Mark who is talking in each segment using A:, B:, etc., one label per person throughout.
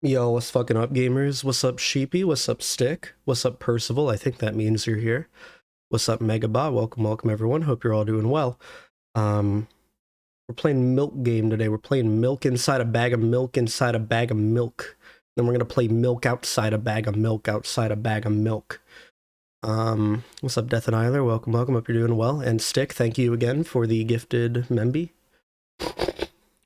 A: Yo, what's fucking up, gamers? What's up, Sheepy? What's up, Stick? What's up, Percival? I think that means you're here. What's up, Megabot? Welcome, everyone. Hope you're all doing well. We're playing Milk Game today. We're playing milk inside a bag of milk inside a bag of milk. Then we're gonna play milk outside a bag of milk outside a bag of milk. What's up, Death and Eiler? Welcome. Hope you're doing well. And Stick, thank you again for the gifted Memby.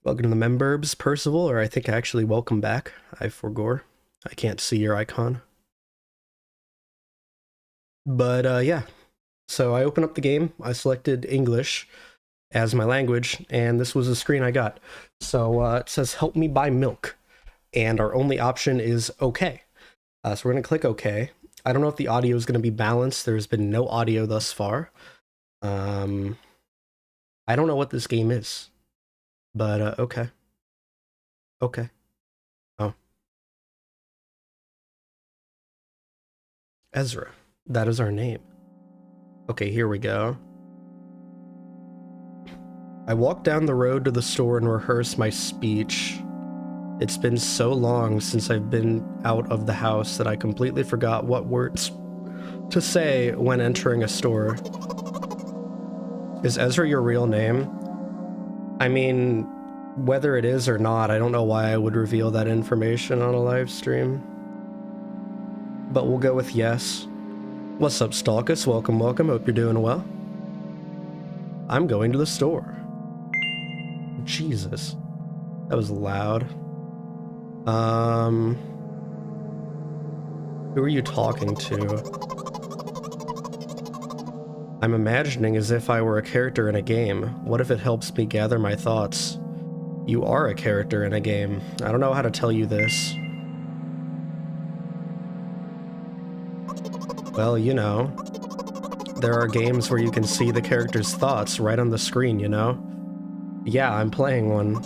A: Welcome to the Memburbs, Percival, or I think actually welcome back. I forgore. I can't see your icon. But yeah, so I open up the game. I selected English as my language, and this was the screen I got. So it says help me buy milk, and our only option is OK. So we're going to click OK. I don't know if the audio is going to be balanced. There's been no audio thus far. I don't know what this game is. But, okay. Okay. Oh. Ezra. That is our name. Okay, here we go. I walked down the road to the store and rehearsed my speech. It's been so long since I've been out of the house that I completely forgot what words to say when entering a store. Is Ezra your real name? I mean, whether it is or not, I don't know why I would reveal that information on a live stream. But we'll go with yes. What's up, Stalkus? Welcome. Hope you're doing well. I'm going to the store. Jesus. That was loud. Who are you talking to? I'm imagining as if I were a character in a game. What if it helps me gather my thoughts? You are a character in a game. I don't know how to tell you this. Well, you know, there are games where you can see the character's thoughts right on the screen, you know? Yeah, I'm playing one.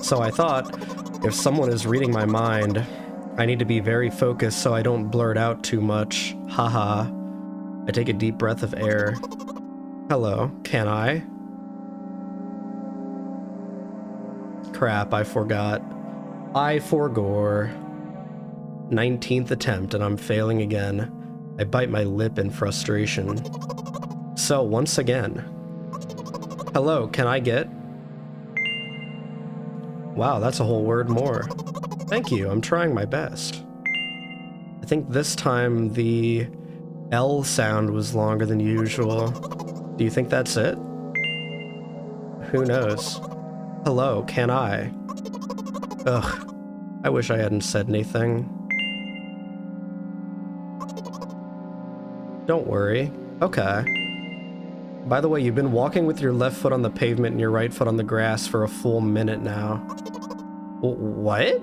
A: So I thought, if someone is reading my mind, I need to be very focused so I don't blurt out too much. Haha. I take a deep breath of air. Hello, can I? Crap, I forgot. I forgore. 19th attempt and I'm failing again. I bite my lip in frustration. So, once again. Hello, can I get? Wow, that's a whole word more. Thank you, I'm trying my best. I think this time the L sound was longer than usual. Do you think that's it? Who knows? Hello, can I? Ugh, I wish I hadn't said anything. Don't worry. Okay. By the way, you've been walking with your left foot on the pavement and your right foot on the grass for a full minute now. What?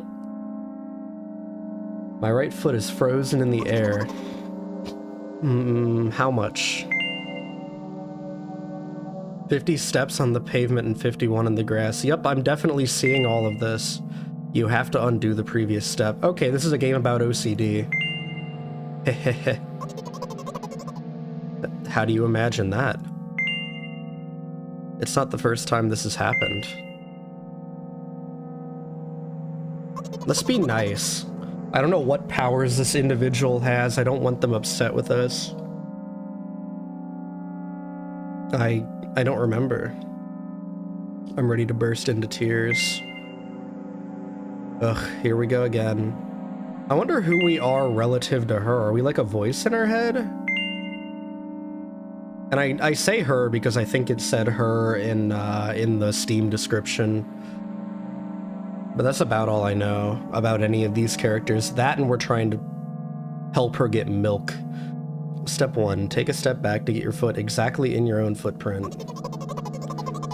A: My right foot is frozen in the air. How much? 50 steps on the pavement and 51 in the grass. Yep, I'm definitely seeing all of this. You have to undo the previous step. Okay, this is a game about OCD. Hehehe. How do you imagine that? It's not the first time this has happened. Let's be nice. I don't know what powers this individual has. I don't want them upset with us. I don't remember. I'm ready to burst into tears. Ugh, here we go again. I wonder who we are relative to her. Are we like a voice in her head? And I say her because I think it said her in the Steam description. But that's about all I know about any of these characters. That and we're trying to help her get milk. Step 1, take a step back to get your foot exactly in your own footprint.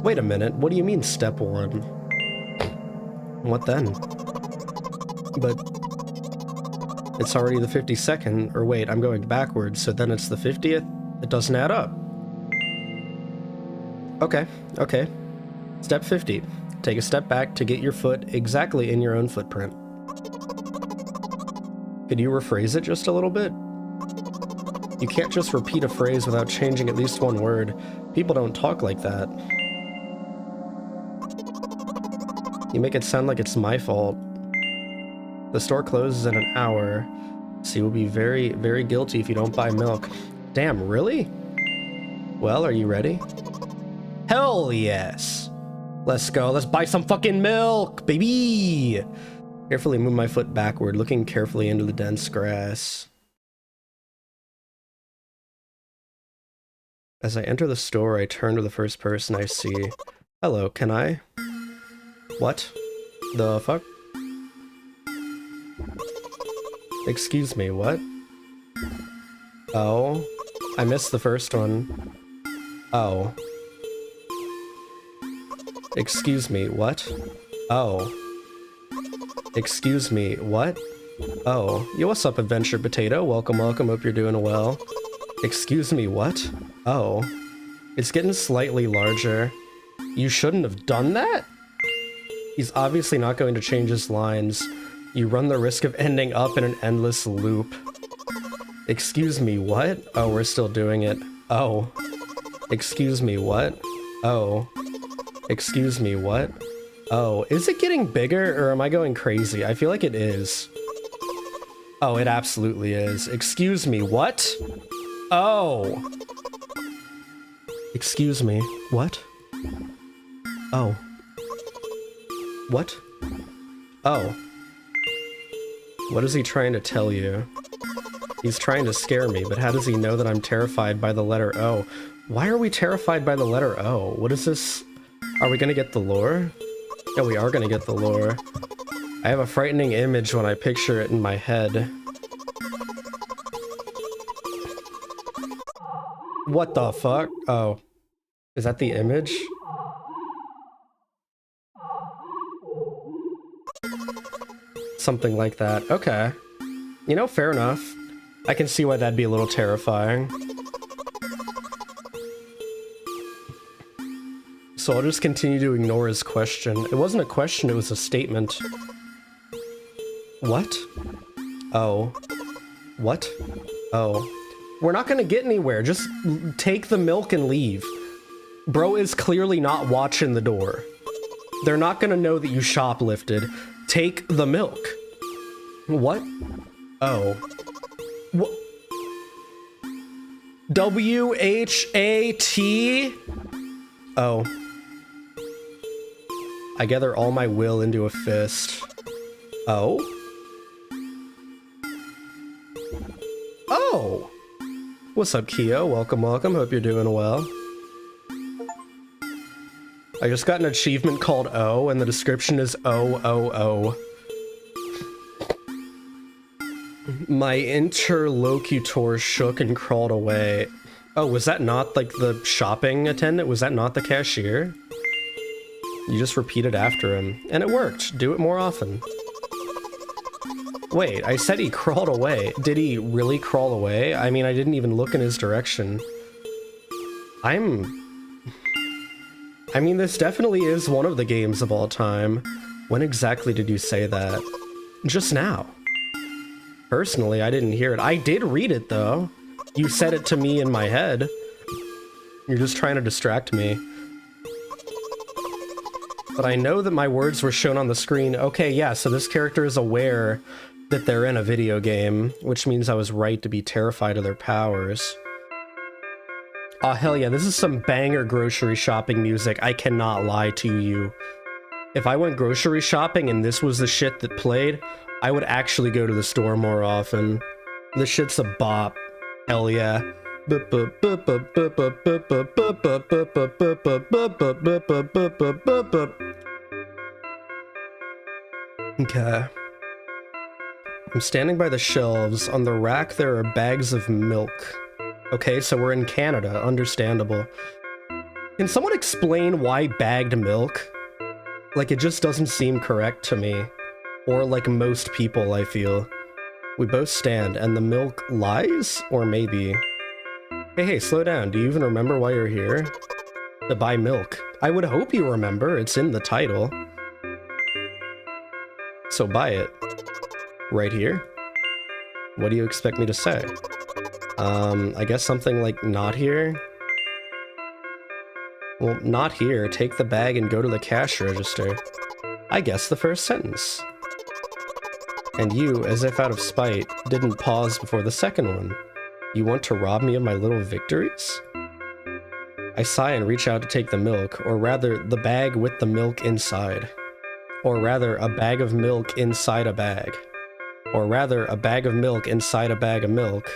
A: Wait a minute, what do you mean step 1? What then? But it's already the 52nd, or wait, I'm going backwards, so then it's the 50th? It doesn't add up. Okay. Step 50. Take a step back to get your foot exactly in your own footprint. Could you rephrase it just a little bit? You can't just repeat a phrase without changing at least one word. People don't talk like that. You make it sound like it's my fault. The store closes in an hour, so you will be very, very guilty if you don't buy milk. Damn, really? Well, are you ready? Hell yes! Let's go, let's buy some fucking milk, baby! Carefully move my foot backward, looking carefully into the dense grass. As I enter the store, I turn to the first person I see. Hello, can I? What? The fuck? Excuse me, what? Oh. I missed the first one. Oh. Excuse me, what? Oh. Excuse me, what? Oh. Yo, what's up, Adventure Potato? Welcome, welcome, hope you're doing well. Excuse me, what? Oh. It's getting slightly larger. You shouldn't have done that? He's obviously not going to change his lines. You run the risk of ending up in an endless loop. Excuse me, what? Oh, we're still doing it. Oh. Excuse me, what? Oh. Excuse me, what? Oh, is it getting bigger or am I going crazy? I feel like it is. Oh, it absolutely is. Excuse me, what? Oh. Excuse me, what? Oh. What? Oh. What is he trying to tell you? He's trying to scare me, but how does he know that I'm terrified by the letter O? Why are we terrified by the letter O? What is this? Are we gonna get the lore? Yeah, we are gonna get the lore. I have a frightening image when I picture it in my head. What the fuck? Oh. Is that the image? Something like that. Okay. You know, fair enough. I can see why that'd be a little terrifying. So I'll just continue to ignore his question. It wasn't a question, it was a statement. What? Oh. What? Oh. We're not gonna get anywhere. Just take the milk and leave. Bro is clearly not watching the door. They're not gonna know that you shoplifted. Take the milk. What? Oh. What? W-H-A-T? Oh. I gather all my will into a fist. Oh? Oh! What's up, Keo? Welcome, welcome. Hope you're doing well. I just got an achievement called O, and the description is O-O-O. My interlocutor shook and crawled away. Oh, was that not, like, the shopping attendant? Was that not the cashier? You just repeated after him. And it worked. Do it more often. Wait, I said he crawled away. Did he really crawl away? I mean, I didn't even look in his direction. I mean, this definitely is one of the games of all time. When exactly did you say that? Just now. Personally, I didn't hear it. I did read it, though. You said it to me in my head. You're just trying to distract me. But I know that my words were shown on the screen. Okay, yeah, so this character is aware that they're in a video game, which means I was right to be terrified of their powers. Oh, hell yeah, this is some banger grocery shopping music. I cannot lie to you. If I went grocery shopping and this was the shit that played, I would actually go to the store more often. This shit's a bop. Hell yeah. Okay. I'm standing by the shelves. On the rack, there are bags of milk. Okay, so we're in Canada. Understandable. Can someone explain why bagged milk? Like, it just doesn't seem correct to me. Or like most people, I feel. We both stand, and the milk lies? Or maybe. Hey, slow down. Do you even remember why you're here? To buy milk. I would hope you remember. It's in the title. So buy it. Right here? What do you expect me to say? I guess something like not here? Well, not here. Take the bag and go to the cash register. I guess the first sentence. And you, as if out of spite, didn't pause before the second one. You want to rob me of my little victories? I sigh and reach out to take the milk, or rather, the bag with the milk inside. Or rather, a bag of milk inside a bag. Or rather, a bag of milk inside a bag of milk.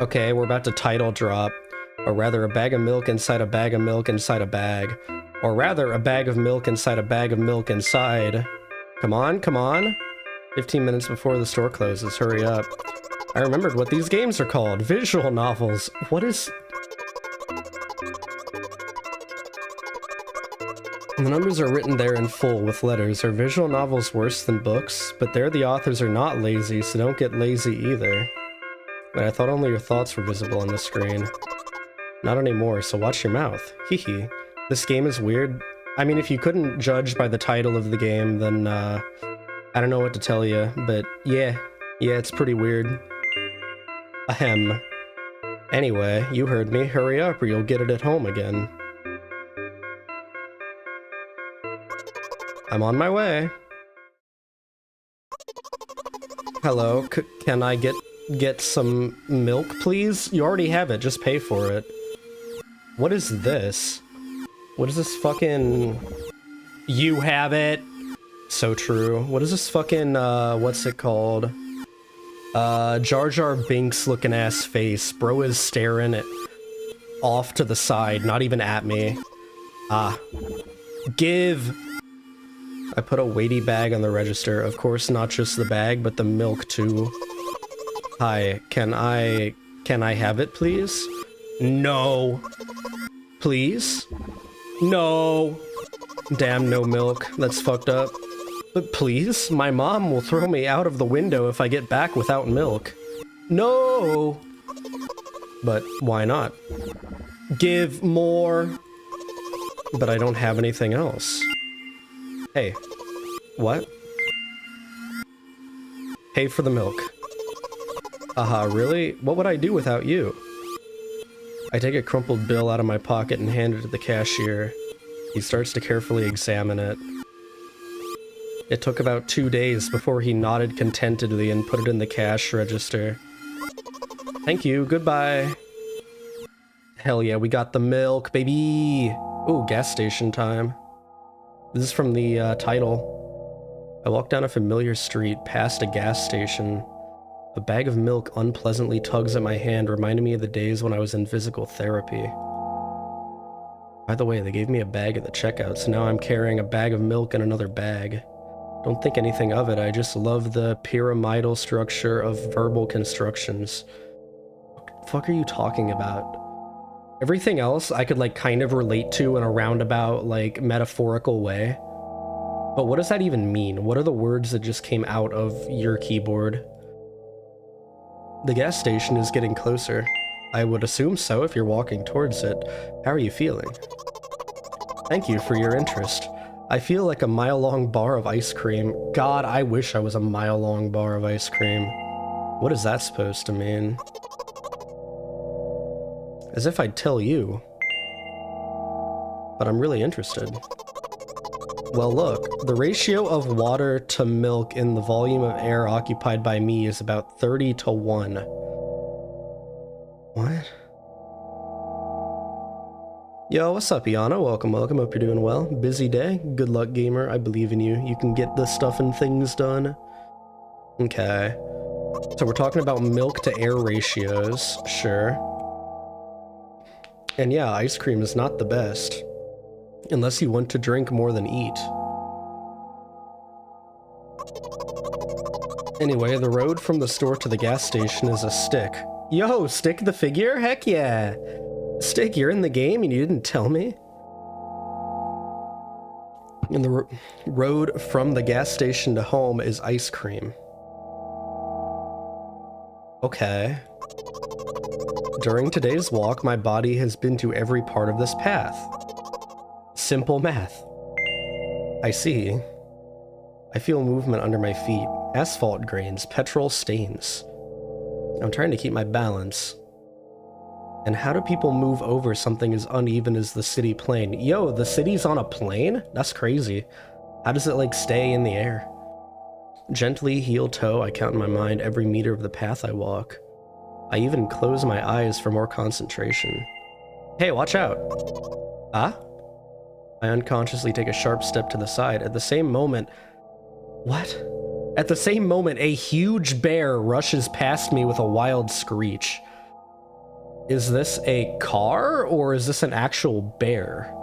A: Okay, we're about to title drop. Or rather, a bag of milk inside a bag of milk inside a bag. Or rather, a bag of milk inside a bag of milk inside. Come on, come on. 15 minutes before the store closes, hurry up. I remembered what these games are called. Visual novels. What is... The numbers are written there in full with letters. Are visual novels worse than books? But there the authors are not lazy, so don't get lazy either. But I thought only your thoughts were visible on the screen. Not anymore, so watch your mouth. Hehe. This game is weird. I mean, if you couldn't judge by the title of the game, then, I don't know what to tell you, but yeah, it's pretty weird. Ahem. Anyway, you heard me. Hurry up or you'll get it at home again. I'm on my way. Hello, can I get some milk, please? You already have it, just pay for it. What is this? What is this fucking... You have it! So true. What is this fucking, what's it called? Jar Jar Binks looking ass face. Bro is staring it off to the side, not even at me. Ah. Give! I put a weighty bag on the register. Of course, not just the bag, but the milk too. Hi, can I have it, please? No. Please? No. Damn, no milk. That's fucked up. But please? My mom will throw me out of the window if I get back without milk. No! But why not? Give more. But I don't have anything else. Hey. What? Pay for the milk. Aha, really? What would I do without you? I take a crumpled bill out of my pocket and hand it to the cashier. He starts to carefully examine it. It took about 2 days before he nodded contentedly and put it in the cash register. Thank you, goodbye. Hell yeah, we got the milk, baby! Ooh, gas station time. This is from the title. I walk down a familiar street, past a gas station. A bag of milk unpleasantly tugs at my hand, reminding me of the days when I was in physical therapy. By the way, they gave me a bag at the checkout, so now I'm carrying a bag of milk in another bag. Don't think anything of it, I just love the pyramidal structure of verbal constructions. What the fuck are you talking about? Everything else I could, like, kind of relate to in a roundabout, like, metaphorical way. But what does that even mean? What are the words that just came out of your keyboard? The gas station is getting closer. I would assume so if you're walking towards it. How are you feeling? Thank you for your interest. I feel like a mile-long bar of ice cream. God, I wish I was a mile-long bar of ice cream. What is that supposed to mean? As if I'd tell you. But I'm really interested. Well, look, the ratio of water to milk in the volume of air occupied by me is about 30 to 1. What? Yo, what's up, Iana? Welcome, welcome. Hope you're doing well. Busy day. Good luck, gamer. I believe in you. You can get this stuff and things done. Okay. So we're talking about milk to air ratios. Sure. And yeah, ice cream is not the best. Unless you want to drink more than eat. Anyway, the road from the store to the gas station is a stick. Yo, Stick the figure? Heck yeah! Stick, you're in the game and you didn't tell me? And the road from the gas station to home is ice cream. Okay. During today's walk, my body has been to every part of this path. Simple math. I see. I feel movement under my feet. Asphalt grains, petrol stains. I'm trying to keep my balance. And how do people move over something as uneven as the city plane? Yo, the city's on a plane? That's crazy. How does it, like, stay in the air? Gently, heel toe, I count in my mind every meter of the path I walk. I even close my eyes for more concentration. Hey, watch out! Ah? I unconsciously take a sharp step to the side. At the same moment... What? At the same moment, a huge bear rushes past me with a wild screech. Is this a car, or is this an actual bear?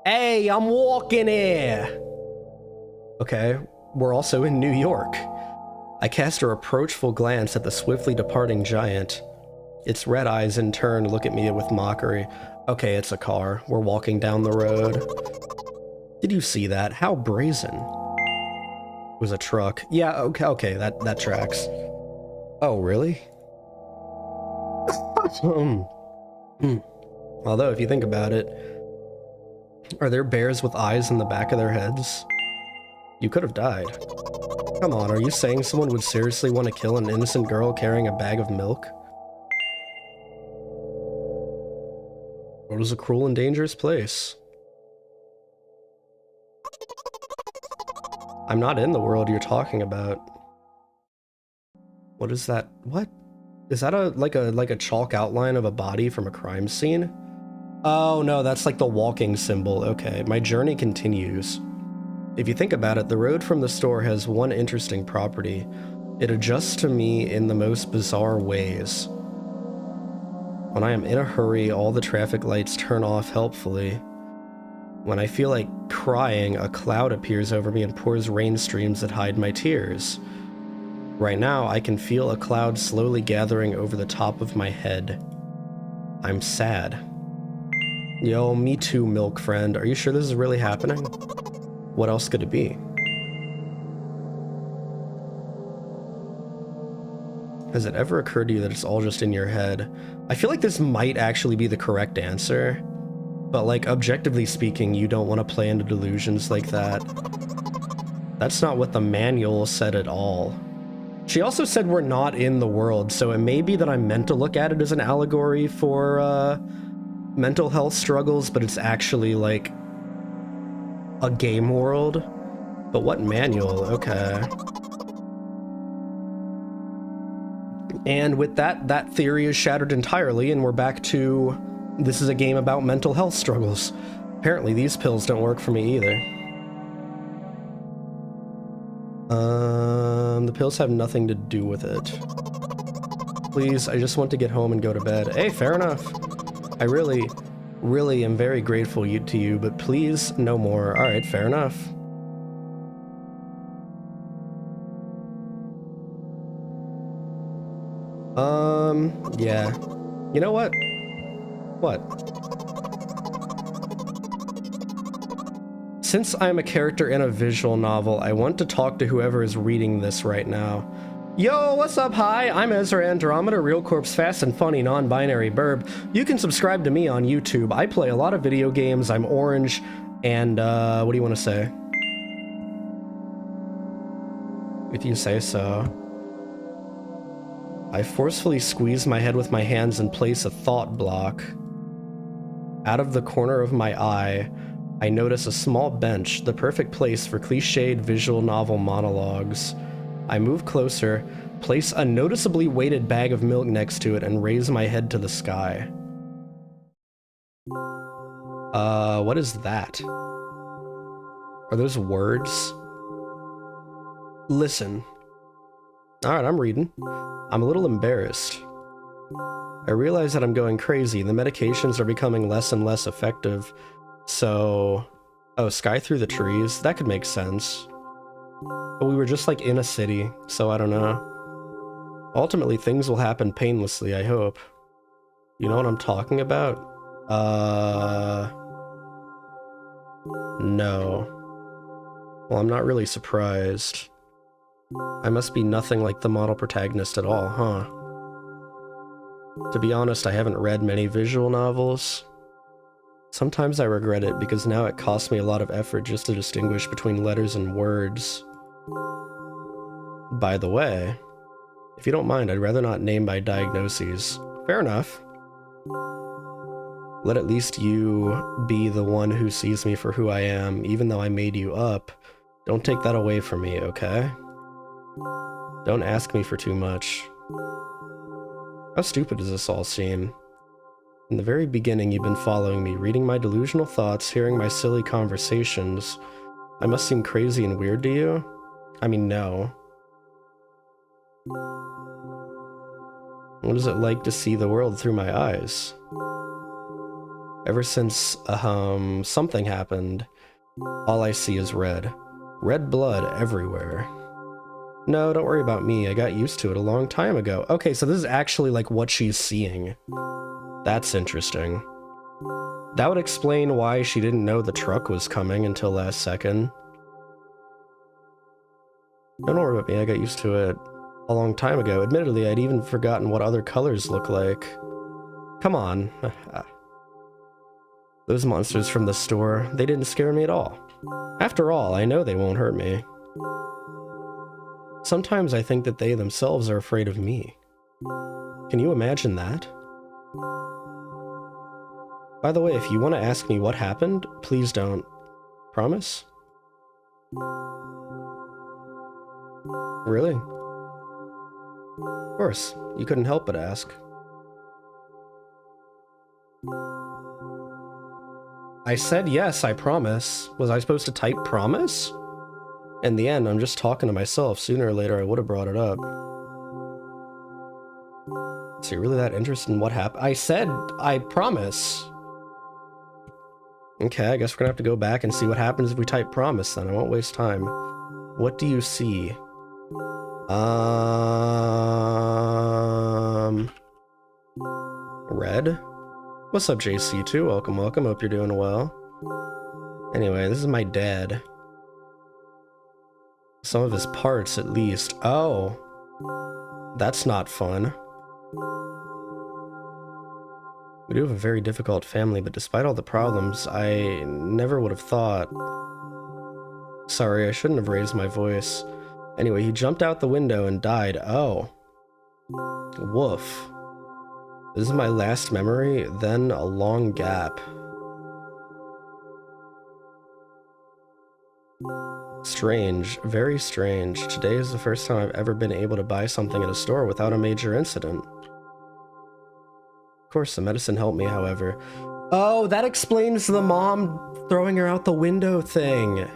A: Hey, I'm walking here! Okay, we're also in New York. I cast a reproachful glance at the swiftly departing giant. Its red eyes, in turn, look at me with mockery. Okay, it's a car. We're walking down the road. Did you see that? How brazen. It was a truck. Yeah, okay, that tracks. Oh, really? Although, if you think about it, are there bears with eyes in the back of their heads? You could have died. Come on, are you saying someone would seriously want to kill an innocent girl carrying a bag of milk? The world is a cruel and dangerous place. I'm not in the world you're talking about. What is that? What? Is that like a chalk outline of a body from a crime scene? Oh no, that's like the walking symbol. Okay, my journey continues. If you think about it, the road from the store has one interesting property. It adjusts to me in the most bizarre ways. When I am in a hurry, all the traffic lights turn off helpfully. When I feel like crying, a cloud appears over me and pours rain streams that hide my tears. Right now, I can feel a cloud slowly gathering over the top of my head. I'm sad. Yo, me too, milk friend. Are you sure this is really happening? What else could it be? Has it ever occurred to you that it's all just in your head? I feel like this might actually be the correct answer, but like objectively speaking, you don't want to play into delusions like that. That's not what the manual said at all. She also said we're not in the world, so it may be that I'm meant to look at it as an allegory for mental health struggles, but it's actually like a game world. But what manual? Okay. And with that, that theory is shattered entirely, and we're back to this is a game about mental health struggles. Apparently these pills don't work for me either. The pills have nothing to do with it. Please, I just want to get home and go to bed. Hey, fair enough. I really am very grateful to you, but please, no more. Alright, fair enough. Yeah. You know what? What? Since I'm a character in a visual novel, I want to talk to whoever is reading this right now. Yo, what's up? Hi, I'm Ezra Andromyda, RealCorp's fast and funny non-binary Birb. You can subscribe to me on YouTube. I play a lot of video games. I'm orange, and what do you want to say? If you say so. I forcefully squeeze my head with my hands and place a thought block. Out of the corner of my eye, I notice a small bench, the perfect place for cliched visual novel monologues. I move closer, place a noticeably weighted bag of milk next to it, and raise my head to the sky. What is that? Are those words? Listen. Alright, I'm reading. I'm a little embarrassed. I realize that I'm going crazy. The medications are becoming less and less effective. So... Oh, sky through the trees? That could make sense. But we were just like in a city, so I don't know. Ultimately, things will happen painlessly, I hope. You know what I'm talking about? No. Well, I'm not really surprised. I must be nothing like the model protagonist at all, huh? To be honest, I haven't read many visual novels. Sometimes I regret it because now it costs me a lot of effort just to distinguish between letters and words. By the way, if you don't mind, I'd rather not name my diagnoses. Fair enough. Let at least you be the one who sees me for who I am, even though I made you up. Don't take that away from me, okay? Don't ask me for too much. How stupid does this all seem? In the very beginning, you've been following me, reading my delusional thoughts, hearing my silly conversations. I must seem crazy and weird to you? I mean, no. What is it like to see the world through my eyes? Ever since, something happened, all I see is red. Red blood everywhere. No, don't worry about me. I got used to it a long time ago. Okay, so this is actually like what she's seeing. That's interesting. That would explain why she didn't know the truck was coming until last second. Don't worry about me. I got used to it a long time ago. Admittedly, I'd even forgotten what other colors look like. Come on. Those monsters from the store, they didn't scare me at all. After all, I know they won't hurt me. Sometimes I think that they themselves are afraid of me. Can you imagine that? By the way, if you want to ask me what happened, please don't. Promise? Really? Of course, you couldn't help but ask. I said yes, I promise. Was I supposed to type promise? In the end, I'm just talking to myself. Sooner or later, I would have brought it up. So you're really that interested in what happened? I said I promise. Okay, I guess we're gonna have to go back and see what happens if we type promise then. I won't waste time. What do you see? Red? What's up, JC2? Welcome, welcome. Hope you're doing well. Anyway, this is my dad. Some of his parts, at least. Oh. That's not fun. We do have a very difficult family, but despite all the problems, I never would have thought... Sorry, I shouldn't have raised my voice. Anyway, he jumped out the window and died. Oh. Woof. This is my last memory, then a long gap. Strange, very strange. Today is the first time I've ever been able to buy something at a store without a major incident. Of course, the medicine helped me, however. Oh, that explains the mom throwing her out the window thing.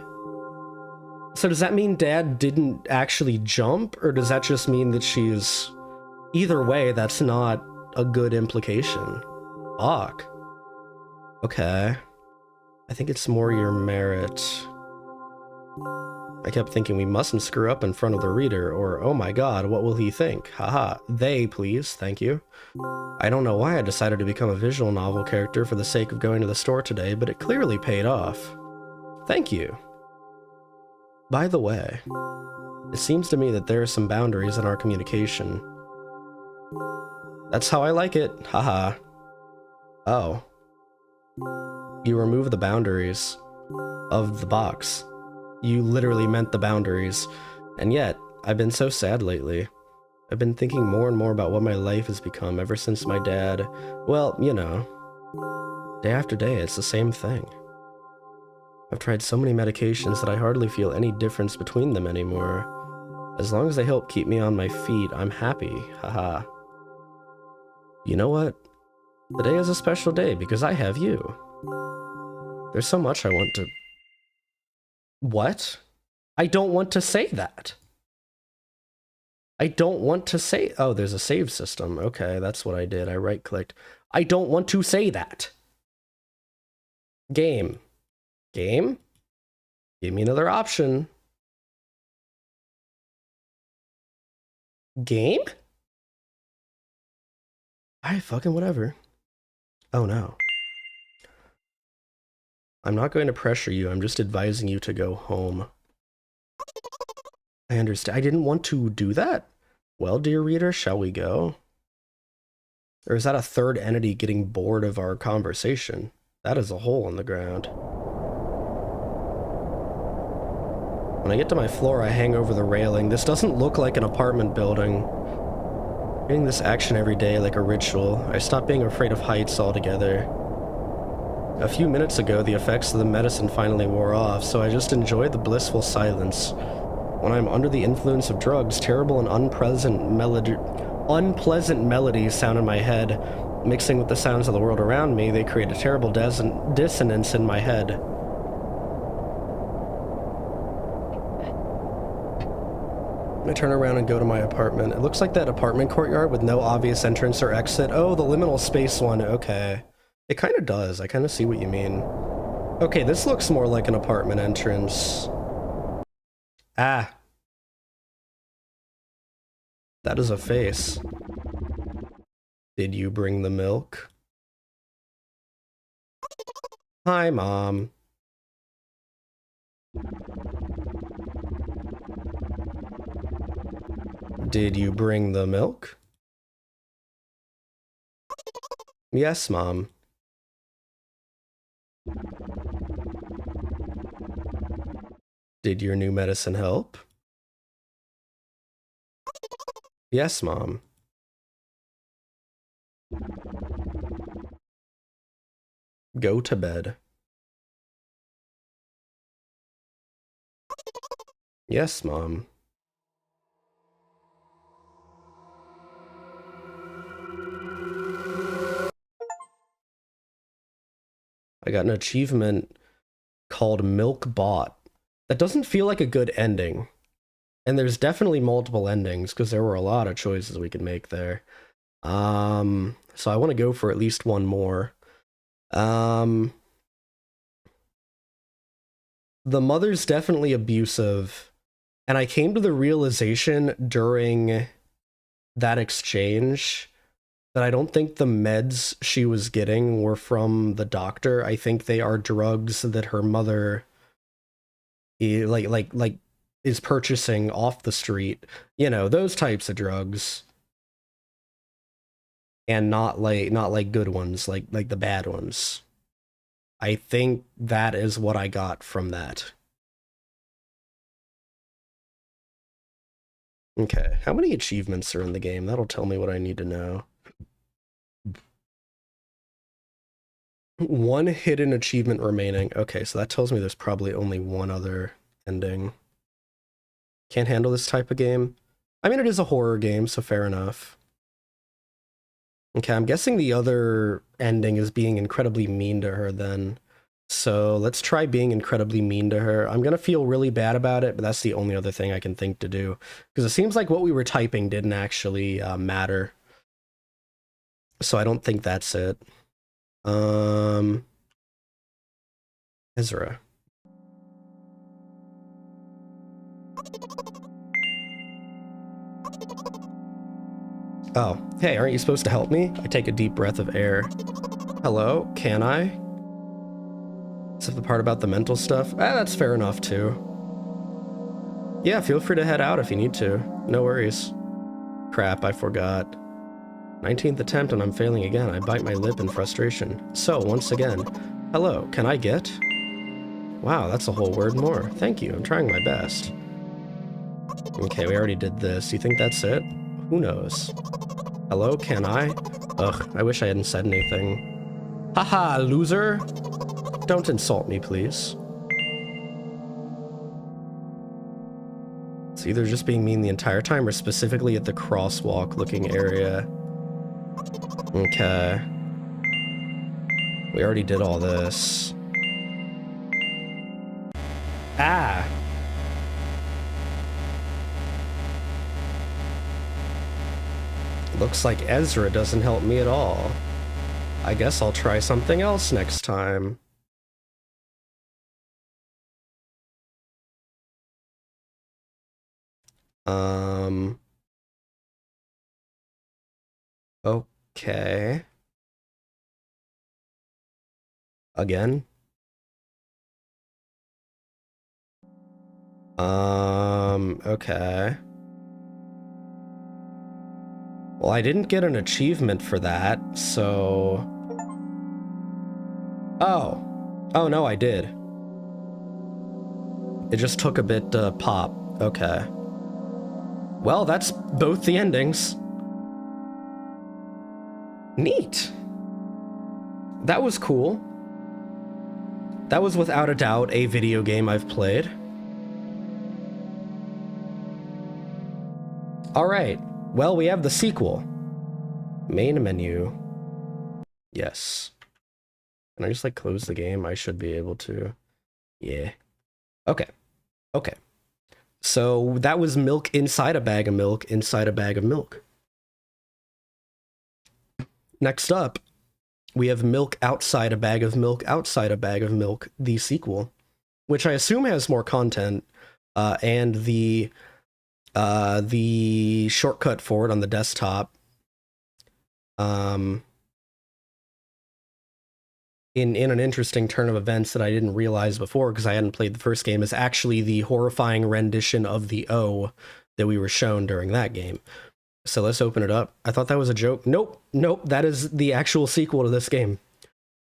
A: So does that mean Dad didn't actually jump, or does that just mean that she's... Either way, that's not a good implication. Fuck. Okay. I think it's more your merit. I kept thinking we mustn't screw up in front of the reader, or oh my god, what will he think? Haha. They, please. Thank you. I don't know why I decided to become a visual novel character for the sake of going to the store today, but it clearly paid off. Thank you. By the way, it seems to me that there are some boundaries in our communication. That's how I like it. Haha. Oh. You remove the boundaries of the box. You literally meant the boundaries. And yet, I've been so sad lately. I've been thinking more and more about what my life has become ever since my dad... Well, you know. Day after day, it's the same thing. I've tried so many medications that I hardly feel any difference between them anymore. As long as they help keep me on my feet, I'm happy. Haha. You know what? Today is a special day because I have you. There's so much I want to... What? I don't want to say that. I don't want to say... Oh, there's a save system. Okay, that's what I did. I right-clicked. I don't want to say that. Game. Game? Give me another option. Game? Alright, fucking whatever. Oh no. I'm not going to pressure you, I'm just advising you to go home. I understand. I didn't want to do that? Well, dear reader, shall we go? Or is that a third entity getting bored of our conversation? That is a hole in the ground. When I get to my floor, I hang over the railing. This doesn't look like an apartment building. Doing this action every day like a ritual. I stopped being afraid of heights altogether. A few minutes ago, the effects of the medicine finally wore off, so I just enjoyed the blissful silence. When I'm under the influence of drugs, terrible and unpleasant melodies sound in my head. Mixing with the sounds of the world around me, they create a terrible dissonance in my head. I turn around and go to my apartment. It looks like that apartment courtyard with no obvious entrance or exit. Oh, the liminal space one. Okay. It kind of does. I kind of see what you mean. Okay, this looks more like an apartment entrance. Ah. That is a face. Did you bring the milk? Hi, Mom. Did you bring the milk? Yes, Mom. Did your new medicine help? Yes, Mom. Go to bed. Yes, Mom. I got an achievement called Milk Bought. That doesn't feel like a good ending. And there's definitely multiple endings, because there were a lot of choices we could make there. So I want to go for at least one more. The mother's definitely abusive, and I came to the realization during that exchange that I don't think the meds she was getting were from the doctor. I think they are drugs that her mother is purchasing off the street. You know, those types of drugs. And not like good ones, like the bad ones. I think that is what I got from that. Okay, how many achievements are in the game? That'll tell me what I need to know. One hidden achievement remaining. Okay, so that tells me there's probably only one other ending. Can't handle this type of game. I mean, it is a horror game, so fair enough. Okay, I'm guessing the other ending is being incredibly mean to her then. So let's try being incredibly mean to her. I'm gonna feel really bad about it, but that's the only other thing I can think to do. Because it seems like what we were typing didn't actually matter. So I don't think that's it. Ezra. Oh, hey, aren't you supposed to help me? I take a deep breath of air. Hello, can I? Except the part about the mental stuff. That's fair enough too. Yeah, feel free to head out if you need to. No worries. Crap, I forgot. 19th attempt and I'm failing again. I bite my lip in frustration. So, once again, hello, can I get? Wow, that's a whole word more. Thank you, I'm trying my best. Okay, we already did this. You think that's it? Who knows? Hello, can I? Ugh, I wish I hadn't said anything. Haha, loser! Don't insult me, please. It's either just being mean the entire time or specifically at the crosswalk looking area. Okay. We already did all this. Ah! Looks like Ezra doesn't help me at all. I guess I'll try something else next time. Okay. Again? Okay. Well, I didn't get an achievement for that, so... Oh. Oh, no, I did. It just took a bit to pop. Okay. Well, that's both the endings. Neat. That was cool. That was without a doubt a video game I've played. All right, well, we have the sequel. Main menu. Yes. Can I just like close the game? I should be able to. Yeah. Okay. Okay. So that was milk inside a bag of milk inside a bag of milk. Next up, we have milk outside a bag of milk outside a bag of milk, the sequel, which I assume has more content, and the shortcut for it on the desktop. In an interesting turn of events that I didn't realize before because I hadn't played the first game, is actually the horrifying rendition of the O that we were shown during that game. So let's open it up. I thought that was a joke. Nope, nope, that is the actual sequel to this game.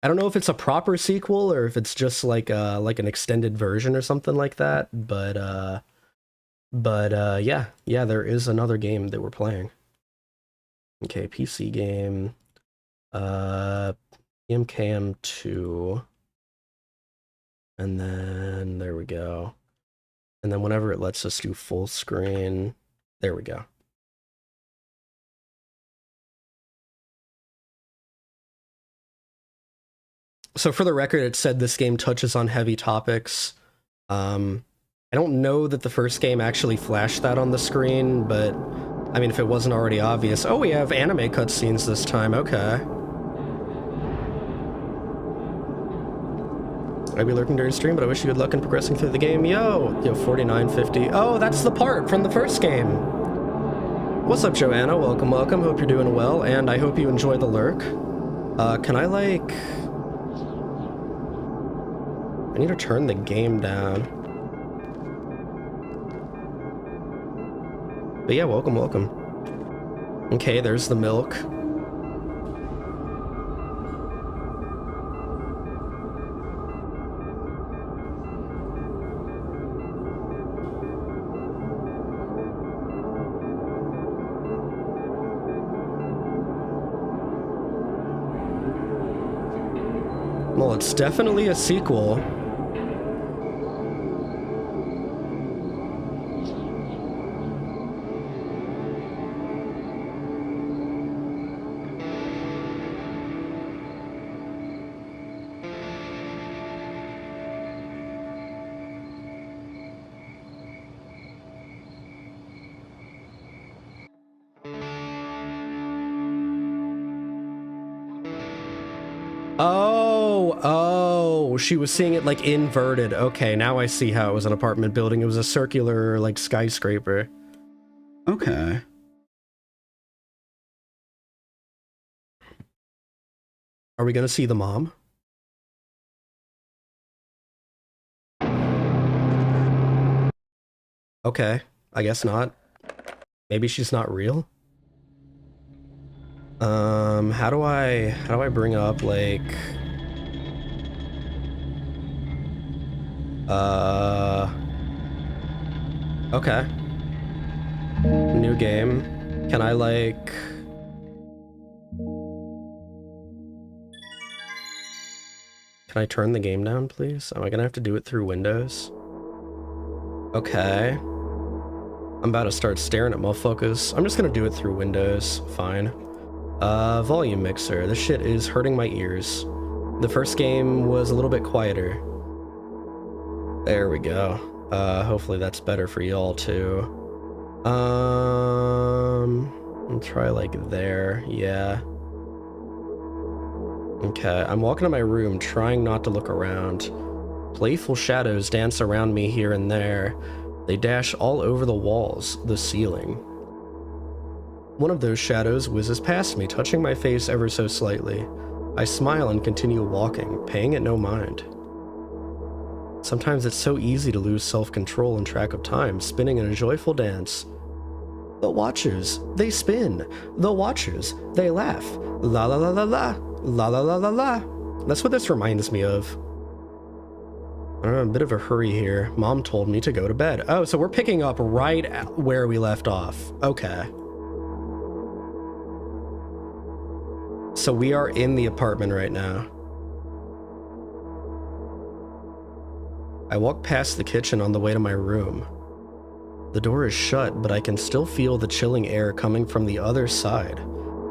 A: I don't know if it's a proper sequel or if it's just like an extended version or something like that, but yeah, there is another game that we're playing. Okay, PC game. MKM2, and then there we go, and then whenever it lets us do full screen, there we go. So for the record, it said this game touches on heavy topics. I don't know that the first game actually flashed that on the screen, but I mean, if it wasn't already obvious. Oh, we have anime cutscenes this time, okay. I'd be lurking during stream, but I wish you good luck in progressing through the game. Yo, 4950. Oh, that's the part from the first game. What's up, Joanna? Welcome, welcome. Hope you're doing well, and I hope you enjoy the lurk. Can I, like... I need to turn the game down. But yeah, welcome, welcome. Okay, there's the milk. Well, it's definitely a sequel. Oh, she was seeing it like inverted. Okay, now I see how it was an apartment building. It was a circular like skyscraper. Okay. Are we gonna see the mom? Okay, I guess not. Maybe she's not real? How do I bring up, like... Okay. New game. Can I, like... Can I turn the game down, please? Am I gonna have to do it through Windows? Okay. I'm about to start staring at motherfuckers. I'm just gonna do it through Windows. Fine. Volume mixer. This shit is hurting my ears. The first game was a little bit quieter. There we go. Hopefully that's better for y'all too. I'll try like there. Yeah. Okay, I'm walking to my room, trying not to look around. Playful shadows dance around me here and there. They dash all over the walls, the ceiling. One of those shadows whizzes past me, touching my face ever so slightly. I smile and continue walking, paying it no mind. Sometimes it's so easy to lose self-control and track of time, spinning in a joyful dance. The Watchers, they spin. The Watchers, they laugh. La la la la la. La la la la la. That's what this reminds me of. I'm in a bit of a hurry here. Mom told me to go to bed. Oh, so we're picking up right where we left off. Okay. So we are in the apartment right now. I walk past the kitchen on the way to my room. The door is shut, but I can still feel the chilling air coming from the other side.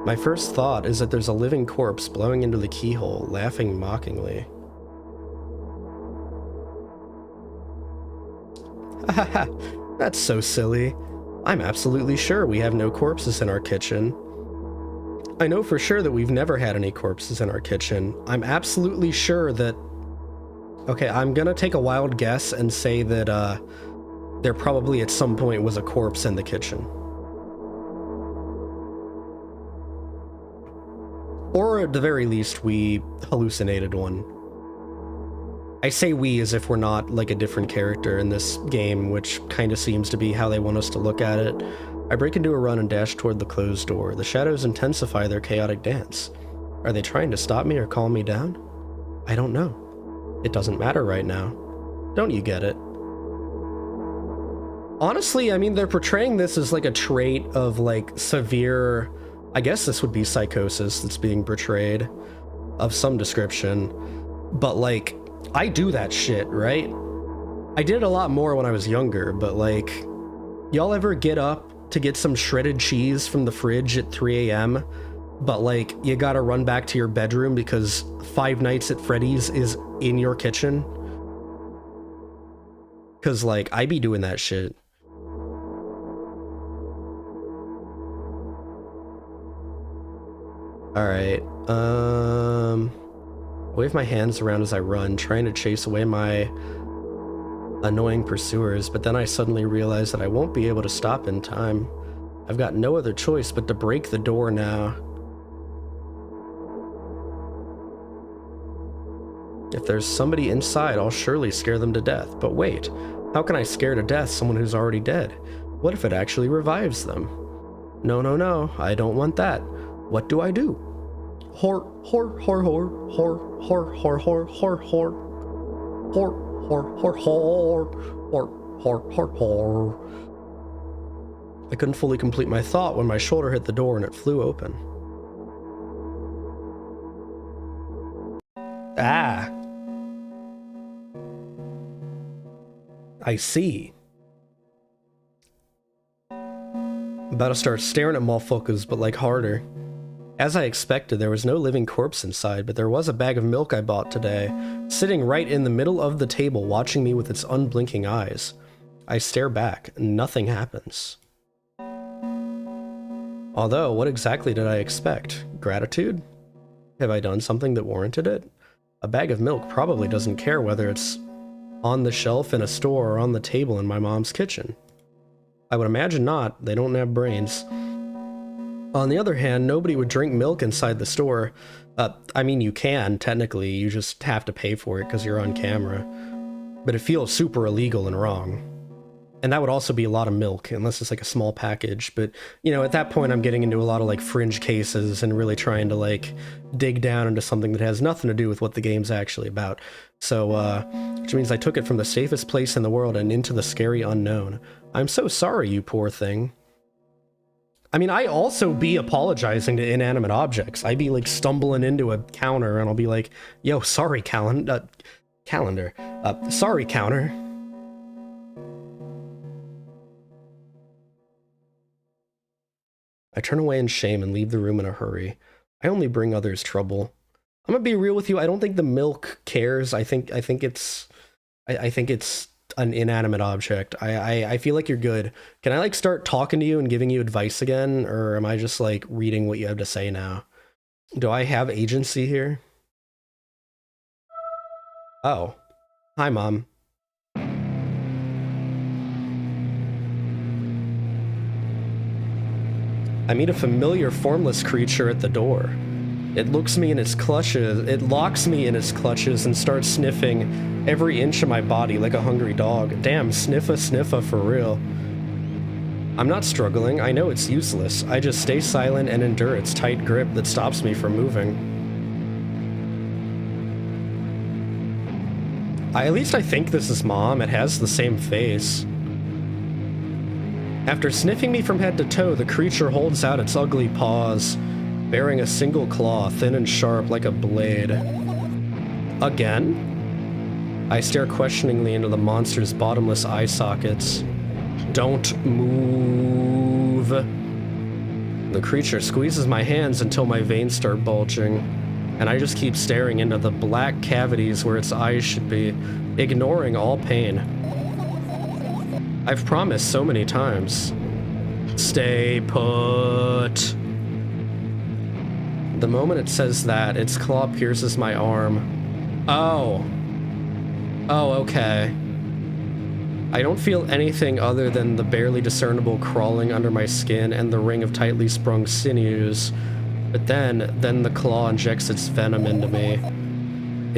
A: My first thought is that there's a living corpse blowing into the keyhole, laughing mockingly. Haha, that's so silly. I'm absolutely sure we have no corpses in our kitchen. I know for sure that we've never had any corpses in our kitchen. I'm absolutely sure that... Okay, I'm gonna take a wild guess and say that, there probably at some point was a corpse in the kitchen. Or at the very least, we hallucinated one. I say we as if we're not like a different character in this game, which kind of seems to be how they want us to look at it. I break into a run and dash toward the closed door. The shadows intensify their chaotic dance. Are they trying to stop me or calm me down? I don't know. It doesn't matter right now. Don't you get it? Honestly, I mean, they're portraying this as like a trait of like severe, I guess this would be psychosis that's being portrayed of some description. But like, I do that shit, right? I did it a lot more when I was younger, but like, y'all ever get up to get some shredded cheese from the fridge at 3 a.m., but like, you gotta run back to your bedroom because Five Nights at Freddy's is in your kitchen? Cause like, I be doing that shit. Alright, wave my hands around as I run, trying to chase away my annoying pursuers, but then I suddenly realize that I won't be able to stop in time. I've got no other choice but to break the door now. If there's somebody inside, I'll surely scare them to death. But wait, how can I scare to death someone who's already dead? What if it actually revives them? No, no, no, I don't want that. What do I do? Hor, hor, hor, hor, hor, hor, hor, hor, hor, hor, hor, hor, hor, hor, hor, hor, hor, hor. I couldn't fully complete my thought when my shoulder hit the door and it flew open. Ah. I see. I'm about to start staring at motherfuckers, but like harder. As I expected, there was no living corpse inside, but there was a bag of milk I bought today, sitting right in the middle of the table, watching me with its unblinking eyes. I stare back, and nothing happens. Although, what exactly did I expect? Gratitude? Have I done something that warranted it? A bag of milk probably doesn't care whether it's on the shelf in a store or on the table in my mom's kitchen. I would imagine not, they don't have brains. On the other hand, nobody would drink milk inside the store. I mean, you can, technically, you just have to pay for it because you're on camera. But it feels super illegal and wrong. And that would also be a lot of milk, unless it's like a small package. But, you know, at that point I'm getting into a lot of like fringe cases and really trying to like dig down into something that has nothing to do with what the game's actually about. So, which means I took it from the safest place in the world and into the scary unknown. I'm so sorry, you poor thing. I mean, I also be apologizing to inanimate objects. I be like stumbling into a counter and I'll be like, yo, sorry, calendar. Sorry, counter. I turn away in shame and leave the room in a hurry. I only bring others trouble. I'm gonna be real with you. I don't think the milk cares. I think it's an inanimate object. I feel like you're good. Can I like start talking to you and giving you advice again, or am I just like reading what you have to say now? Do I have agency here? Oh. Hi, Mom. I meet a familiar formless creature at the door. It looks me in its clutches, it locks me in its clutches and starts sniffing every inch of my body like a hungry dog. Damn, sniffa for real. I'm not struggling, I know it's useless. I just stay silent and endure its tight grip that stops me from moving. At least I think this is Mom, it has the same face. After sniffing me from head to toe, the creature holds out its ugly paws, bearing a single claw, thin and sharp like a blade. Again? I stare questioningly into the monster's bottomless eye sockets. Don't move. The creature squeezes my hands until my veins start bulging, and I just keep staring into the black cavities where its eyes should be, ignoring all pain. I've promised so many times. Stay put. The moment it says that, its claw pierces my arm. Oh. Oh, okay. I don't feel anything other than the barely discernible crawling under my skin and the ring of tightly sprung sinews. But then the claw injects its venom into me.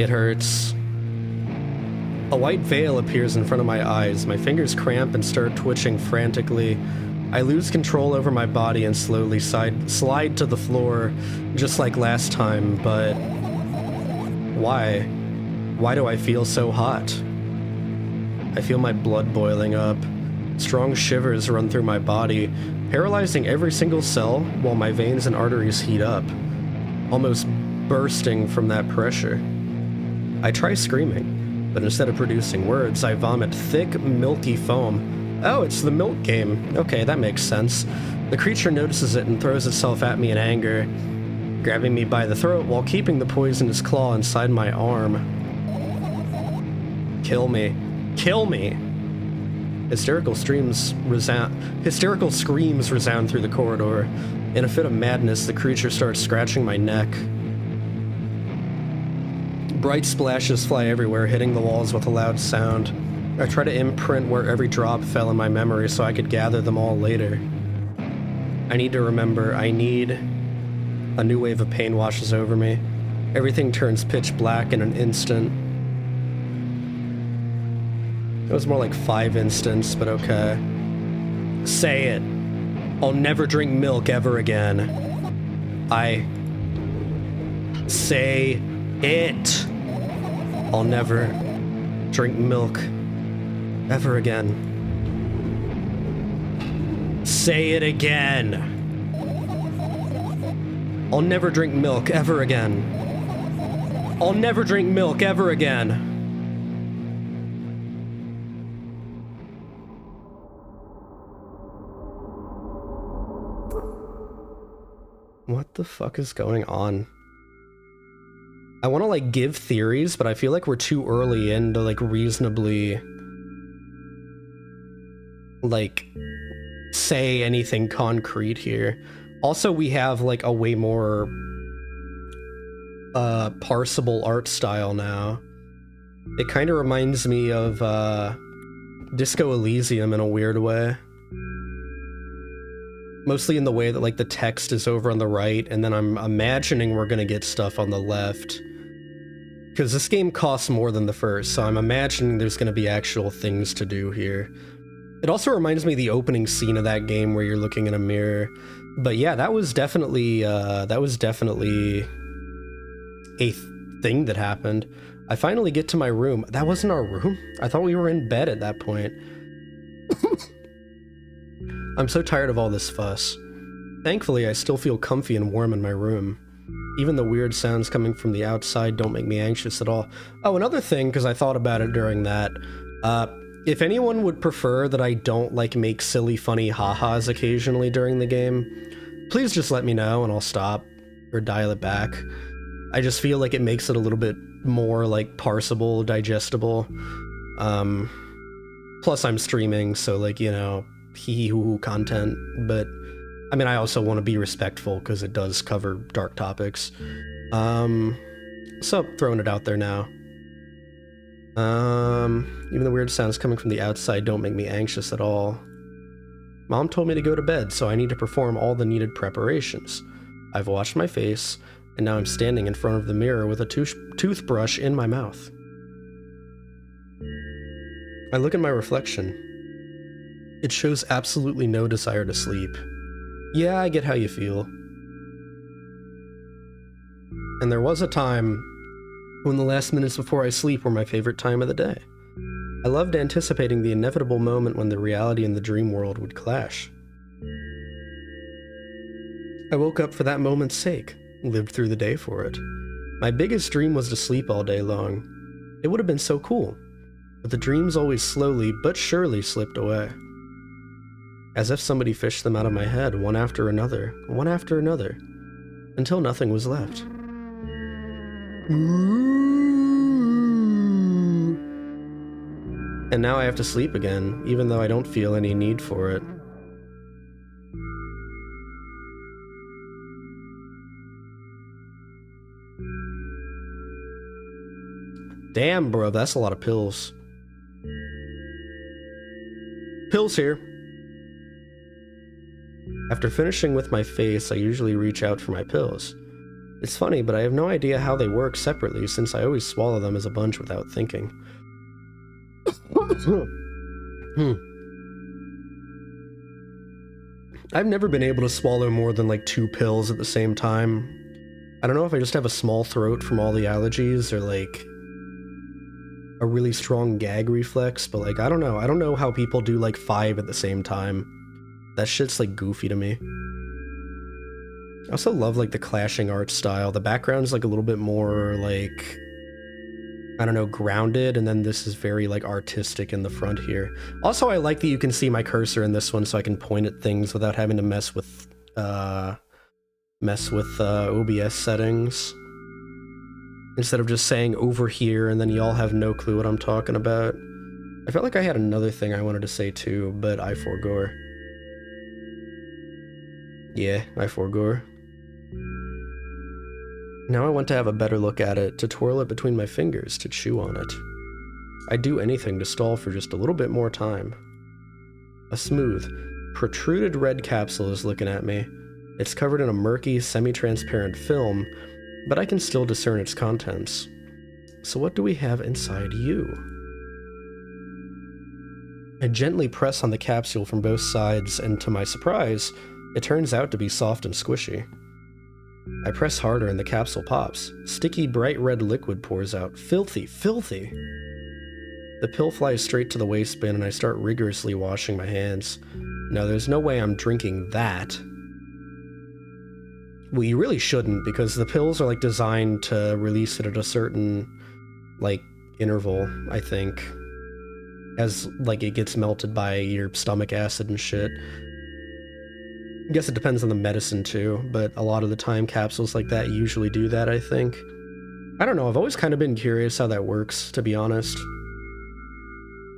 A: It hurts. A white veil appears in front of my eyes. My fingers cramp and start twitching frantically. I lose control over my body and slowly slide to the floor, just like last time, but why? Why do I feel so hot? I feel my blood boiling up. Strong shivers run through my body, paralyzing every single cell while my veins and arteries heat up, almost bursting from that pressure. I try screaming, but instead of producing words, I vomit thick, milky foam. Oh, it's the milk game. Okay, that makes sense. The creature notices it and throws itself at me in anger, grabbing me by the throat while keeping the poisonous claw inside my arm. Kill me. Kill me! Hysterical screams resound through the corridor. In a fit of madness, the creature starts scratching my neck. Bright splashes fly everywhere, hitting the walls with a loud sound. I try to imprint where every drop fell in my memory so I could gather them all later. I need to remember. I need... A new wave of pain washes over me. Everything turns pitch black in an instant. It was more like 5 instants, but okay. Say it. I'll never drink milk ever again. Say it. I'll never drink milk ever again. Say it again. I'll never drink milk ever again. I'll never drink milk ever again. What the fuck is going on? I want to like give theories, but I feel like we're too early in to like reasonably like say anything concrete here. Also, we have like a way more parsable art style now. It kind of reminds me of Disco Elysium in a weird way. Mostly in the way that like the text is over on the right, and then I'm imagining we're gonna get stuff on the left. Because this game costs more than the first, so I'm imagining there's gonna be actual things to do here. It also reminds me of the opening scene of that game where you're looking in a mirror. But yeah, that was definitely a thing that happened. I finally get to my room. That wasn't our room? I thought we were in bed at that point. I'm so tired of all this fuss. Thankfully, I still feel comfy and warm in my room. Even the weird sounds coming from the outside don't make me anxious at all. Oh, another thing, because I thought about it during that, if anyone would prefer that I don't, like, make silly, funny ha-has occasionally during the game, please just let me know and I'll stop, or dial it back. I just feel like it makes it a little bit more, like, parsable, digestible. Plus I'm streaming, so, like, you know, hee-hee-hoo-hoo content, but I mean, I also want to be respectful because it does cover dark topics. So throwing it out there now. Even the weird sounds coming from the outside don't make me anxious at all. Mom told me to go to bed, so I need to perform all the needed preparations. I've washed my face, and now I'm standing in front of the mirror with a toothbrush in my mouth. I look at my reflection. It shows absolutely no desire to sleep. Yeah, I get how you feel. And there was a time when the last minutes before I sleep were my favorite time of the day. I loved anticipating the inevitable moment when the reality and the dream world would clash. I woke up for that moment's sake, lived through the day for it. My biggest dream was to sleep all day long. It would have been so cool. But the dreams always slowly but surely slipped away. As if somebody fished them out of my head, one after another, until nothing was left. And now I have to sleep again, even though I don't feel any need for it. Damn, bro, that's a lot of pills. Pills here. After finishing with my face, I usually reach out for my pills. It's funny, but I have no idea how they work separately since I always swallow them as a bunch without thinking. I've never been able to swallow more than like 2 pills at the same time. I don't know if I just have a small throat from all the allergies or like a really strong gag reflex, but like, I don't know. I don't know how people do like 5 at the same time. That shit's like goofy to me. I also love like the clashing art style. The background's like a little bit more like, I don't know, grounded, and then this is very like artistic in the front here. Also, I like that you can see my cursor in this one so I can point at things without having to mess with OBS settings. Instead of just saying over here and then y'all have no clue what I'm talking about. I felt like I had another thing I wanted to say too, but I forgore. Yeah, I forgore. Now I want to have a better look at it, to twirl it between my fingers, to chew on it. I'd do anything to stall for just a little bit more time. A smooth, protruded red capsule is looking at me. It's covered in a murky, semi-transparent film, but I can still discern its contents. So what do we have inside you? I gently press on the capsule from both sides, and to my surprise, it turns out to be soft and squishy. I press harder and the capsule pops. Sticky, bright red liquid pours out. Filthy, filthy! The pill flies straight to the waste bin and I start rigorously washing my hands. No, there's no way I'm drinking that. Well, you really shouldn't, because the pills are like designed to release it at a certain like interval, I think. As like it gets melted by your stomach acid and shit. I guess it depends on the medicine too, but a lot of the time capsules like that usually do that, I think. I don't know, I've always kind of been curious how that works, to be honest.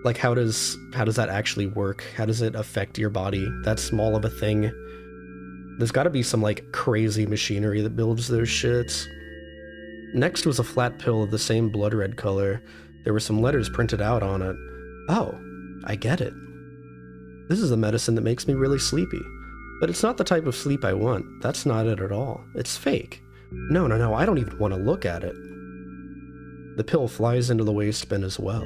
A: Like, how does that actually work? How does it affect your body? That small of a thing. There's gotta be some, like, crazy machinery that builds those shits. Next was a flat pill of the same blood red color. There were some letters printed out on it. Oh, I get it. This is a medicine that makes me really sleepy. But it's not the type of sleep I want. That's not it at all. It's fake. No, I don't even want to look at it. The pill flies into the waste bin as well.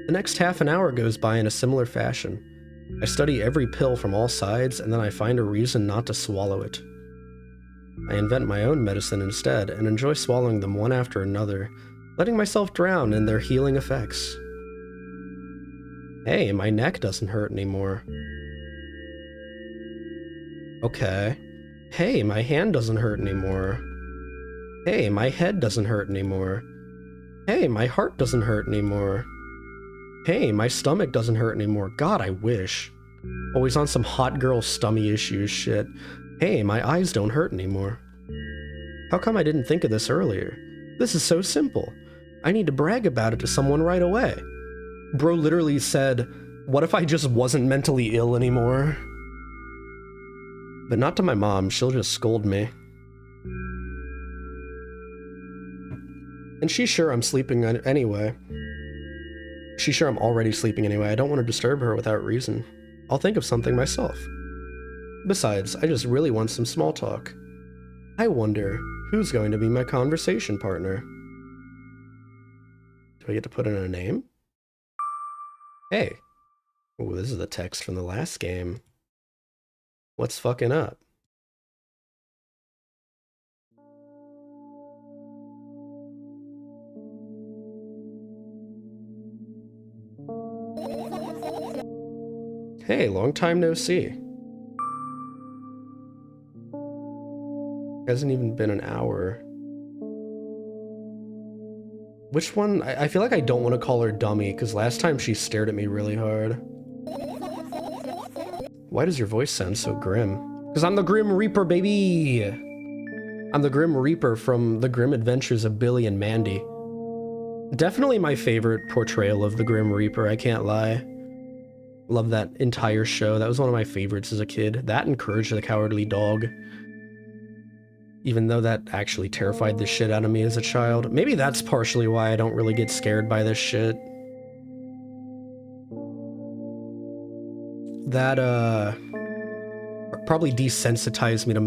A: The next half an hour goes by in a similar fashion. I study every pill from all sides, and then I find a reason not to swallow it. I invent my own medicine instead, and enjoy swallowing them one after another, letting myself drown in their healing effects. Hey, my neck doesn't hurt anymore. Okay. Hey, my hand doesn't hurt anymore. Hey, my head doesn't hurt anymore. Hey, my heart doesn't hurt anymore. Hey, my stomach doesn't hurt anymore. God, I wish. Always on some hot girl stummy issues shit. Hey, my eyes don't hurt anymore. How come I didn't think of this earlier? This is so simple. I need to brag about it to someone right away. Bro literally said, what if I just wasn't mentally ill anymore? But not to my mom, she'll just scold me. And she's sure I'm sleeping anyway. She's sure I'm already sleeping anyway. I don't want to disturb her without reason. I'll think of something myself. Besides, I just really want some small talk. I wonder, who's going to be my conversation partner? Do I get to put in a name? Hey. Ooh, this is the text from the last game. What's fucking up? Hey, long time no see. Hasn't even been an hour. Which one? I feel like I don't want to call her dummy, because last time she stared at me really hard. Why does your voice sound so grim? Because I'm the Grim Reaper, baby! I'm the Grim Reaper from The Grim Adventures of Billy and Mandy. Definitely my favorite portrayal of the Grim Reaper, I can't lie. Love that entire show. That was one of my favorites as a kid. That and Courage the Cowardly Dog. Even though that actually terrified the shit out of me as a child. Maybe that's partially why I don't really get scared by this shit. That, probably desensitized me to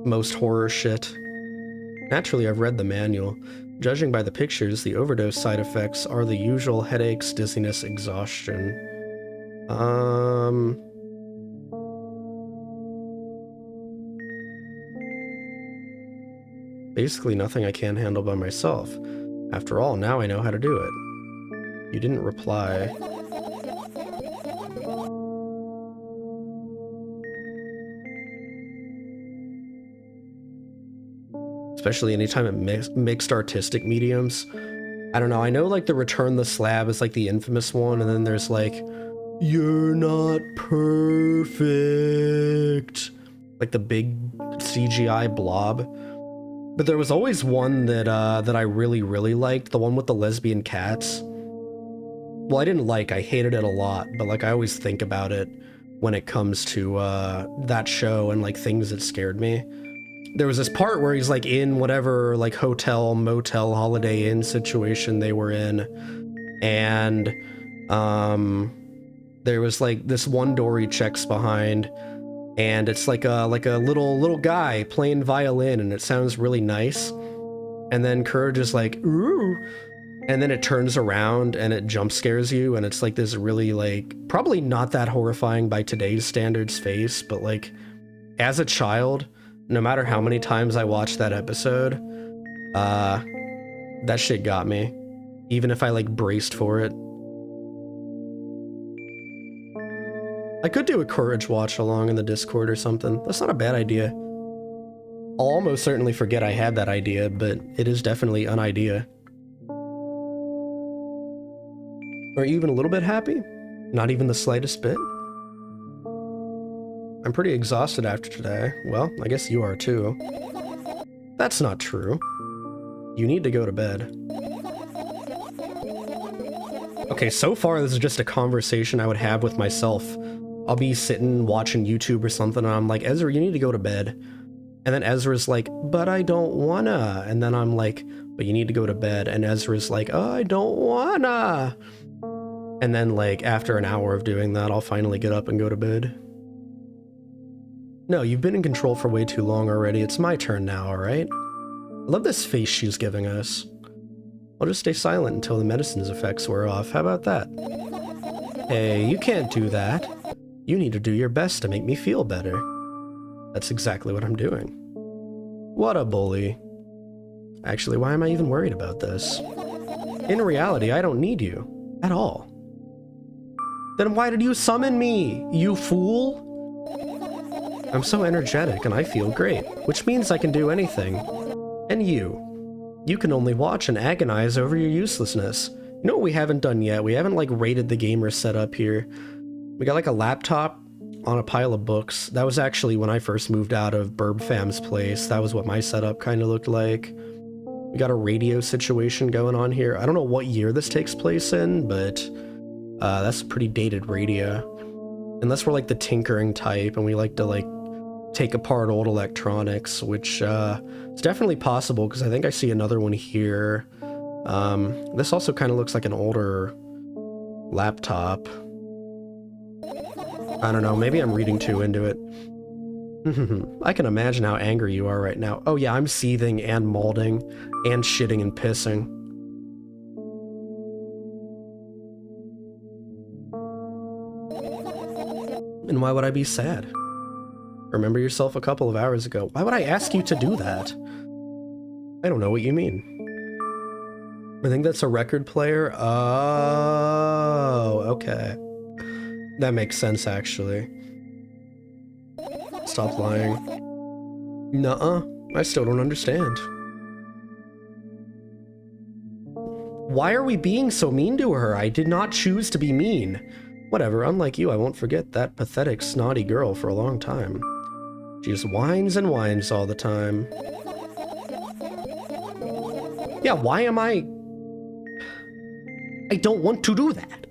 A: most horror shit. Naturally, I've read the manual. Judging by the pictures, the overdose side effects are the usual headaches, dizziness, exhaustion. Basically nothing I can't handle by myself. After all, now I know how to do it. You didn't reply. Especially anytime it mixed artistic mediums. I don't know, I know like the Return the Slab is like the infamous one, and then there's like, you're not perfect. Like the big CGI blob. But there was always one that that I really, really liked, the one with the lesbian cats. Well, I didn't like, I hated it a lot, but like I always think about it when it comes to that show and like things that scared me. There was this part where he's like in whatever like hotel, motel, Holiday Inn situation they were in, and there was like this one door he checks behind, and it's like a little guy playing violin, and it sounds really nice. And then Courage is like, ooh, and then it turns around and it jump scares you, and it's like this really like probably not that horrifying by today's standards face, but like as a child, no matter how many times I watched that episode, that shit got me, even if I like braced for it. I could do a Courage watch along in the Discord or something. That's not a bad idea. I'll almost certainly forget I had that idea, but it is definitely an idea. Are you even a little bit happy? Not even the slightest bit? I'm pretty exhausted after today. Well, I guess you are too. That's not true. You need to go to bed. Okay, so far this is just a conversation I would have with myself. I'll be sitting watching YouTube or something, and I'm like, Ezra, you need to go to bed. And then Ezra's like, but I don't wanna. And then I'm like, but you need to go to bed. And Ezra's like, oh, I don't wanna. And then like after an hour of doing that, I'll finally get up and go to bed. No, you've been in control for way too long already. It's my turn now, alright? I love this face she's giving us. I'll just stay silent until the medicine's effects wear off. How about that? Hey, you can't do that. You need to do your best to make me feel better. That's exactly what I'm doing. What a bully. Actually, why am I even worried about this? In reality, I don't need you. At all. Then why did you summon me, you fool? I'm so energetic and I feel great, which means I can do anything. And you can only watch and agonize over your uselessness. You know what we haven't done yet? We haven't like rated the gamer setup here. We got like a laptop on a pile of books. That was actually when I first moved out of Birb fam's place. That was what my setup kind of looked like. We got a radio situation going on here. I don't know what year this takes place in, but that's a pretty dated radio. Unless we're like the tinkering type and we like to like take apart old electronics, which is definitely possible because I think I see another one here. This also kind of looks like an older laptop. I don't know, maybe I'm reading too into it. I can imagine how angry you are right now. Oh yeah, I'm seething and molding and shitting and pissing. And why would I be sad? Remember yourself a couple of hours ago. Why would I ask you to do that? I don't know what you mean. I think that's a record player. Oh, okay. That makes sense, actually. Stop lying. Nuh-uh. I still don't understand. Why are we being so mean to her? I did not choose to be mean. Whatever, unlike you, I won't forget that pathetic, snotty girl for a long time. She just whines and whines all the time. Yeah, why am I don't want to do that.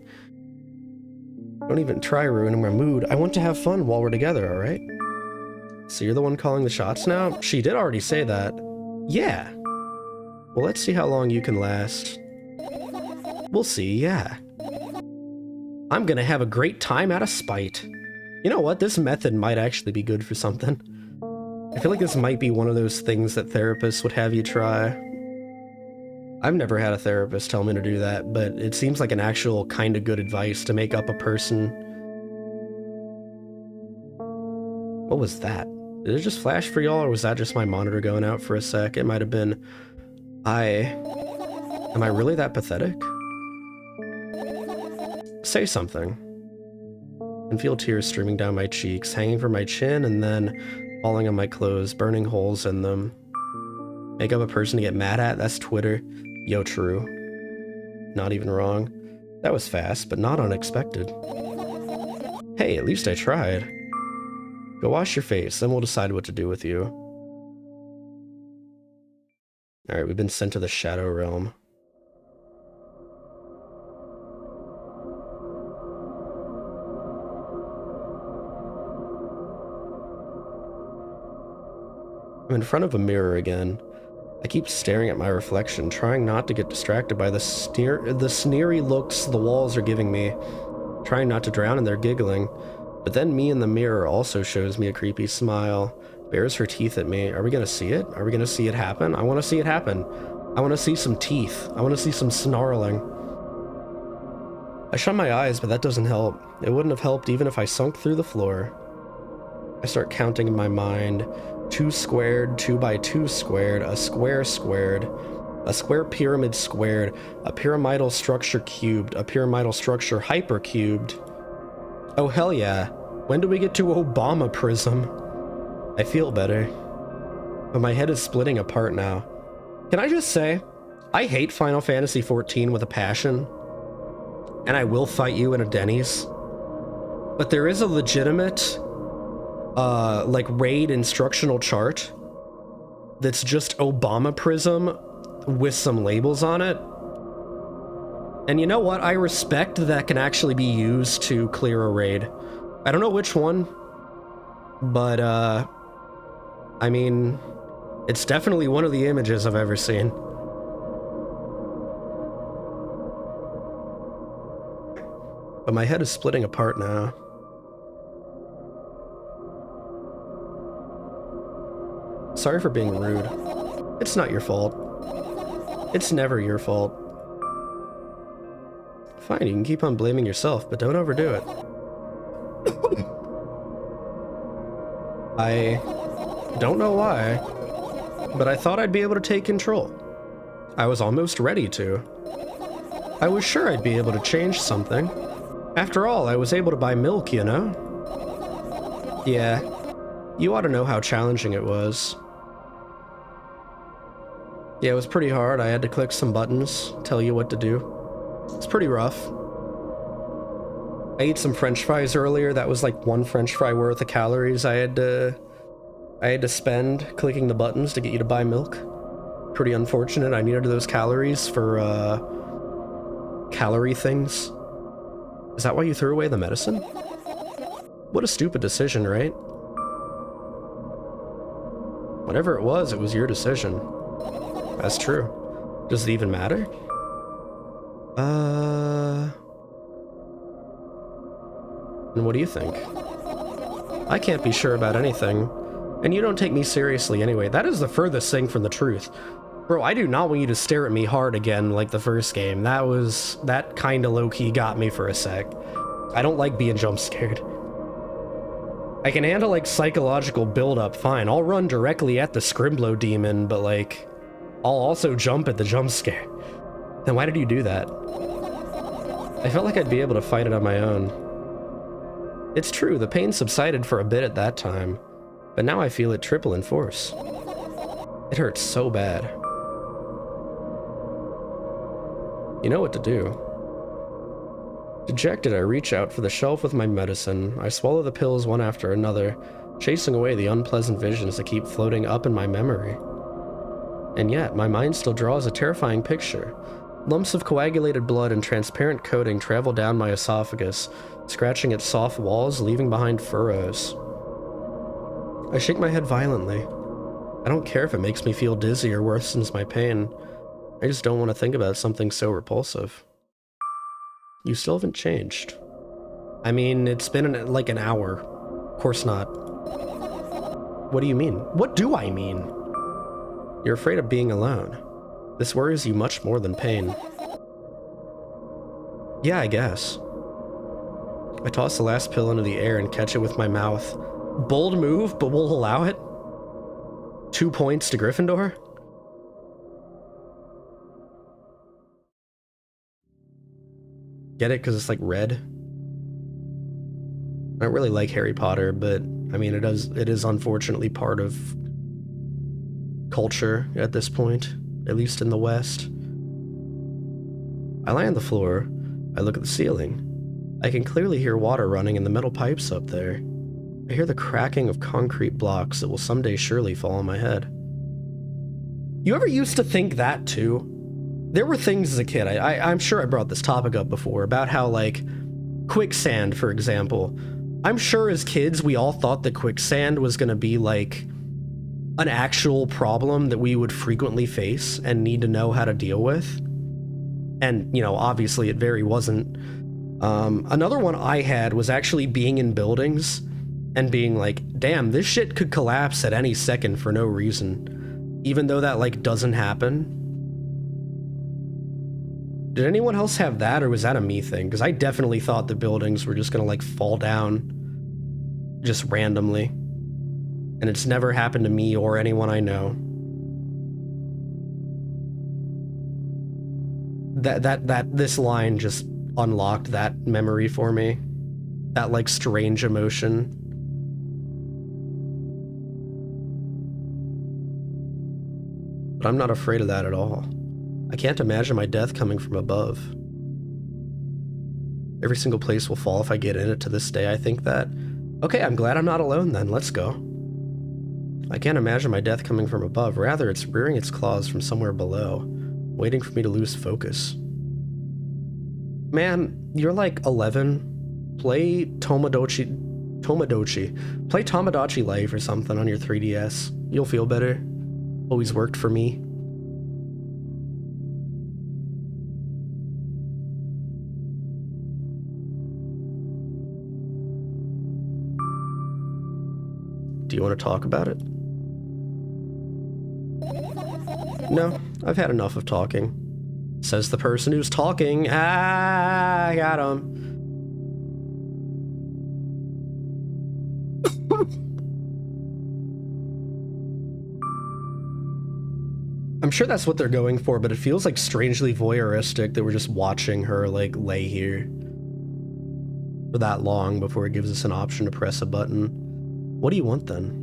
A: Don't even try ruining my mood. I want to have fun while we're together, alright? So you're the one calling the shots now? She did already say that. Yeah. Well, let's see how long you can last. We'll see, yeah. I'm gonna have a great time out of spite. You know what? This method might actually be good for something. I feel like this might be one of those things that therapists would have you try. I've never had a therapist tell me to do that, but it seems like an actual kind of good advice to make up a person. What was that? Did it just flash for y'all, or was that just my monitor going out for a sec? It might have been. Am I really that pathetic? Say something. And feel tears streaming down my cheeks, hanging from my chin, and then falling on my clothes, burning holes in them. Make up a person to get mad at? That's Twitter. Yo, true. Not even wrong. That was fast, but not unexpected. Hey, at least I tried. Go wash your face, then we'll decide what to do with you. Alright, we've been sent to the Shadow Realm. I'm in front of a mirror again. I keep staring at my reflection, trying not to get distracted by the sneery looks the walls are giving me, trying not to drown in their giggling. But then me in the mirror also shows me a creepy smile, bares her teeth at me. Are we gonna see it? Are we gonna see it happen? I want to see it happen. I want to see some teeth. I want to see some snarling. I shut my eyes, but that doesn't help. It wouldn't have helped even if I sunk through the floor. I start counting in my mind. 2 squared, 2 by 2 squared, a square squared, a square pyramid squared, a pyramidal structure cubed, a pyramidal structure hypercubed. Oh hell yeah. When do we get to Obama Prism? I feel better. But my head is splitting apart now. Can I just say, I hate Final Fantasy XIV with a passion. And I will fight you in a Denny's. But there is a legitimate like raid instructional chart that's just Obama Prism with some labels on it. And you know what? I respect that can actually be used to clear a raid. I don't know which one, but I mean, it's definitely one of the images I've ever seen. But my head is splitting apart now. Sorry for being rude. It's not your fault. It's never your fault. Fine, you can keep on blaming yourself, but don't overdo it. I don't know why, but I thought I'd be able to take control. I was almost ready to. I was sure I'd be able to change something. After all, I was able to buy milk, you know? Yeah, you ought to know how challenging it was. Yeah, it was pretty hard. I had to click some buttons, tell you what to do. It's pretty rough. I ate some french fries earlier. That was like 1 french fry worth of calories I had to spend clicking the buttons to get you to buy milk. Pretty unfortunate. I needed those calories for calorie things. Is that why you threw away the medicine? What a stupid decision, right? Whatever it was your decision. That's true. Does it even matter? And what do you think? I can't be sure about anything. And you don't take me seriously anyway. That is the furthest thing from the truth. Bro, I do not want you to stare at me hard again like the first game. That kinda low-key got me for a sec. I don't like being jump scared. I can handle like psychological build-up, fine. I'll run directly at the Scrimblow demon, but like, I'll also jump at the jump scare. Then why did you do that? I felt like I'd be able to fight it on my own. It's true, the pain subsided for a bit at that time, but now I feel it triple in force. It hurts so bad. You know what to do. Dejected, I reach out for the shelf with my medicine. I swallow the pills one after another, chasing away the unpleasant visions that keep floating up in my memory. And yet, my mind still draws a terrifying picture. Lumps of coagulated blood and transparent coating travel down my esophagus, scratching at soft walls, leaving behind furrows. I shake my head violently. I don't care if it makes me feel dizzy or worsens my pain. I just don't want to think about something so repulsive. You still haven't changed. I mean, it's been like an hour. Of course not. What do you mean? What do I mean? You're afraid of being alone. This worries you much more than pain. Yeah, I guess. I toss the last pill into the air and catch it with my mouth. Bold move, but we'll allow it? 2 points to Gryffindor? Get it? Because it's like red? I don't really like Harry Potter, but I mean, it is unfortunately part of culture at this point, at least in the West. I lie on the floor. I look at the ceiling. I can clearly hear water running in the metal pipes up there. I hear the cracking of concrete blocks that will someday surely fall on my head. You ever used to think that too? There were things as a kid, I'm sure I brought this topic up before, about how, like, quicksand, for example. I'm sure as kids we all thought that quicksand was going to be, like, an actual problem that we would frequently face and need to know how to deal with. And, you know, obviously it very wasn't. Another one I had was actually being in buildings and being like, damn, this shit could collapse at any second for no reason. Even though that, like, doesn't happen. Did anyone else have that, or was that a me thing? Because I definitely thought the buildings were just gonna, like, fall down just randomly. And it's never happened to me or anyone I know. This line just unlocked that memory for me. That, like, strange emotion. But I'm not afraid of that at all. I can't imagine my death coming from above. Every single place will fall if I get in it to this day, I think that. Okay, I'm glad I'm not alone then, let's go. I can't imagine my death coming from above, rather it's rearing its claws from somewhere below, waiting for me to lose focus. Man, you're like 11. Play Tomodachi. Play Tomodachi Life or something on your 3DS. You'll feel better. Always worked for me. Do you want to talk about it? No, I've had enough of talking. Says the person who's talking. Ah, I got him. I'm sure that's what they're going for, but it feels like strangely voyeuristic that we're just watching her, like, lay here for that long before it gives us an option to press a button. What do you want then?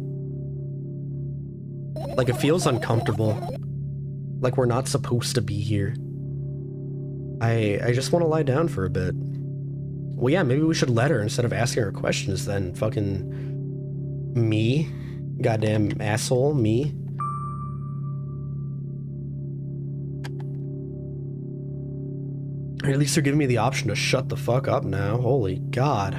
A: Like, it feels uncomfortable. Like we're not supposed to be here. I just want to lie down for a bit. Well, yeah, maybe we should let her instead of asking her questions then. Fucking me? Goddamn asshole, me? Or at least they're giving me the option to shut the fuck up now. Holy God.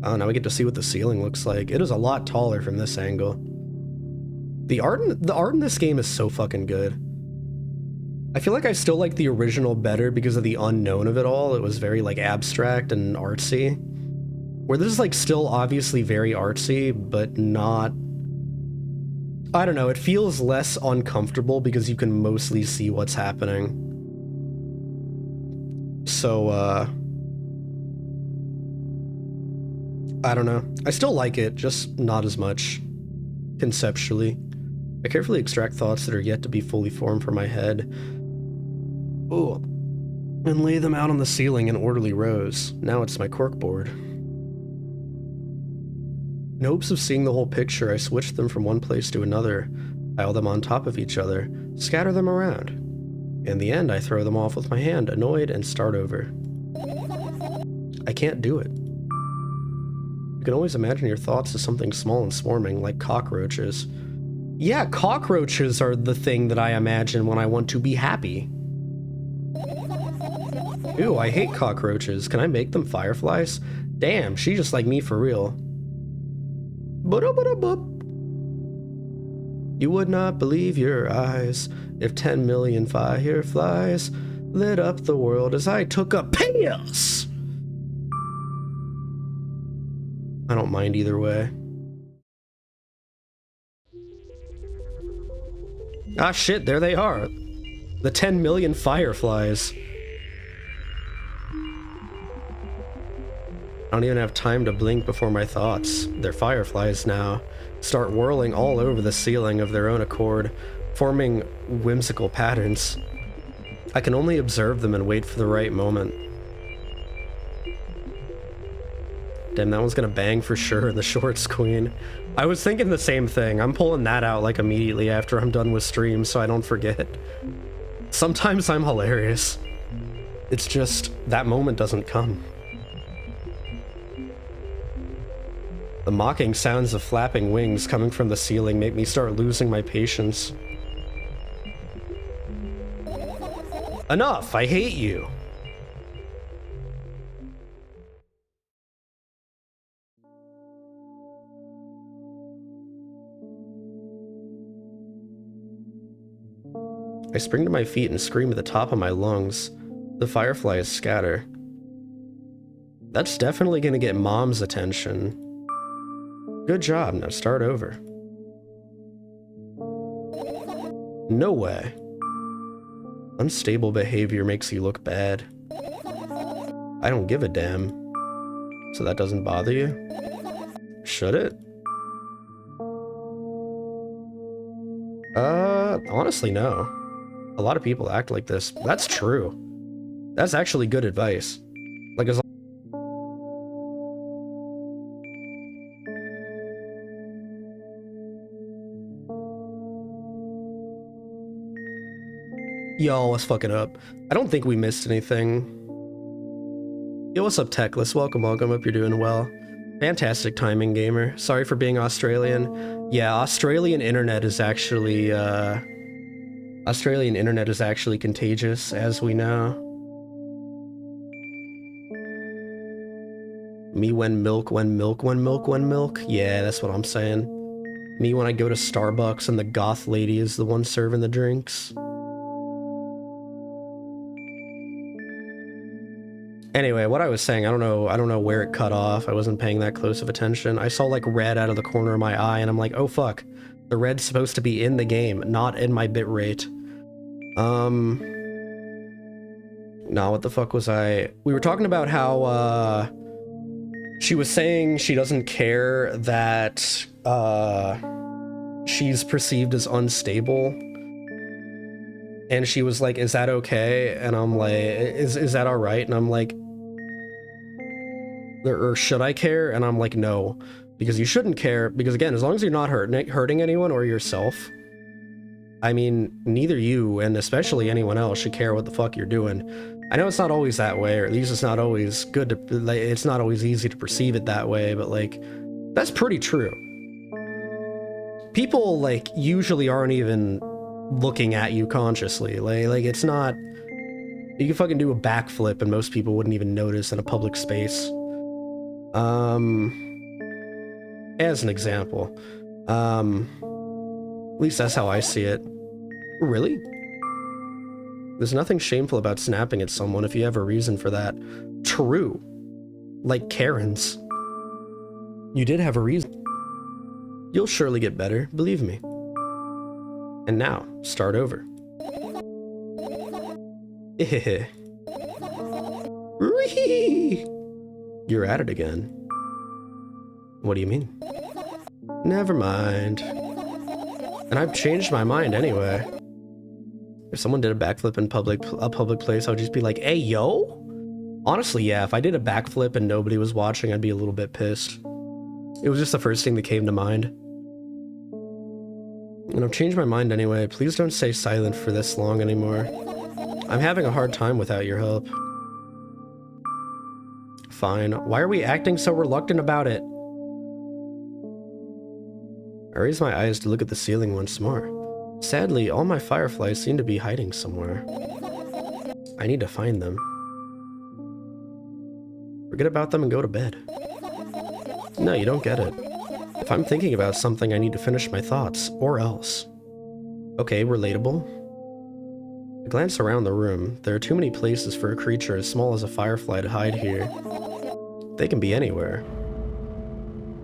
A: Oh, now we get to see what the ceiling looks like. It is a lot taller from this angle. The art in this game is so fucking good. I feel like I still like the original better because of the unknown of it all. It was very, like, abstract and artsy. Where this is, like, still obviously very artsy, but not... I don't know, it feels less uncomfortable because you can mostly see what's happening. So, I don't know. I still like it, just not as much, conceptually. I carefully extract thoughts that are yet to be fully formed from my head. Oh, and lay them out on the ceiling in orderly rows. Now it's my corkboard. In hopes of seeing the whole picture, I switch them from one place to another, pile them on top of each other, scatter them around. In the end, I throw them off with my hand, annoyed, and start over. I can't do it. You can always imagine your thoughts as something small and swarming, like cockroaches. Yeah, cockroaches are the thing that I imagine when I want to be happy. Ew, I hate cockroaches. Can I make them fireflies? Damn, she just like me for real. You would not believe your eyes if 10 million fireflies lit up the world as I took a piss. I don't mind either way. Ah shit, there they are. The 10 million fireflies. I don't even have time to blink before my thoughts. They're fireflies now. Start whirling all over the ceiling of their own accord, forming whimsical patterns. I can only observe them and wait for the right moment. Damn, that one's gonna bang for sure, the shorts queen. I was thinking the same thing. I'm pulling that out like immediately after I'm done with stream so I don't forget. Sometimes I'm hilarious. It's just, that moment doesn't come. The mocking sounds of flapping wings coming from the ceiling make me start losing my patience. Enough! I hate you! I spring to my feet and scream at the top of my lungs. The fireflies scatter. That's definitely gonna get Mom's attention. Good job, now start over. No way. Unstable behavior makes you look bad. I don't give a damn. So that doesn't bother you? Should it? Honestly, no. A lot of people act like this. That's true. That's actually good advice. Like, as Yo, let's fuck it up. I don't think we missed anything. Yo, what's up, Techless? Welcome, welcome. Hope you're doing well. Fantastic timing, gamer. Sorry for being Australian. Yeah, Australian internet is actually contagious, as we know. Me when milk, when milk, when milk, when milk. Yeah, that's what I'm saying. Me when I go to Starbucks and the goth lady is the one serving the drinks. Anyway, what I was saying, I don't know where it cut off. I wasn't paying that close of attention. I saw like red out of the corner of my eye and I'm like, oh fuck. The red's supposed to be in the game, not in my bitrate. No, what the fuck was I? We were talking about how, she was saying she doesn't care that, she's perceived as unstable. And she was like, is that okay? And I'm like, is that alright? And I'm like, or should I care? And I'm like, no, because you shouldn't care. Because again, as long as you're not hurting anyone or yourself, I mean, neither you and especially anyone else should care what the fuck you're doing. I know it's not always that way, or at least it's not always good to, like, it's not always easy to perceive it that way, but like, that's pretty true. People like usually aren't even looking at you consciously. Like it's not, you can fucking do a backflip and most people wouldn't even notice in a public space. As an example, at least that's how I see it. Really? There's nothing shameful about snapping at someone if you have a reason for that. True. Like Karen's. You did have a reason. You'll surely get better, believe me. And now, start over. You're at it again. What do you mean? Never mind. And I've changed my mind anyway. If someone did a backflip in a public place, I would just be like, hey, yo? Honestly, yeah, if I did a backflip and nobody was watching, I'd be a little bit pissed. It was just the first thing that came to mind. And I've changed my mind anyway. Please don't stay silent for this long anymore. I'm having a hard time without your help. Fine. Why are we acting so reluctant about it? I raise my eyes to look at the ceiling once more. Sadly, all my fireflies seem to be hiding somewhere. I need to find them. Forget about them and go to bed. No, you don't get it. If I'm thinking about something, I need to finish my thoughts, or else. Okay, relatable. I glance around the room. There are too many places for a creature as small as a firefly to hide here. They can be anywhere.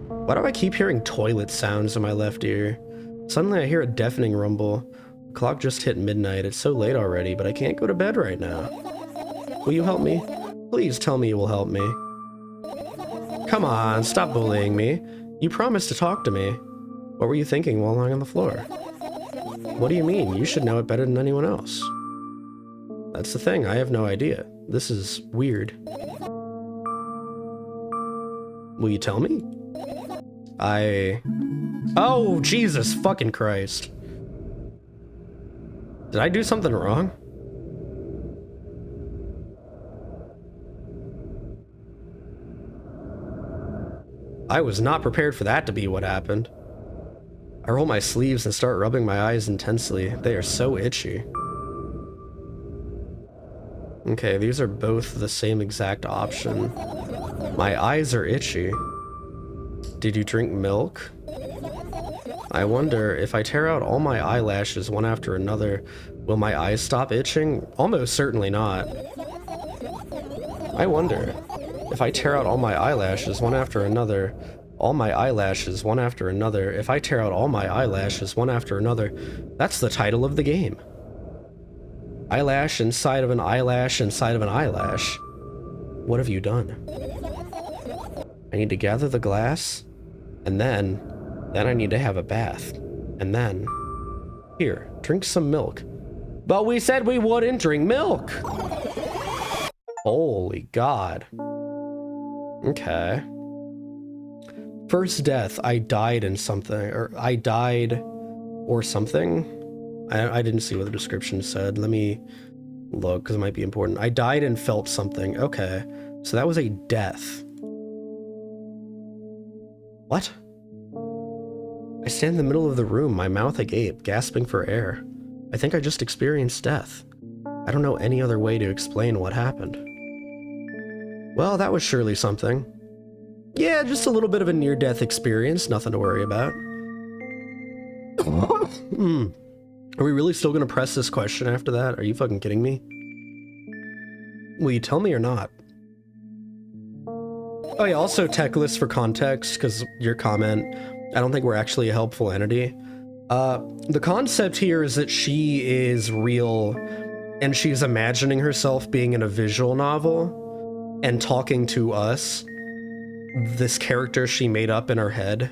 A: Why do I keep hearing toilet sounds in my left ear? Suddenly I hear a deafening rumble. The clock just hit midnight. It's so late already, but I can't go to bed right now. Will you help me? Please tell me you will help me. Come on, stop bullying me. You promised to talk to me. What were you thinking while lying on the floor? What do you mean? You should know it better than anyone else. That's the thing, I have no idea. This is weird. Will you tell me? Oh, Jesus fucking Christ. Did I do something wrong? I was not prepared for that to be what happened. I roll my sleeves and start rubbing my eyes intensely. They are so itchy. Okay, these are both the same exact option. My eyes are itchy. Did you drink milk? I wonder, if I tear out all my eyelashes one after another, will my eyes stop itching? Almost certainly not. I wonder, if I tear out all my eyelashes one after another, if I tear out all my eyelashes one after another, that's the title of the game. Eyelash inside of an eyelash inside of an eyelash. What have you done? I need to gather the glass, and then I need to have a bath, and then, here, drink some milk. But we said we wouldn't drink milk! Holy God. Okay. First death, I died in something, or I died or something. I didn't see what the description said. Let me look, because it might be important. I died and felt something. Okay. So that was a death. What? I stand in the middle of the room, my mouth agape, gasping for air. I think I just experienced death. I don't know any other way to explain what happened. Well, that was surely something. Yeah, just a little bit of a near-death experience, nothing to worry about. Are we really still gonna press this question after that? Are you fucking kidding me? Will you tell me or not? Oh yeah, also tech list for context, because your comment, I don't think we're actually a helpful entity. The concept here is that she is real, and she's imagining herself being in a visual novel, and talking to us, this character she made up in her head,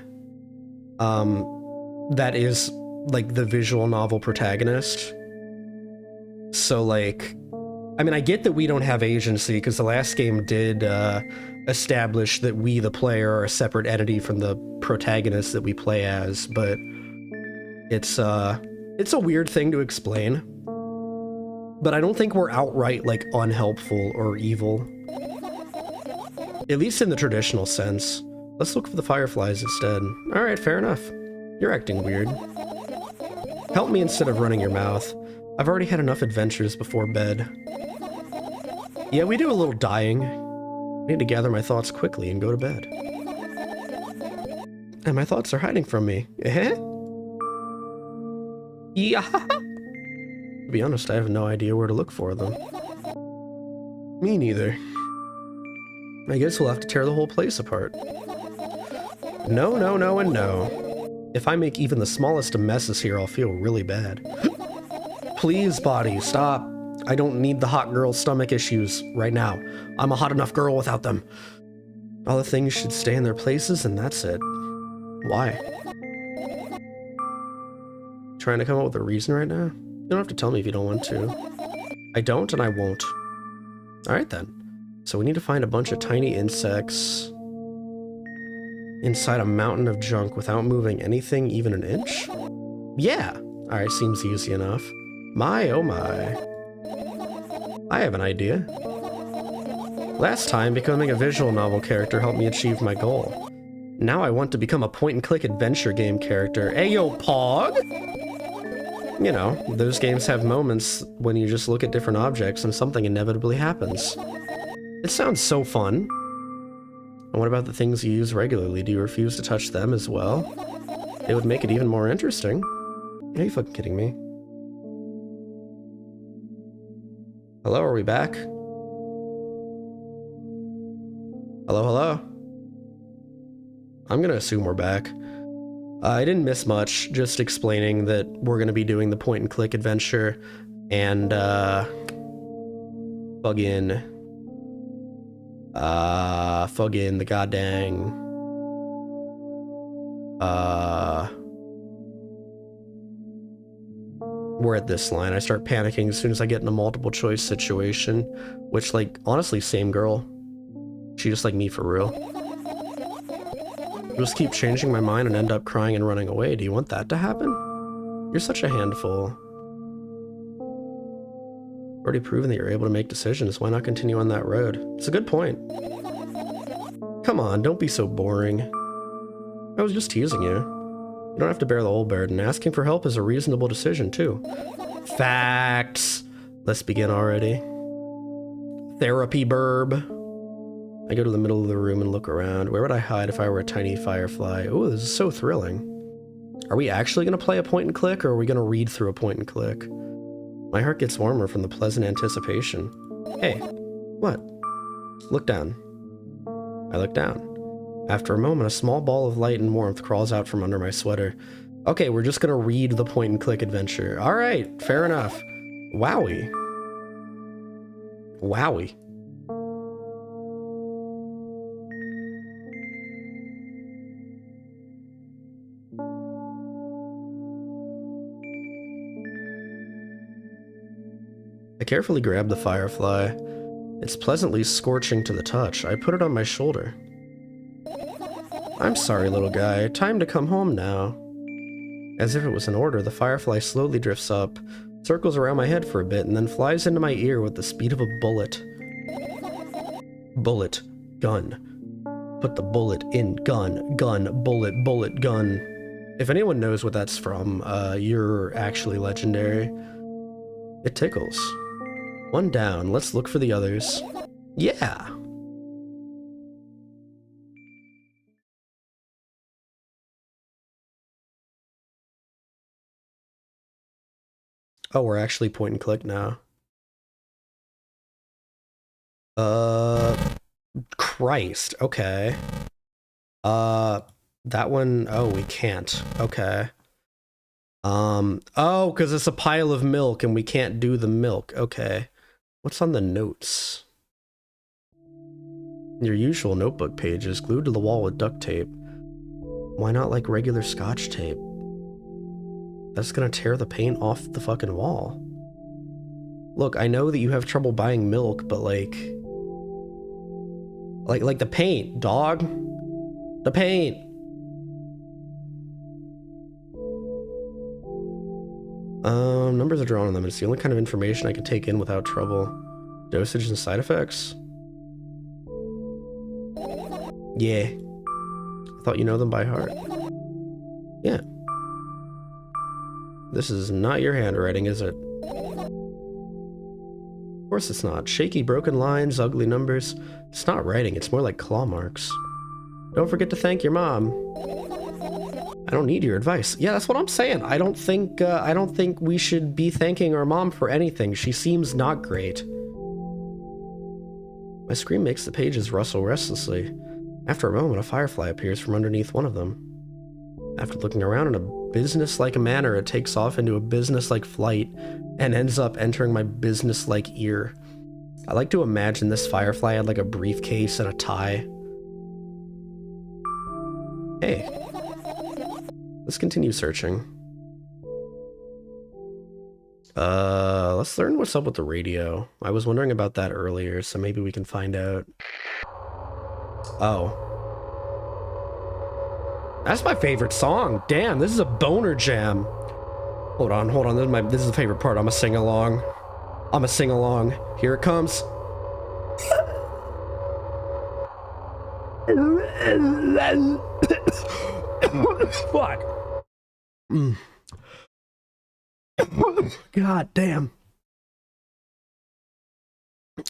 A: that is, like, the visual novel protagonist. So, like, I mean, I get that we don't have agency, because the last game did, establish that we, the player, are a separate entity from the protagonist that we play as, but it's a weird thing to explain. But I don't think we're outright, like, unhelpful or evil. At least in the traditional sense. Let's look for the fireflies instead. Alright, fair enough. You're acting weird. Help me instead of running your mouth. I've already had enough adventures before bed. Yeah, we do a little dying. I need to gather my thoughts quickly and go to bed. And my thoughts are hiding from me. Eh? Yeah. To be honest, I have no idea where to look for them. Me neither. I guess we'll have to tear the whole place apart. No, no, no, and no. If I make even the smallest of messes here, I'll feel really bad. Please, body, stop. I don't need the hot girl stomach issues right now. I'm a hot enough girl without them. All the things should stay in their places, and that's it. Why? Trying to come up with a reason right now? You don't have to tell me if you don't want to. I don't, and I won't. Alright then. So we need to find a bunch of tiny insects. Inside a mountain of junk without moving anything even an inch? Yeah. Alright, seems easy enough. My, oh my. I have an idea. Last time, becoming a visual novel character helped me achieve my goal. Now I want to become a point-and-click adventure game character. Ayo, Pog! You know, those games have moments when you just look at different objects and something inevitably happens. It sounds so fun. And what about the things you use regularly? Do you refuse to touch them as well? It would make it even more interesting. Are you fucking kidding me? Hello, are we back? Hello, hello? I'm gonna assume we're back. I didn't miss much, just explaining that we're gonna be doing the point-and-click adventure, and, fucking the goddamn, we're at this line. I start panicking as soon as I get in a multiple choice situation, which, like, honestly, same girl. She just like me for real. I'll just keep changing my mind and end up crying and running away. Do you want that to happen? You're such a handful. Already proven that you're able to make decisions. Why not continue on that road? It's a good point. Come on, don't be so boring. I was just teasing you. You don't have to bear the whole burden. Asking for help is a reasonable decision, too. Facts! Let's begin already. Therapy, Birb. I go to the middle of the room and look around. Where would I hide if I were a tiny firefly? Oh, this is so thrilling. Are we actually going to play a point and click, or are we going to read through a point and click? My heart gets warmer from the pleasant anticipation. Hey, what? Look down. I look down. After a moment, a small ball of light and warmth crawls out from under my sweater. Okay, we're just gonna read the point and click adventure. Alright, fair enough. Wowie. Wowie. I carefully grab the firefly. It's pleasantly scorching to the touch. I put it on my shoulder. I'm sorry, little guy. Time to come home now. As if it was an order, the firefly slowly drifts up, circles around my head for a bit, and then flies into my ear with the speed of a bullet. Bullet. Gun. Put the bullet in gun. Gun. Bullet. Bullet. Gun. If anyone knows what that's from, you're actually legendary. It tickles. One down. Let's look for the others. Yeah! Oh, we're actually point and click now. Christ. Okay. That one, oh, we can't. Okay. Oh, because it's a pile of milk and we can't do the milk. Okay. What's on the notes? Your usual notebook pages glued to the wall with duct tape. Why not like regular Scotch tape? That's gonna tear the paint off the fucking wall. Look, I know that you have trouble buying milk, but like the paint, dog. The paint. Numbers are drawn on them. It's the only kind of information I can take in without trouble. Dosage and side effects? Yeah. I thought you know them by heart. Yeah. This is not your handwriting, is it? Of course it's not. Shaky, broken lines, ugly numbers. It's not writing, it's more like claw marks. Don't forget to thank your mom. I don't need your advice. Yeah, that's what I'm saying. I don't think we should be thanking our mom for anything. She seems not great. My scream makes the pages rustle restlessly. After a moment, a firefly appears from underneath one of them. After looking around in a business-like manner, it takes off into a business-like flight and ends up entering my business-like ear. I like to imagine this firefly had like a briefcase and a tie. Hey. Let's continue searching. Let's learn what's up with the radio. I was wondering about that earlier, so maybe we can find out. Oh. That's my favorite song. Damn, this is a boner jam. Hold on. This is the favorite part. I'm gonna sing along. Here it comes. Fuck. God damn.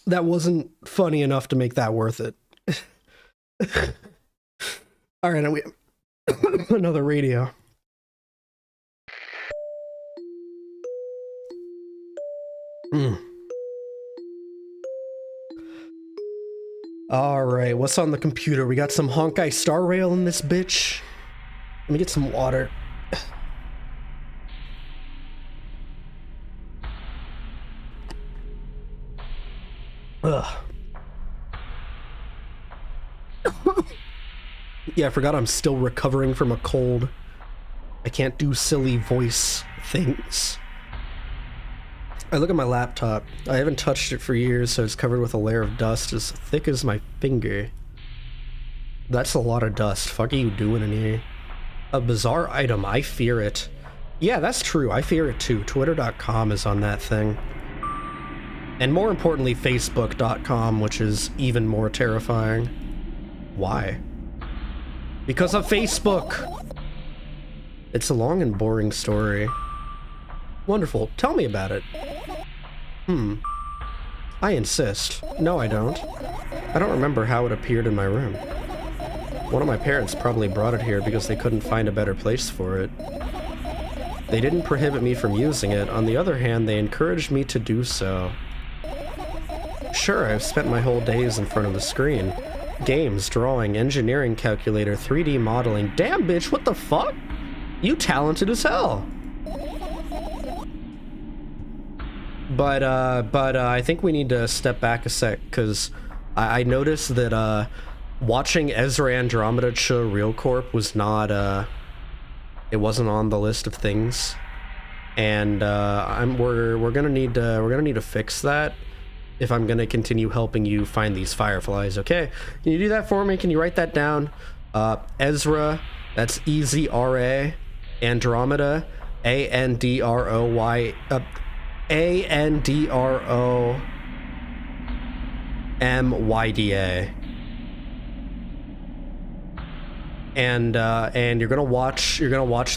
A: That wasn't funny enough to make that worth it. All right, now we have another radio. All right, what's on the computer? We got some Honkai Star Rail in this bitch. Let me get some water. Ugh. Yeah, I forgot I'm still recovering from a cold. I can't do silly voice things. I look at my laptop. I haven't touched it for years, so it's covered with a layer of dust as thick as my finger. That's a lot of dust. Fuck are you doing in here? A bizarre item. I fear it. Yeah, that's true. I fear it too. Twitter.com is on that thing. And more importantly, Facebook.com, which is even more terrifying. Why? Because of Facebook! It's a long and boring story. Wonderful. Tell me about it. I insist. No, I don't. I don't remember how it appeared in my room. One of my parents probably brought it here because they couldn't find a better place for it. They didn't prohibit me from using it. On the other hand, they encouraged me to do so. Sure, I've spent my whole days in front of the screen. Games, drawing, engineering calculator, 3D modeling. Damn, bitch, what the fuck? You talented as hell. But I think we need to step back a sec, because I noticed that, watching Ezra Andromyda show RealCorp was not, it wasn't on the list of things. And, we're gonna need to fix that if I'm gonna continue helping you find these fireflies, okay? Can you do that for me? Can you write that down? Ezra, that's E-Z-R-A, Andromyda, A-N-D-R-O-Y, A-N-D-R-O-M-Y-D-A. And you're gonna watch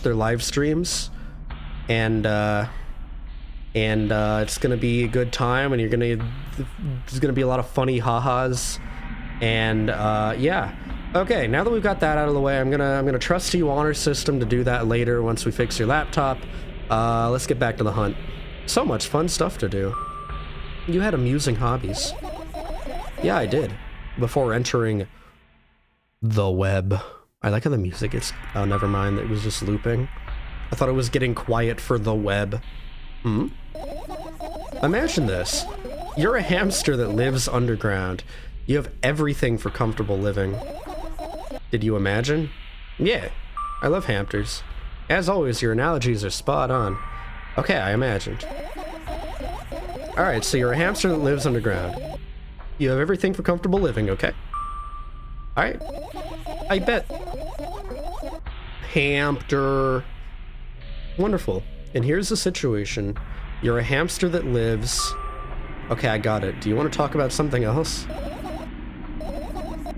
A: their live streams, and it's gonna be a good time, and there's gonna be a lot of funny ha-has, and yeah. Okay, now that we've got that out of the way, I'm gonna trust you honor system to do that later once we fix your laptop. Let's get back to the hunt. So much fun stuff to do. You had amusing hobbies. Yeah, I did. Before entering the web. I like how the music is... Oh, never mind. It was just looping. I thought it was getting quiet for the web. Imagine this. You're a hamster that lives underground. You have everything for comfortable living. Did you imagine? Yeah. I love hamsters. As always, your analogies are spot on. Okay, I imagined. Alright, so you're a hamster that lives underground. You have everything for comfortable living, okay? Alright. I bet. Hamster. Wonderful. And here's the situation. You're a hamster that lives... Okay, I got it. Do you want to talk about something else?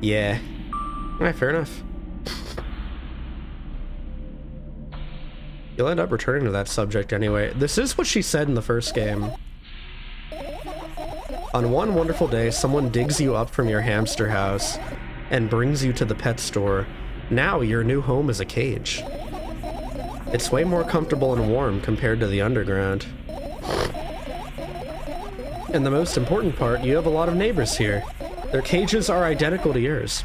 A: Yeah. Alright, fair enough. You'll end up returning to that subject anyway. This is what she said in the first game. On one wonderful day, someone digs you up from your hamster house and brings you to the pet store. Now your new home is a cage. It's way more comfortable and warm compared to the underground. And the most important part, you have a lot of neighbors here. Their cages are identical to yours.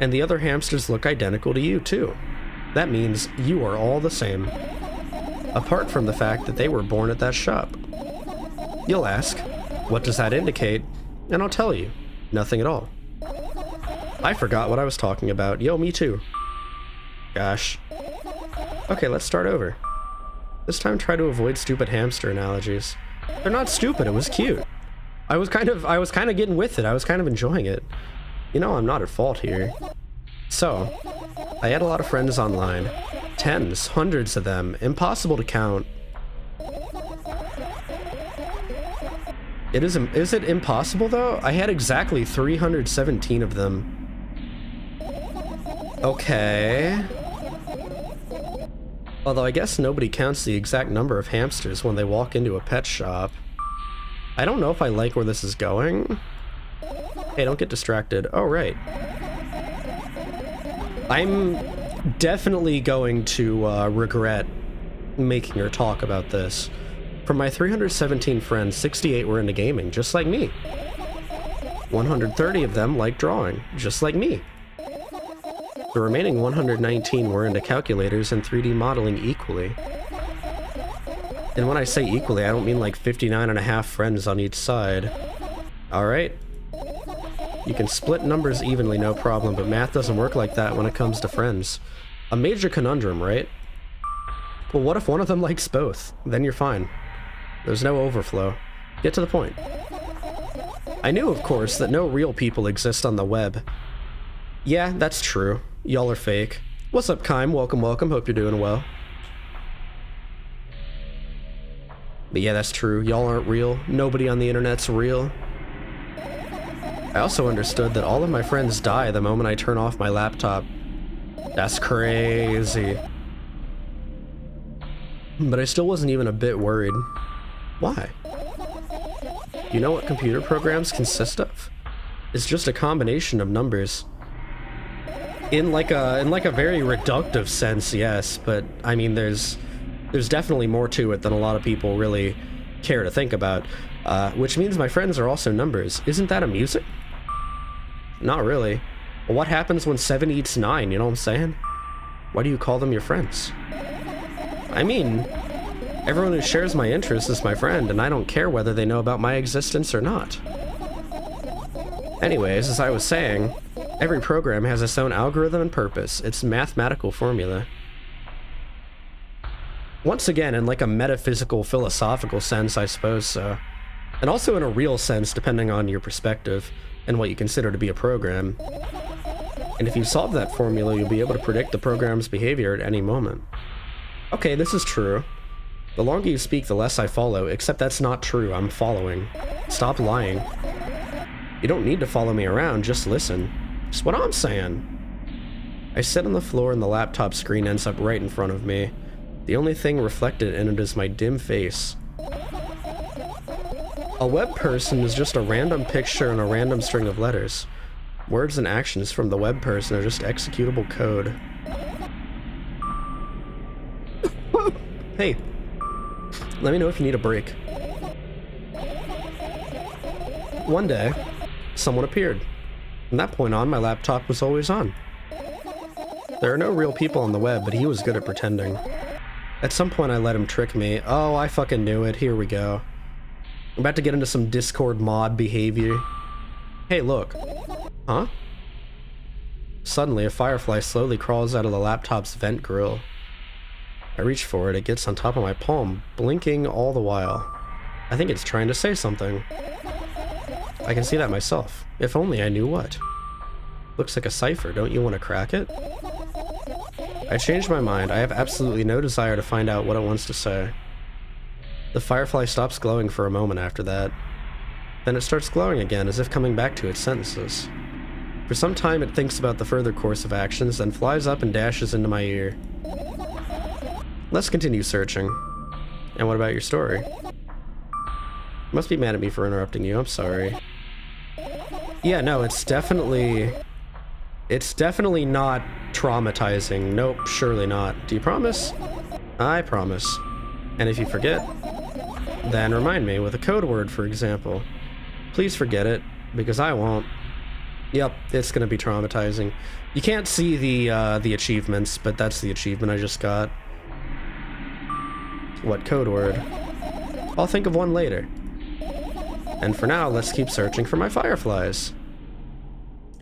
A: And the other hamsters look identical to you, too. That means you are all the same. Apart from the fact that they were born at that shop. You'll ask, what does that indicate? And I'll tell you, nothing at all. I forgot what I was talking about. Yo, me too. Gosh. Okay, let's start over. This time try to avoid stupid hamster analogies. They're not stupid, it was cute. I was kind of getting with it. I was kind of enjoying it. You know, I'm not at fault here. So, I had a lot of friends online. Tens, hundreds of them. Impossible to count. Is it impossible, though? I had exactly 317 of them. Okay. Although I guess nobody counts the exact number of hamsters when they walk into a pet shop. I don't know if I like where this is going. Hey, don't get distracted. Oh, right. I'm definitely going to regret making her talk about this. From my 317 friends, 68 were into gaming, just like me. 130 of them like drawing, just like me. The remaining 119 were into calculators and 3D modeling equally. And when I say equally, I don't mean like 59 and a half friends on each side. Alright? You can split numbers evenly, no problem, but math doesn't work like that when it comes to friends. A major conundrum, right? Well, what if one of them likes both? Then you're fine. There's no overflow. Get to the point. I knew, of course, that no real people exist on the web. Yeah, that's true. Y'all are fake. What's up, Kime? Welcome, welcome. Hope you're doing well. But yeah, that's true. Y'all aren't real. Nobody on the internet's real. I also understood that all of my friends die the moment I turn off my laptop. That's crazy. But I still wasn't even a bit worried. Why? You know what computer programs consist of? It's just a combination of numbers. In like a very reductive sense, yes, but I mean there's definitely more to it than a lot of people really care to think about. Which means my friends are also numbers. Isn't that amusing? Not really. Well, what happens when 7 eats 9, you know what I'm saying? Why do you call them your friends? I mean, everyone who shares my interests is my friend, and I don't care whether they know about my existence or not. Anyways, as I was saying, every program has its own algorithm and purpose. It's a mathematical formula. Once again, in like a metaphysical, philosophical sense, I suppose so. And also in a real sense, depending on your perspective and what you consider to be a program. And if you solve that formula, you'll be able to predict the program's behavior at any moment. Okay, this is true. The longer you speak, the less I follow, except that's not true. I'm following. Stop lying. You don't need to follow me around, just listen. Just what I'm saying. I sit on the floor and the laptop screen ends up right in front of me. The only thing reflected in it is my dim face. A web person is just a random picture and a random string of letters. Words and actions from the web person are just executable code. Hey, let me know if you need a break. One day, someone appeared. From that point on, my laptop was always on. There are no real people on the web, but he was good at pretending. At some point, I let him trick me. Oh, I fucking knew it. Here we go. I'm about to get into some Discord mod behavior. Hey, look. Huh? Suddenly, a firefly slowly crawls out of the laptop's vent grill. I reach for it. It gets on top of my palm, blinking all the while. I think it's trying to say something. I can see that myself. If only I knew what. Looks like a cipher. Don't you want to crack it? I changed my mind. I have absolutely no desire to find out what it wants to say. The firefly stops glowing for a moment after that. Then it starts glowing again, as if coming back to its sentences. For some time it thinks about the further course of actions, then flies up and dashes into my ear. Let's continue searching. And what about your story? You must be mad at me for interrupting you, I'm sorry. Yeah, no, it's definitely not traumatizing. Nope, surely not. Do you promise? I promise. And if you forget, then remind me with a code word, for example. Please forget it, because I won't. Yep, it's gonna be traumatizing. You can't see the achievements, but that's the achievement I just got. What code word? I'll think of one later. And for now, let's keep searching for my fireflies.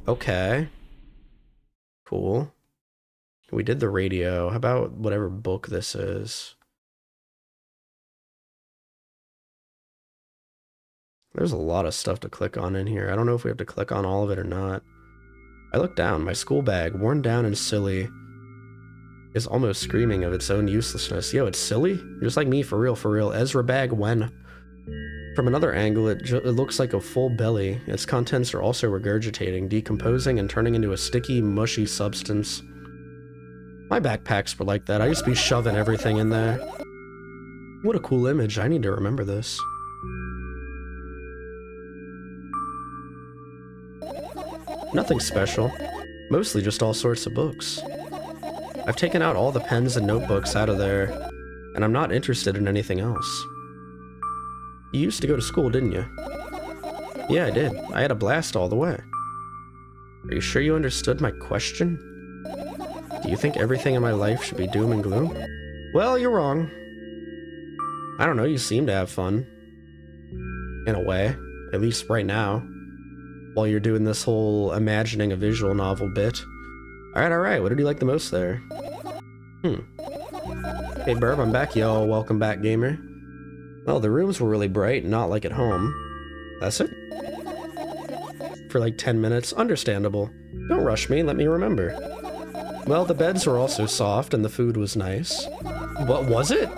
A: Okay. Cool. We did the radio. How about whatever book this is? There's a lot of stuff to click on in here. I don't know if we have to click on all of it or not. I look down. My school bag, worn down and silly. is almost screaming of its own uselessness. Yo, it's silly. Just like me, for real, for real. Ezra bag when. From another angle, it looks like a full belly. Its contents are also regurgitating, decomposing, and turning into a sticky, mushy substance. My backpacks were like that. I used to be shoving everything in there. What a cool image. I need to remember this. Nothing special. Mostly just all sorts of books. I've taken out all the pens and notebooks out of there, and I'm not interested in anything else. You used to go to school, didn't you? Yeah, I did. I had a blast all the way. Are you sure you understood my question? Do you think everything in my life should be doom and gloom? Well, you're wrong. I don't know, you seem to have fun. In a way. At least right now. While you're doing this whole imagining a visual novel bit. Alright, what did you like the most there? Hey Birb, I'm back, yo. Welcome back, gamer. Well, the rooms were really bright, not like at home. That's it? For like 10 minutes? Understandable. Don't rush me, let me remember. Well, the beds were also soft, and the food was nice. What was it?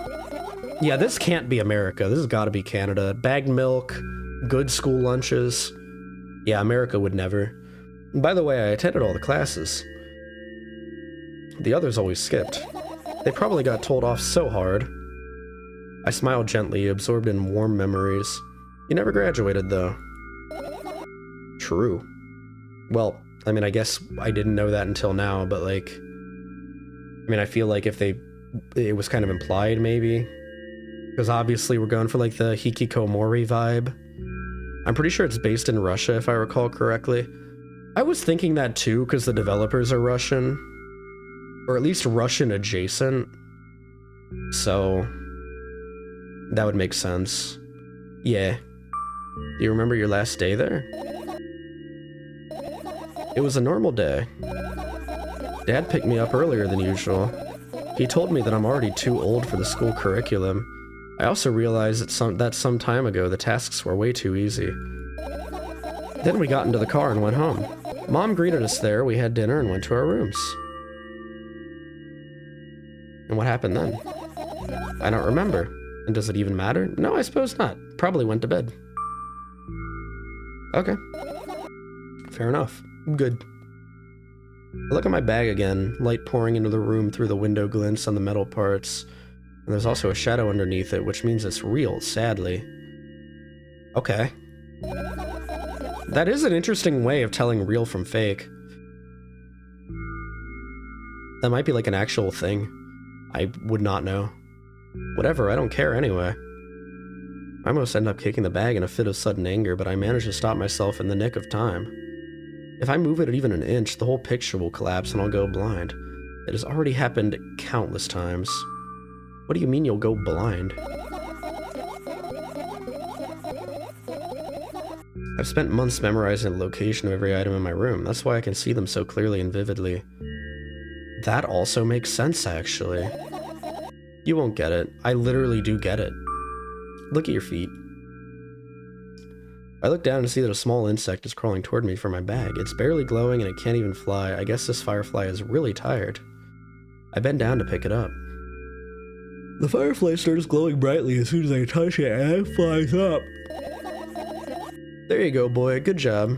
A: Yeah, this can't be America. This has got to be Canada. Bagged milk, good school lunches. Yeah, America would never. And by the way, I attended all the classes. The others always skipped. They probably got told off so hard. I smiled gently, absorbed in warm memories. You never graduated, though. True. Well, I mean, I guess I didn't know that until now, but like... I mean, I feel like if it was kind of implied, maybe. Because obviously we're going for like the hikikomori vibe. I'm pretty sure it's based in Russia, if I recall correctly. I was thinking that too, because the developers are Russian. Or at least Russian adjacent. So... that would make sense. Yeah. Do you remember your last day there? It was a normal day. Dad picked me up earlier than usual. He told me that I'm already too old for the school curriculum. I also realized that some time ago the tasks were way too easy. Then we got into the car and went home. Mom greeted us there, we had dinner and went to our rooms. And what happened then? I don't remember. And does it even matter? No, I suppose not. Probably went to bed. Okay. Fair enough. Good. I look at my bag again, light pouring into the room through the window glints on the metal parts. And there's also a shadow underneath it, which means it's real, sadly. Okay. That is an interesting way of telling real from fake. That might be like an actual thing. I would not know. Whatever, I don't care anyway. I almost end up kicking the bag in a fit of sudden anger, but I manage to stop myself in the nick of time. If I move it even an inch, the whole picture will collapse and I'll go blind. It has already happened countless times. What do you mean you'll go blind? I've spent months memorizing the location of every item in my room. That's why I can see them so clearly and vividly. That also makes sense, actually. You won't get it. I literally do get it. Look at your feet. I look down and see that a small insect is crawling toward me from my bag. It's barely glowing and it can't even fly. I guess this firefly is really tired. I bend down to pick it up. The firefly starts glowing brightly as soon as I touch it and it flies up. There you go, boy. Good job.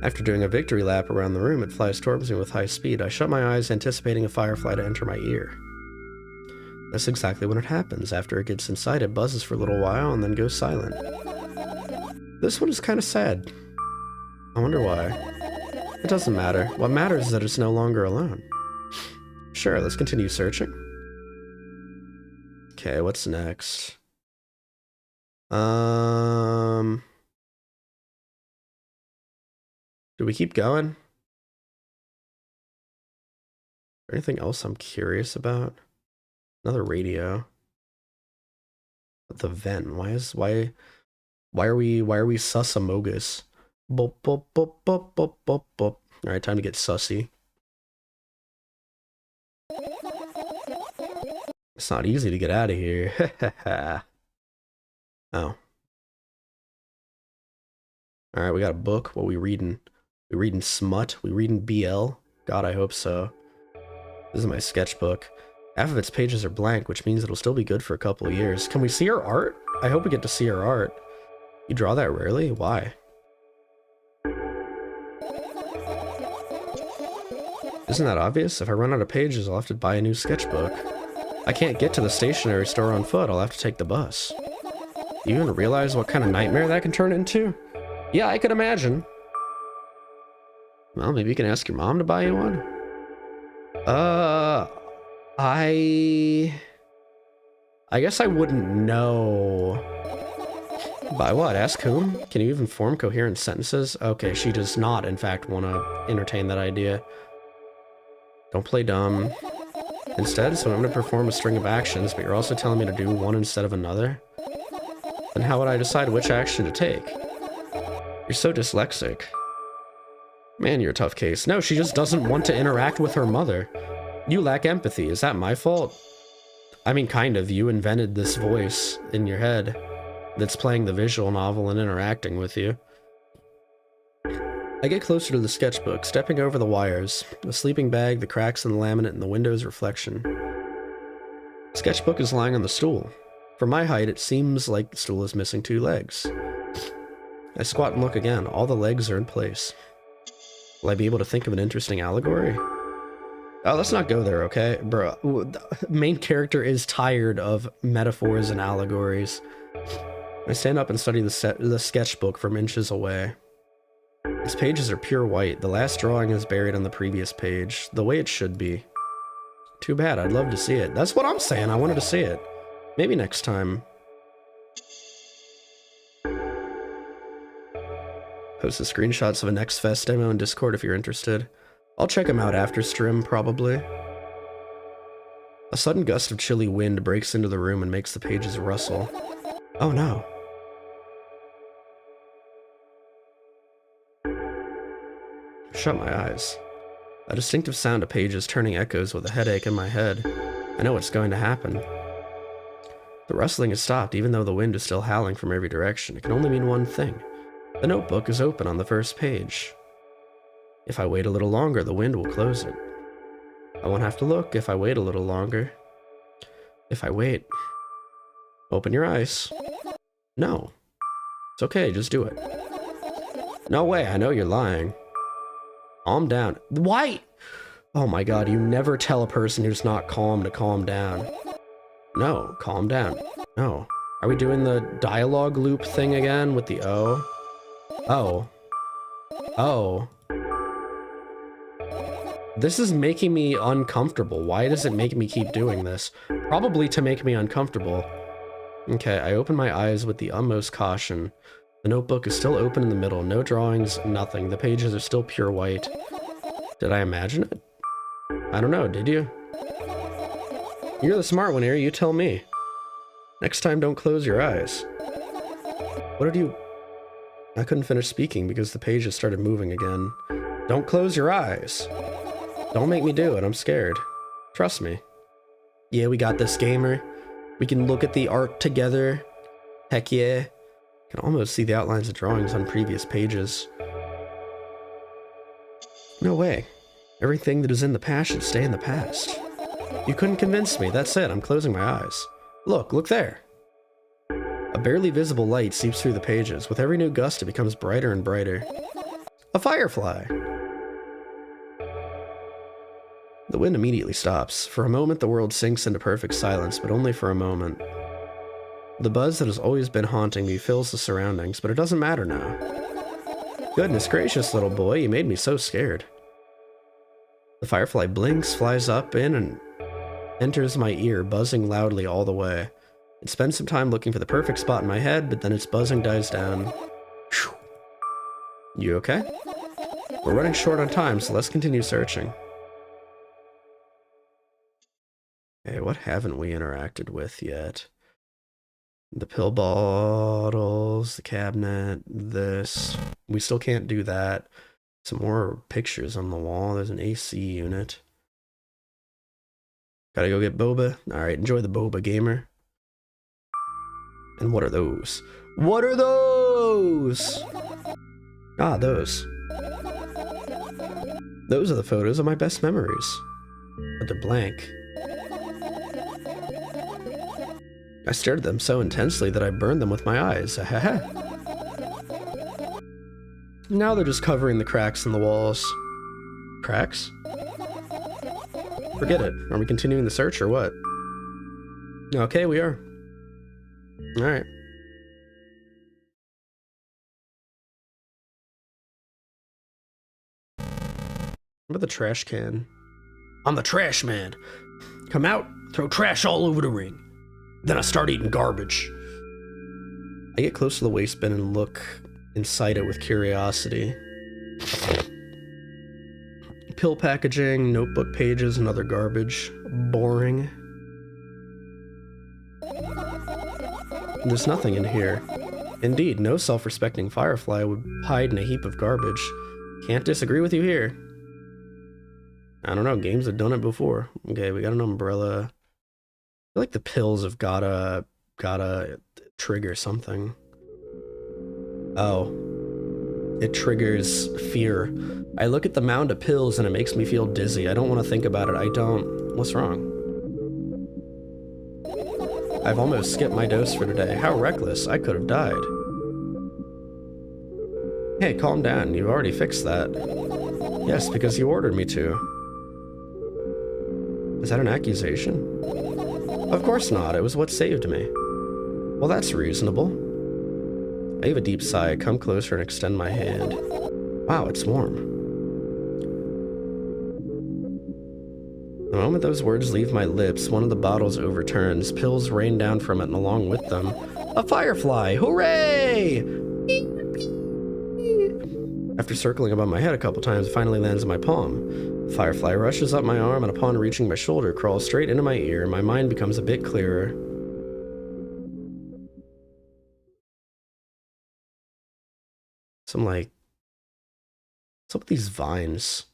A: After doing a victory lap around the room, it flies towards me with high speed. I shut my eyes, anticipating a firefly to enter my ear. That's exactly when it happens. After it gets inside, it buzzes for a little while and then goes silent. This one is kind of sad. I wonder why. It doesn't matter. What matters is that it's no longer alone. Sure, let's continue searching. Okay, what's next? Do we keep going? Anything else I'm curious about? Another radio. The vent. Why are we sus-amogus? Bop, bop, bop, bop, bop, bop, bop. Alright, time to get sussy. It's not easy to get out of here. Oh. Alright, we got a book. What we reading? We reading smut? We reading BL? God, I hope so. This is my sketchbook. Half of its pages are blank, which means it'll still be good for a couple of years. Can we see her art? I hope we get to see her art. You draw that rarely? Why? Isn't that obvious? If I run out of pages, I'll have to buy a new sketchbook. I can't get to the stationery store on foot, I'll have to take the bus. Do you even realize what kind of nightmare that can turn into? Yeah, I can imagine. Well, maybe you can ask your mom to buy you one? I guess I wouldn't know. By what? Ask whom? Can you even form coherent sentences? Okay, she does not, in fact, want to entertain that idea. Don't play dumb. Instead, so I'm going to perform a string of actions, but you're also telling me to do one instead of another? Then how would I decide which action to take? You're so dyslexic. Man, you're a tough case. No, she just doesn't want to interact with her mother. You lack empathy. Is that my fault? I mean, kind of. You invented this voice in your head that's playing the visual novel and interacting with you. I get closer to the sketchbook, stepping over the wires, the sleeping bag, the cracks in the laminate, and the window's reflection. The sketchbook is lying on the stool. From my height, it seems like the stool is missing 2 legs. I squat and look again. All the legs are in place. Will I be able to think of an interesting allegory? Oh, let's not go there, okay? Bro, the main character is tired of metaphors and allegories. I stand up and study the sketchbook from inches away. Its pages are pure white. The last drawing is buried on the previous page, the way it should be. Too bad, I'd love to see it. That's what I'm saying, I wanted to see it. Maybe next time. Post the screenshots of a Next Fest demo in Discord if you're interested. I'll check them out after stream, probably. A sudden gust of chilly wind breaks into the room and makes the pages rustle. Oh no. Shut my eyes. A distinctive sound of pages turning echoes with a headache in my head. I know what's going to happen. The rustling has stopped, even though the wind is still howling from every direction. It can only mean one thing. The notebook is open on the first page. If I wait a little longer, the wind will close it. I won't have to look if I wait a little longer. If I wait... Open your eyes. No. It's okay, just do it. No way, I know you're lying. Calm down. Why? Oh my god, you never tell a person who's not calm to calm down. No, calm down. No. Are we doing the dialogue loop thing again with the O? Oh. Oh. This is making me uncomfortable. Why does it make me keep doing this? Probably to make me uncomfortable. Okay, I open my eyes with the utmost caution. The notebook is still open in the middle. No drawings, nothing. The pages are still pure white. Did I imagine it? I don't know, did you? You're the smart one here, you tell me. Next time, don't close your eyes. What did you... I couldn't finish speaking because the pages started moving again. Don't close your eyes. Don't make me do it, I'm scared. Trust me. Yeah, we got this, gamer. We can look at the art together. Heck yeah. I can almost see the outlines of drawings on previous pages. No way. Everything that is in the past should stay in the past. You couldn't convince me, that's it, I'm closing my eyes. Look there. A barely visible light seeps through the pages. With every new gust, it becomes brighter and brighter. A firefly! The wind immediately stops. For a moment, the world sinks into perfect silence, but only for a moment. The buzz that has always been haunting me fills the surroundings, but it doesn't matter now. Goodness gracious, little boy, you made me so scared. The firefly blinks, flies up in, and enters my ear, buzzing loudly all the way. It spends some time looking for the perfect spot in my head, but then its buzzing dies down. Whew. You okay? We're running short on time, so let's continue searching. Okay, what haven't we interacted with yet? The pill bottles, the cabinet, this. We still can't do that. Some more pictures on the wall. There's an AC unit. Gotta go get boba. Alright, enjoy the boba, gamer. And what are those? What are those? Ah, those. Those are the photos of my best memories. but they're blank. I stared at them so intensely that I burned them with my eyes. Now they're just covering the cracks in the walls. Cracks? Forget it. Are we continuing the search or what? Okay, we are. Alright. What about the trash can? I'm the trash man. Come out, throw trash all over the ring. Then I start eating garbage. I get close to the waste bin and look inside it with curiosity. Pill packaging, notebook pages, and other garbage. Boring. There's nothing in here. Indeed, no self-respecting firefly would hide in a heap of garbage. Can't disagree with you here. I don't know, games have done it before. Okay, we got an umbrella. I feel like the pills have gotta trigger something. Oh. It triggers fear. I look at the mound of pills and it makes me feel dizzy. I don't want to think about it. I don't. What's wrong? I've almost skipped my dose for today. How reckless. I could have died. Hey, calm down. You've already fixed that. Yes, because you ordered me to. Is that an accusation? Of course not. It was what saved me. Well, that's reasonable. I heave a deep sigh, come closer and extend my hand. Wow, it's warm. The moment those words leave my lips, one of the bottles overturns. Pills rain down from it and along with them, a firefly! Hooray! After circling above my head a couple times, it finally lands in my palm. The firefly rushes up my arm and upon reaching my shoulder, crawls straight into my ear. My mind becomes a bit clearer. Some like... What's up with these vines?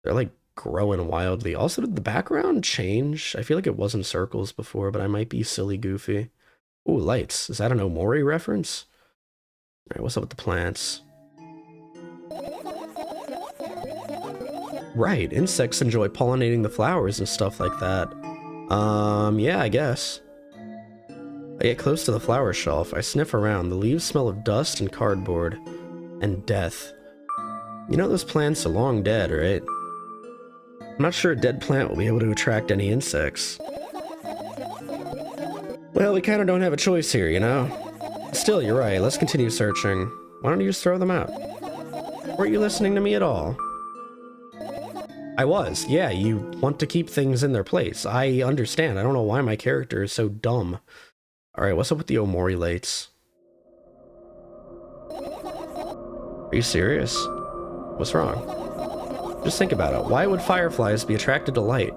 A: They're like growing wildly. Also, did the background change? I feel like it was in circles before, but I might be silly goofy. Ooh, lights. Is that an Omori reference? Alright, what's up with the plants? Right, insects enjoy pollinating the flowers and stuff like that. Yeah, I guess. I get close to the flower shelf. I sniff around. The leaves smell of dust and cardboard. And death. You know those plants are long dead, right? I'm not sure a dead plant will be able to attract any insects. Well, we kind of don't have a choice here, you know? Still, you're right. Let's continue searching. Why don't you just throw them out? Weren't you listening to me at all? I was. Yeah, you want to keep things in their place. I understand. I don't know why my character is so dumb. Alright, what's up with the Omori lights? Are you serious? What's wrong? Just think about it. Why would fireflies be attracted to light?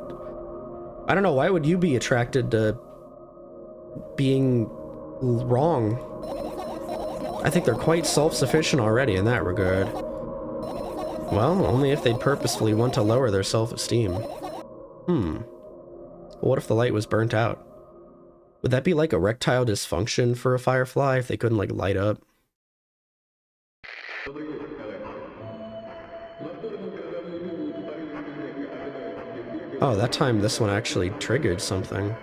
A: I don't know, why would you be attracted to being wrong? I think they're quite self-sufficient already in that regard. Well, only if they'd purposefully want to lower their self-esteem. Well, what if the light was burnt out? Would that be like erectile dysfunction for a firefly if they couldn't, like, light up? Oh, that time this one actually triggered something.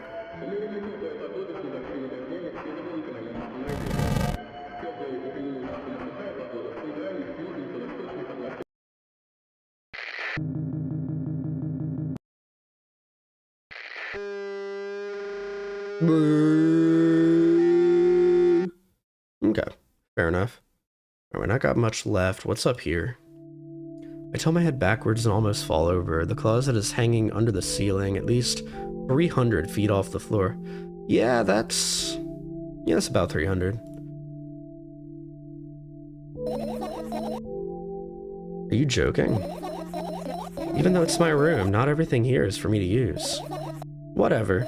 A: Okay, fair enough. Alright, not got much left. What's up here? I tilt my head backwards and almost fall over. The closet is hanging under the ceiling, at least 300 feet off the floor. Yeah, that's about 300. Are you joking? Even though it's my room, not everything here is for me to use. Whatever.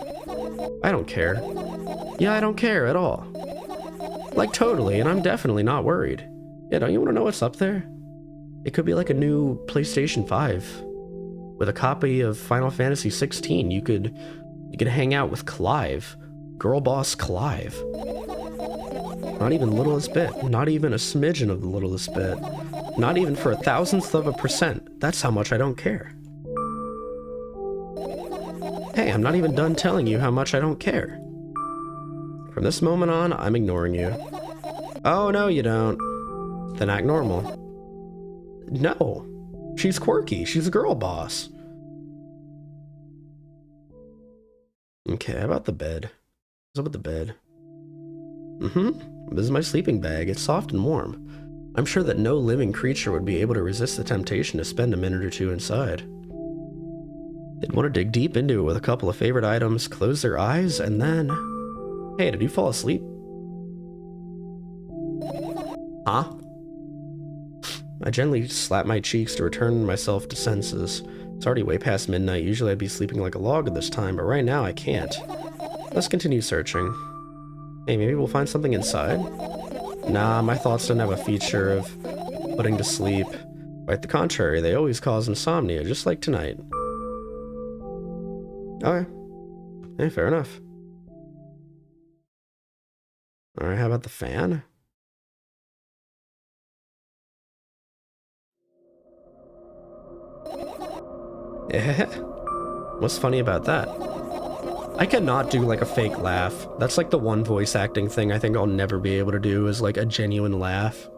A: I don't care. Yeah, I don't care at all. Like, totally, and I'm definitely not worried. Yeah, don't you want to know what's up there? It could be like a new PlayStation 5. With a copy of Final Fantasy 16, you could hang out with Clive. Girl boss Clive. Not even the littlest bit. Not even a smidgen of the littlest bit. Not even for 1,000th of a percent. That's how much I don't care. Hey, I'm not even done telling you how much I don't care. From this moment on, I'm ignoring you. Oh, no, you don't. Then act normal. No. She's quirky. She's a girl boss. Okay, how about the bed? What's up with the bed? This is my sleeping bag. It's soft and warm. I'm sure that no living creature would be able to resist the temptation to spend a minute or two inside. They'd want to dig deep into it with a couple of favorite items, close their eyes, and then... Hey, did you fall asleep? Huh? I gently slap my cheeks to return myself to senses. It's already way past midnight. Usually I'd be sleeping like a log at this time, but right now I can't. Let's continue searching. Hey, maybe we'll find something inside? Nah, my thoughts don't have a feature of putting to sleep. Quite the contrary, they always cause insomnia, just like tonight. Okay. Hey, fair enough. Alright, how about the fan? Yeah. What's funny about that? I cannot do like a fake laugh. That's like the one voice acting thing I think I'll never be able to do, is like a genuine laugh.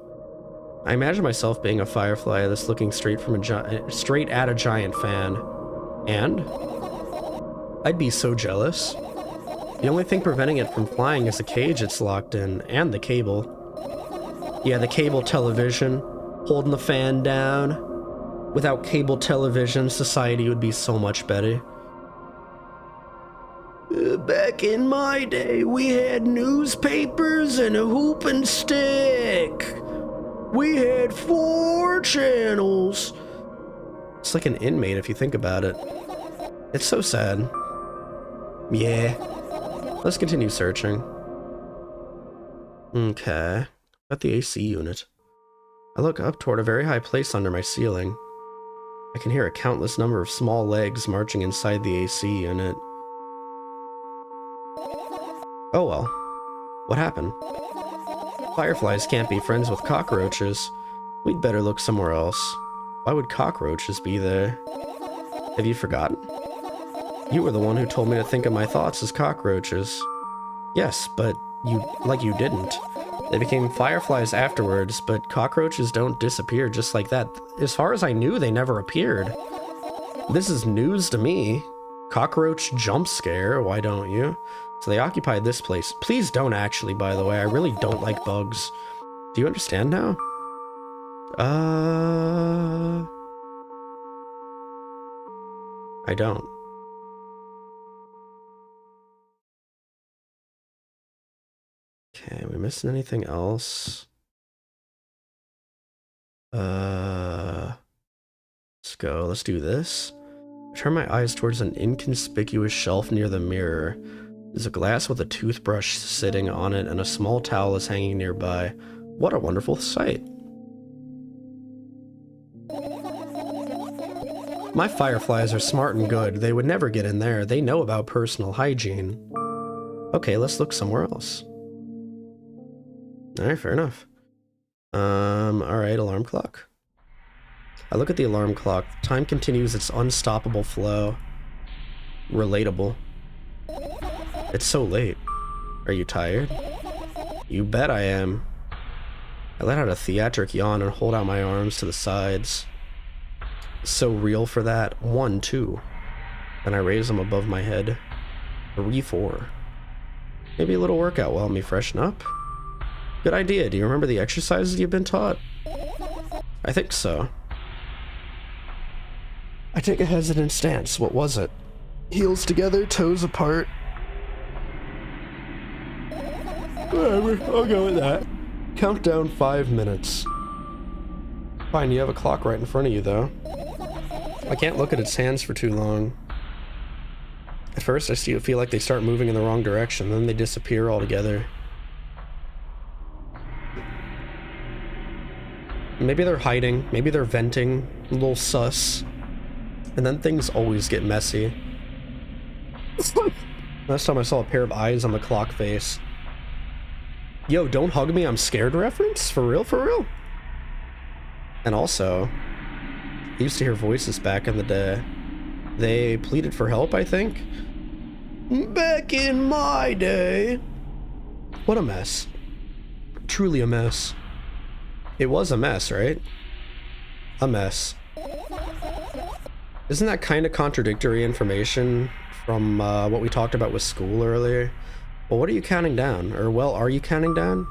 A: I imagine myself being a firefly that's looking straight at a giant fan. And I'd be so jealous. The only thing preventing it from flying is the cage it's locked in, and the cable. Yeah, the cable television, holding the fan down. Without cable television, society would be so much better. Back in my day, we had newspapers and a hoop and stick. We had 4 channels. It's like an inmate if you think about it. It's so sad. Yeah. Let's continue searching. Okay. Got the AC unit. I look up toward a very high place under my ceiling. I can hear a countless number of small legs marching inside the AC unit. Oh well. What happened? Fireflies can't be friends with cockroaches. We'd better look somewhere else. Why would cockroaches be there? Have you forgotten? You were the one who told me to think of my thoughts as cockroaches. Yes, but you didn't. They became fireflies afterwards, but cockroaches don't disappear just like that. As far as I knew, they never appeared. This is news to me. Cockroach jump scare, why don't you? So they occupied this place. Please don't actually, by the way. I really don't like bugs. Do you understand now? I don't. Okay, are we missing anything else? Let's go. Let's do this. I turn my eyes towards an inconspicuous shelf near the mirror. There's a glass with a toothbrush sitting on it, and a small towel is hanging nearby. What a wonderful sight. My fireflies are smart and good. They would never get in there. They know about personal hygiene. Okay, let's look somewhere else. Alright, fair enough. Alright, alarm clock. I look at the alarm clock. Time continues its unstoppable flow. Relatable. It's so late. Are you tired? You bet I am. I let out a theatric yawn and hold out my arms to the sides. So real for that. 1, 2. Then I raise them above my head. 3, 4. Maybe a little workout will help me freshen up. Good idea. Do you remember the exercises you've been taught? I think so. I take a hesitant stance. What was it? Heels together, toes apart. Whatever, I'll go with that. Count down 5 minutes. Fine, you have a clock right in front of you, though. I can't look at its hands for too long. At first, I feel like they start moving in the wrong direction, then they disappear altogether. Maybe they're hiding, maybe they're venting, a little sus. And then things always get messy. Last time I saw a pair of eyes on the clock face. Yo, don't hug me, I'm scared reference? For real, for real? And also, I used to hear voices back in the day. They pleaded for help, I think? Back in my day. What a mess. Truly a mess. It was a mess, right? A mess. Isn't that kind of contradictory information from what we talked about with school earlier? Well, what are you counting down? Or, well, are you counting down?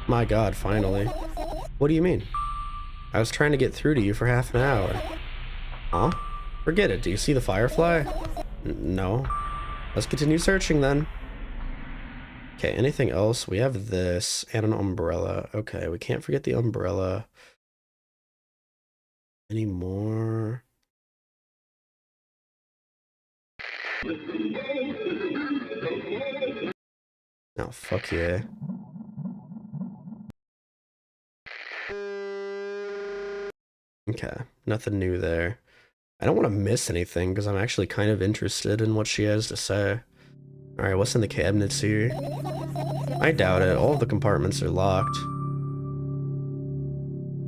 A: My god, finally. What do you mean? I was trying to get through to you for half an hour. Huh? Forget it. Do you see the firefly? No. Let's continue searching then. Okay, anything else? We have this and an umbrella. Okay, we can't forget the umbrella. Any more? Oh, fuck yeah. Okay, nothing new there. I don't want to miss anything because I'm actually kind of interested in what she has to say. Alright, what's in the cabinets here? I doubt it. All of the compartments are locked.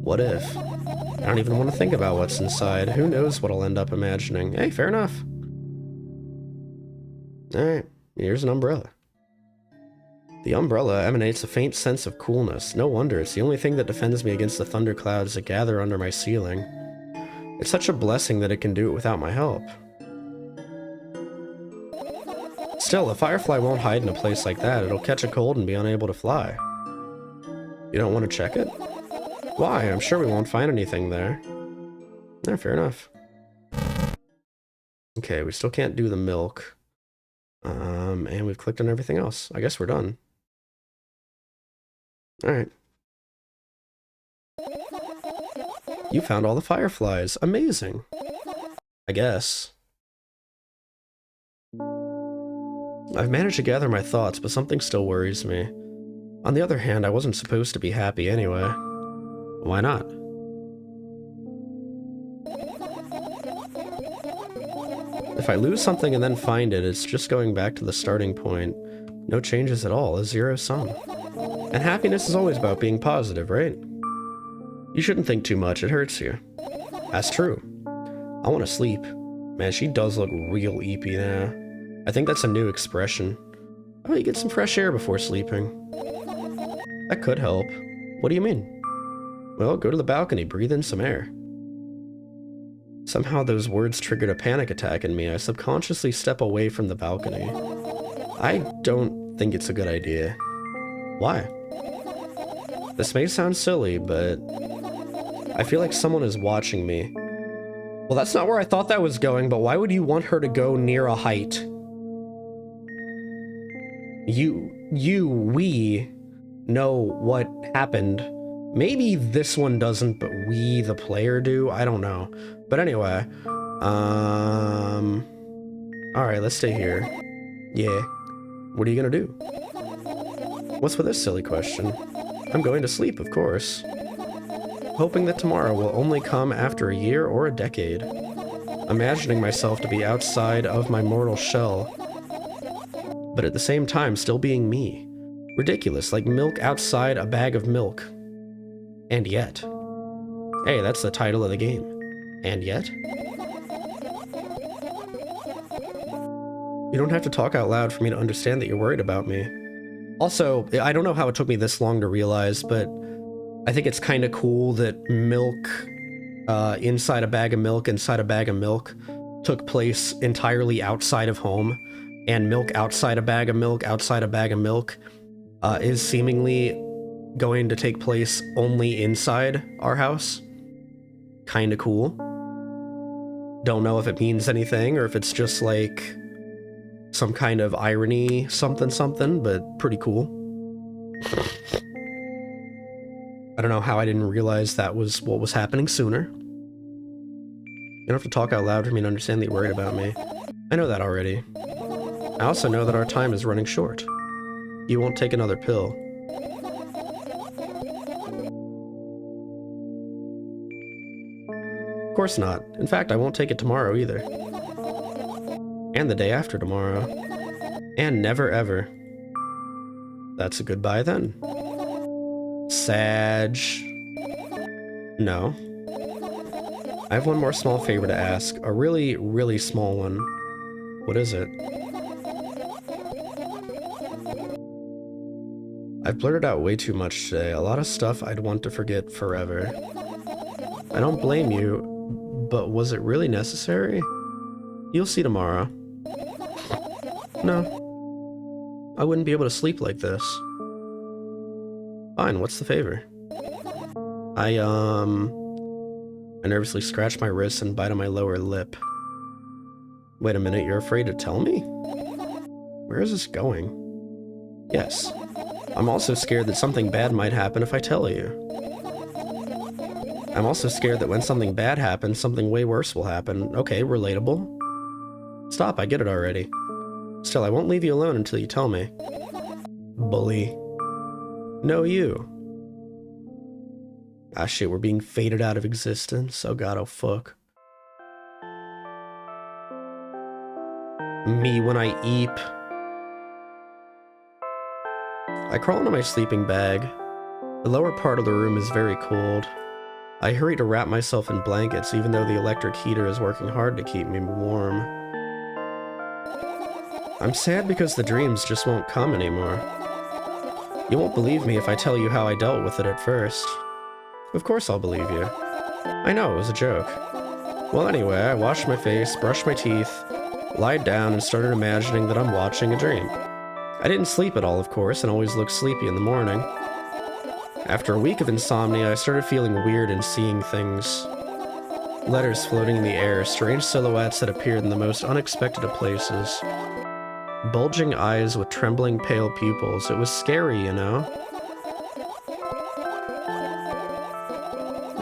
A: What if? I don't even want to think about what's inside. Who knows what I'll end up imagining. Hey, fair enough. Alright, here's an umbrella. The umbrella emanates a faint sense of coolness. No wonder, it's the only thing that defends me against the thunderclouds that gather under my ceiling. It's such a blessing that it can do it without my help. Still, a firefly won't hide in a place like that. It'll catch a cold and be unable to fly. You don't want to check it? Why? I'm sure we won't find anything there. Yeah, fair enough. Okay, we still can't do the milk. And we've clicked on everything else. I guess we're done. Alright. You found all the fireflies. Amazing. I guess. I've managed to gather my thoughts, but something still worries me. On the other hand, I wasn't supposed to be happy anyway. Why not? If I lose something and then find it, it's just going back to the starting point. No changes at all, a zero sum. And happiness is always about being positive, right? You shouldn't think too much, it hurts you. That's true. I want to sleep. Man, she does look real eepy now. I think that's a new expression. Oh, you get some fresh air before sleeping. That could help. What do you mean? Well, go to the balcony, breathe in some air. Somehow those words triggered a panic attack in me. I subconsciously step away from the balcony. I don't think it's a good idea. Why? This may sound silly, but I feel like someone is watching me. Well, that's not where I thought that was going, but why would you want her to go near a height? We know what happened. Maybe this one doesn't, but we, the player, do? I don't know. But anyway, alright, let's stay here. Yeah. What are you gonna do? What's with this silly question? I'm going to sleep, of course. Hoping that tomorrow will only come after a year or a decade. Imagining myself to be outside of my mortal shell, but at the same time still being me. Ridiculous, like milk outside a bag of milk. And yet. Hey, that's the title of the game. And yet? You don't have to talk out loud for me to understand that you're worried about me. Also, I don't know how it took me this long to realize, but I think it's kind of cool that milk inside a bag of milk took place entirely outside of home, and milk outside a bag of milk is seemingly going to take place only inside our house. Kinda cool. Don't know if it means anything or if it's just like some kind of irony something, but pretty cool. I don't know how I didn't realize that was what was happening sooner. You don't have to talk out loud for me to understand that you're worried about me. I know that already. I also know that our time is running short. You won't take another pill. Of course not. In fact, I won't take it tomorrow either. And the day after tomorrow. And never ever. That's a goodbye then. Sag. No. I have one more small favor to ask. A really, really small one. What is it? I've blurted out way too much today. A lot of stuff I'd want to forget forever. I don't blame you, but was it really necessary? You'll see tomorrow. No. I wouldn't be able to sleep like this. Fine, what's the favor? I nervously scratch my wrist and bite on my lower lip. Wait a minute, you're afraid to tell me? Where is this going? Yes. I'm also scared that something bad might happen if I tell you. I'm also scared that when something bad happens, something way worse will happen. Okay, relatable. Stop, I get it already. Still, I won't leave you alone until you tell me. Bully. No, you. Ah shit, we're being faded out of existence. Oh god, oh fuck. Me when I eep. I crawl into my sleeping bag. The lower part of the room is very cold. I hurry to wrap myself in blankets even though the electric heater is working hard to keep me warm. I'm sad because the dreams just won't come anymore. You won't believe me if I tell you how I dealt with it at first. Of course I'll believe you. I know, it was a joke. Well anyway, I washed my face, brushed my teeth, lied down and started imagining that I'm watching a dream. I didn't sleep at all, of course, and always looked sleepy in the morning. After a week of insomnia, I started feeling weird and seeing things. Letters floating in the air, strange silhouettes that appeared in the most unexpected of places. Bulging eyes with trembling pale pupils. It was scary, you know?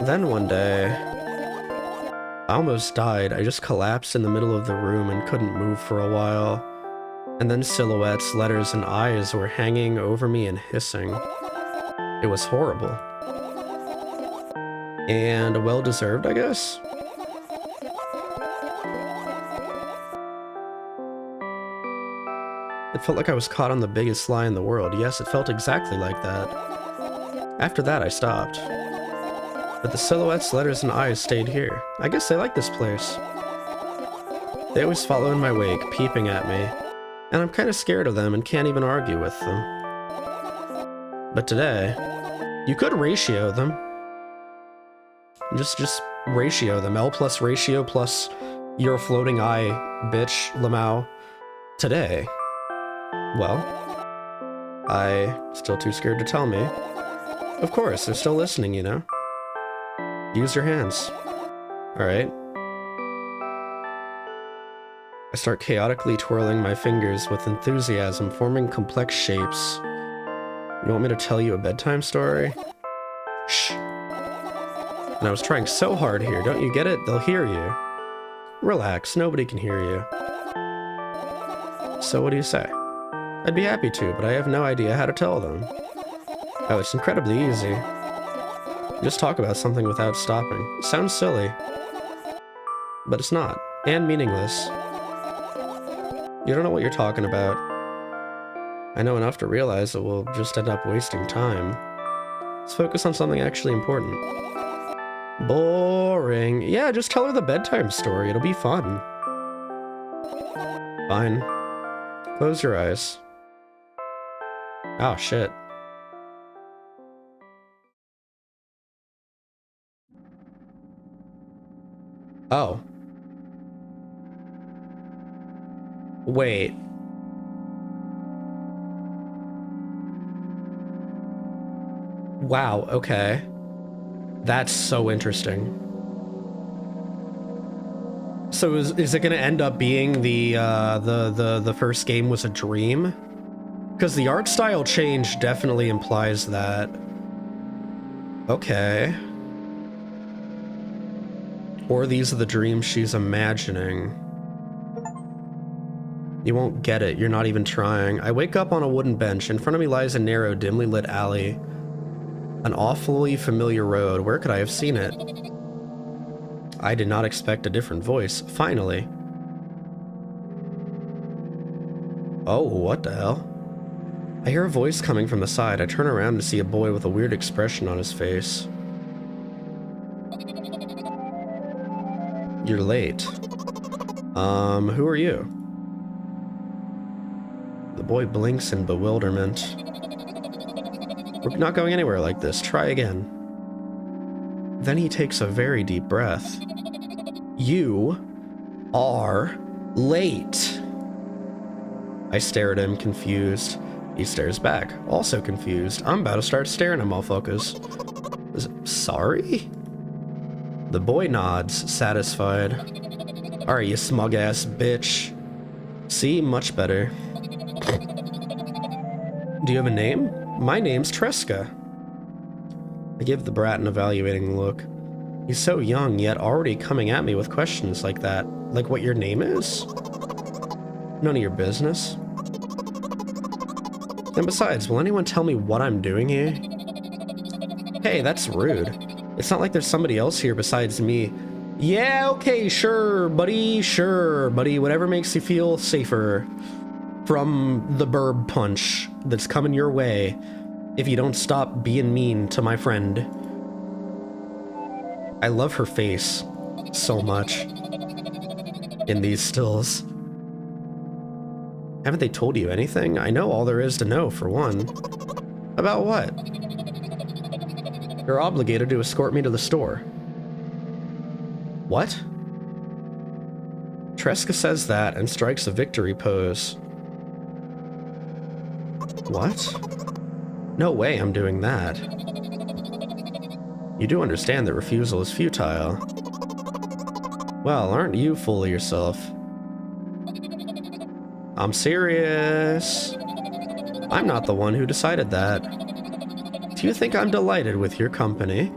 A: Then one day, I almost died. I just collapsed in the middle of the room and couldn't move for a while. And then silhouettes, letters, and eyes were hanging over me and hissing. It was horrible. And well-deserved, I guess? It felt like I was caught on the biggest lie in the world. Yes, it felt exactly like that. After that, I stopped. But the silhouettes, letters, and eyes stayed here. I guess they like this place. They always follow in my wake, peeping at me. And I'm kind of scared of them and can't even argue with them. But today, you could ratio them. Just ratio them. L plus ratio plus you're a floating eye, bitch, Lamau. Today. Well, still too scared to tell me. Of course, they're still listening, you know? Use your hands. Alright. I start chaotically twirling my fingers with enthusiasm, forming complex shapes. You want me to tell you a bedtime story? Shh. And I was trying so hard here, don't you get it? They'll hear you. Relax, nobody can hear you. So what do you say? I'd be happy to, but I have no idea how to tell them. Oh, it's incredibly easy. Just talk about something without stopping. It sounds silly. But it's not. And meaningless. You don't know what you're talking about. I know enough to realize that we'll just end up wasting time. Let's focus on something actually important. Boring. Yeah, just tell her the bedtime story. It'll be fun. Fine. Close your eyes. Oh, shit. Oh. Wait. Wow, okay. That's so interesting. So is it gonna end up being the first game was a dream? Because the art style change definitely implies that. Okay. Or these are the dreams she's imagining. You won't get it, you're not even trying. I wake up on a wooden bench. In front of me lies a narrow, dimly lit alley. An awfully familiar road. Where could I have seen it? I did not expect a different voice. Finally. Oh, what the hell? I hear a voice coming from the side. I turn around to see a boy with a weird expression on his face. You're late. Who are you? The boy blinks in bewilderment. We're not going anywhere like this. Try again. Then he takes a very deep breath. You are late. I stare at him, confused. He stares back, also confused. I'm about to start staring at motherfuckers. Sorry? The boy nods, satisfied. Alright, you smug-ass bitch. See? Much better. Do you have a name? My name's Tresca. I give the brat an evaluating look. He's so young, yet already coming at me with questions like that. Like what your name is? None of your business. And besides, will anyone tell me what I'm doing here? Hey, that's rude. It's not like there's somebody else here besides me. Yeah, okay, sure, buddy, whatever makes you feel safer from the Birb punch that's coming your way if you don't stop being mean to my friend. I love her face so much in these stills. Haven't they told you anything? I know all there is to know, for one. About what? You're obligated to escort me to the store. What? Tresca says that and strikes a victory pose. What? No way I'm doing that. You do understand that refusal is futile. Well, aren't you full of yourself? I'm serious. I'm not the one who decided that. Do you think I'm delighted with your company?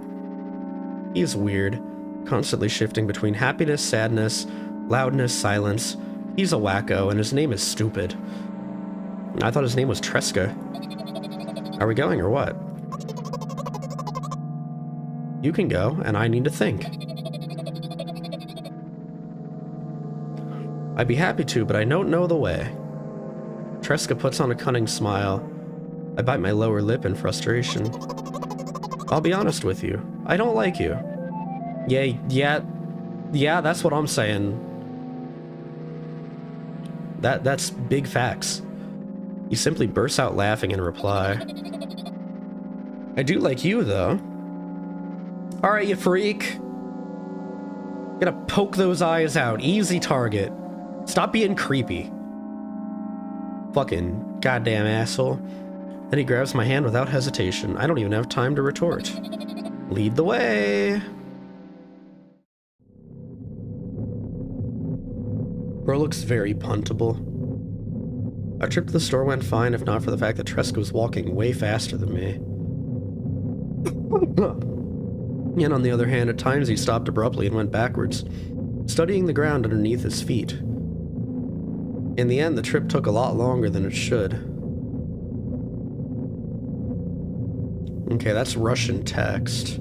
A: He's weird, constantly shifting between happiness, sadness, loudness, silence. He's a wacko, and his name is stupid. I thought his name was Tresca. Are we going or what? You can go, and I need to think. I'd be happy to, but I don't know the way. Tresca puts on a cunning smile. I bite my lower lip in frustration. I'll be honest with you. I don't like you. Yeah, that's what I'm saying. That's big facts. He simply bursts out laughing in reply. I do like you, though. Alright, you freak. Gonna poke those eyes out. Easy target. Stop being creepy. Fucking goddamn asshole. Then he grabs my hand without hesitation. I don't even have time to retort. Lead the way. Bro looks very puntable. Our trip to the store went fine, if not for the fact that Tresca was walking way faster than me. And on the other hand, at times he stopped abruptly and went backwards, studying the ground underneath his feet. In the end, the trip took a lot longer than it should. Okay, that's Russian text.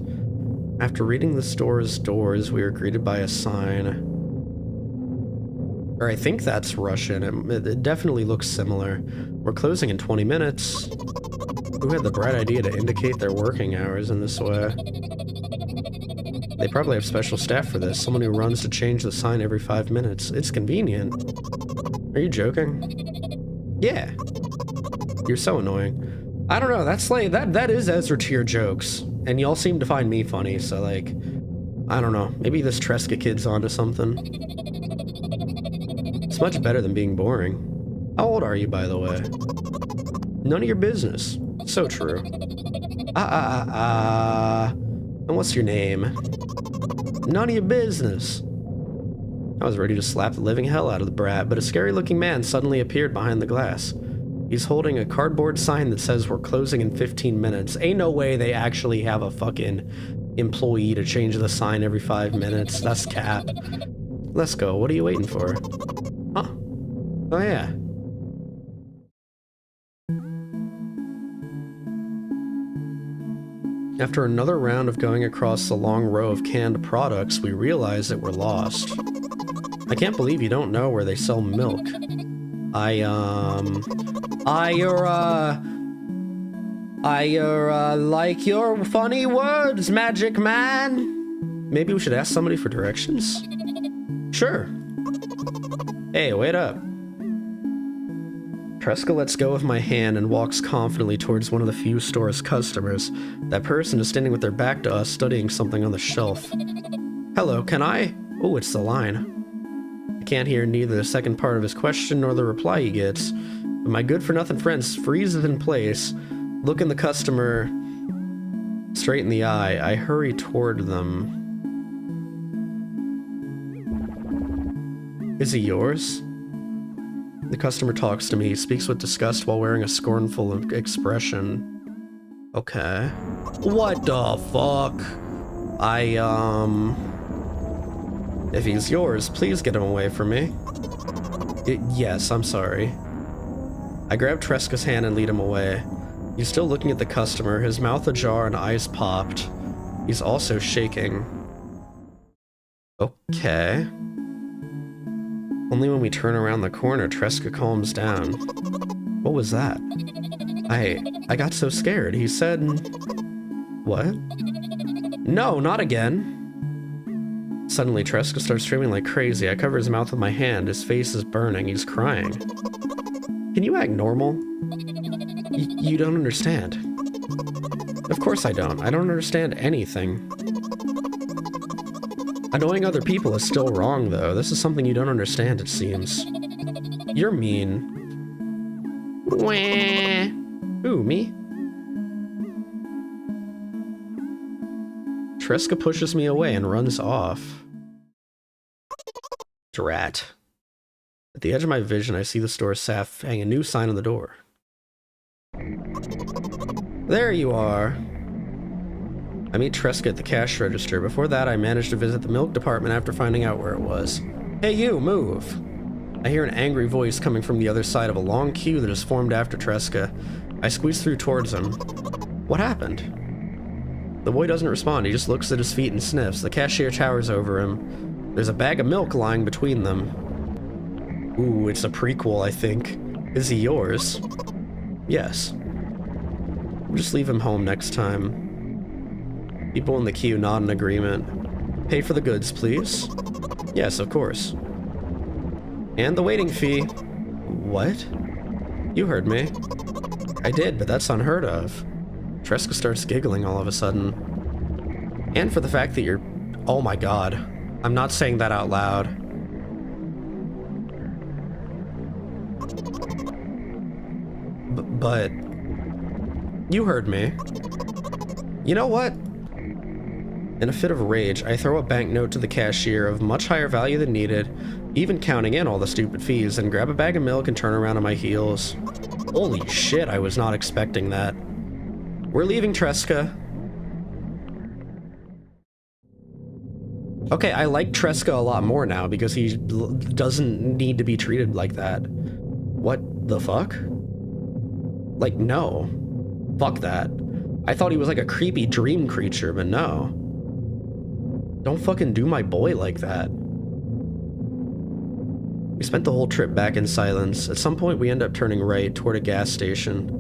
A: After reading the store's doors, we were greeted by a sign. Or I think that's Russian. It definitely looks similar. We're closing in 20 minutes. Who had the bright idea to indicate their working hours in this way? They probably have special staff for this. Someone who runs to change the sign every 5 minutes. It's convenient. Are you joking? Yeah. You're so annoying. I don't know, that's like, that is Ezra tier jokes. And y'all seem to find me funny, so like, I don't know. Maybe this Tresca kid's onto something. It's much better than being boring. How old are you, by the way? None of your business. So true. And what's your name? None of your business. I was ready to slap the living hell out of the brat, but a scary-looking man suddenly appeared behind the glass. He's holding a cardboard sign that says we're closing in 15 minutes. Ain't no way they actually have a fucking employee to change the sign every 5 minutes. That's cap. Let's go. What are you waiting for? Huh? Oh yeah. After another round of going across the long row of canned products, we realize that we're lost. I can't believe you don't know where they sell milk. I like your funny words, magic man. Maybe we should ask somebody for directions? Sure. Hey, wait up. Tresca lets go of my hand and walks confidently towards one of the few store's customers. That person is standing with their back to us, studying something on the shelf. Hello, can I? Oh, it's the line. I can't hear neither the second part of his question nor the reply he gets, but my good-for-nothing friend freezes in place, looking the customer straight in the eye. I hurry toward them. Is he yours? The customer talks to me, speaks with disgust while wearing a scornful expression. Okay. What the fuck? If he's yours, please get him away from me. Yes, I'm sorry. I grab Tresca's hand and lead him away. He's still looking at the customer, his mouth ajar and eyes popped. He's also shaking. Okay. Only when we turn around the corner, Tresca calms down. What was that? I got so scared. He said... What? No, not again. Suddenly, Tresca starts screaming like crazy. I cover his mouth with my hand. His face is burning. He's crying. Can you act normal? You don't understand. Of course I don't. I don't understand anything. Annoying other people is still wrong, though. This is something you don't understand, it seems. You're mean. Wah. Ooh, me? Tresca pushes me away and runs off. Drat. At the edge of my vision, I see the store staff hang a new sign on the door. There you are. I meet Tresca at the cash register. Before that, I managed to visit the milk department after finding out where it was. Hey you, move! I hear an angry voice coming from the other side of a long queue that has formed after Tresca. I squeeze through towards him. What happened? The boy doesn't respond, he just looks at his feet and sniffs. The cashier towers over him. There's a bag of milk lying between them. Ooh, it's a prequel, I think. Is he yours? Yes. We'll just leave him home next time. People in the queue nod in agreement. Pay for the goods, please. Yes, of course. And the waiting fee. What? You heard me. I did, but that's unheard of. Tresca starts giggling all of a sudden. And for the fact that you're... Oh my god. I'm not saying that out loud. But... You heard me. You know what? In a fit of rage, I throw a banknote to the cashier of much higher value than needed, even counting in all the stupid fees, and grab a bag of milk and turn around on my heels. Holy shit, I was not expecting that. We're leaving, Tresca. Okay, I like Tresca a lot more now because he doesn't need to be treated like that. What the fuck? Like, no. Fuck that. I thought he was like a creepy dream creature, but no. Don't fucking do my boy like that. We spent the whole trip back in silence. At some point, we end up turning right toward a gas station.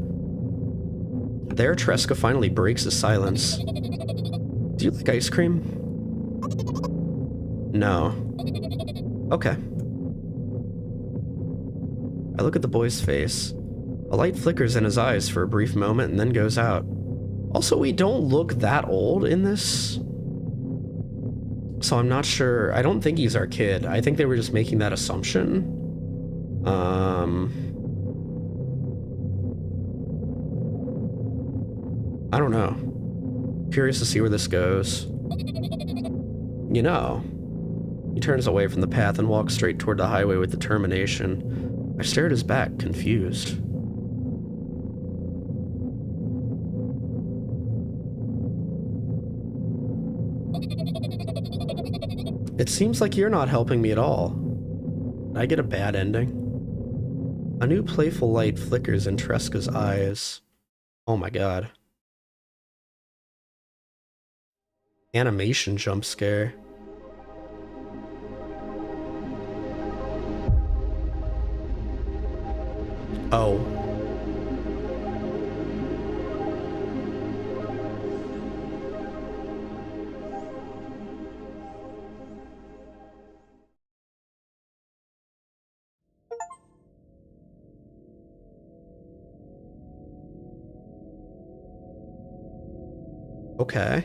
A: There, Tresca finally breaks his silence. Do you like ice cream? No. Okay. I look at the boy's face. A light flickers in his eyes for a brief moment and then goes out. Also, we don't look that old in this. So I'm not sure. I don't think he's our kid. I think they were just making that assumption. I don't know. Curious to see where this goes. You know. He turns away from the path and walks straight toward the highway with determination. I stare at his back, confused. It seems like you're not helping me at all. Did I get a bad ending? A new playful light flickers in Tresca's eyes. Oh my god. Animation jump scare. Oh. Okay.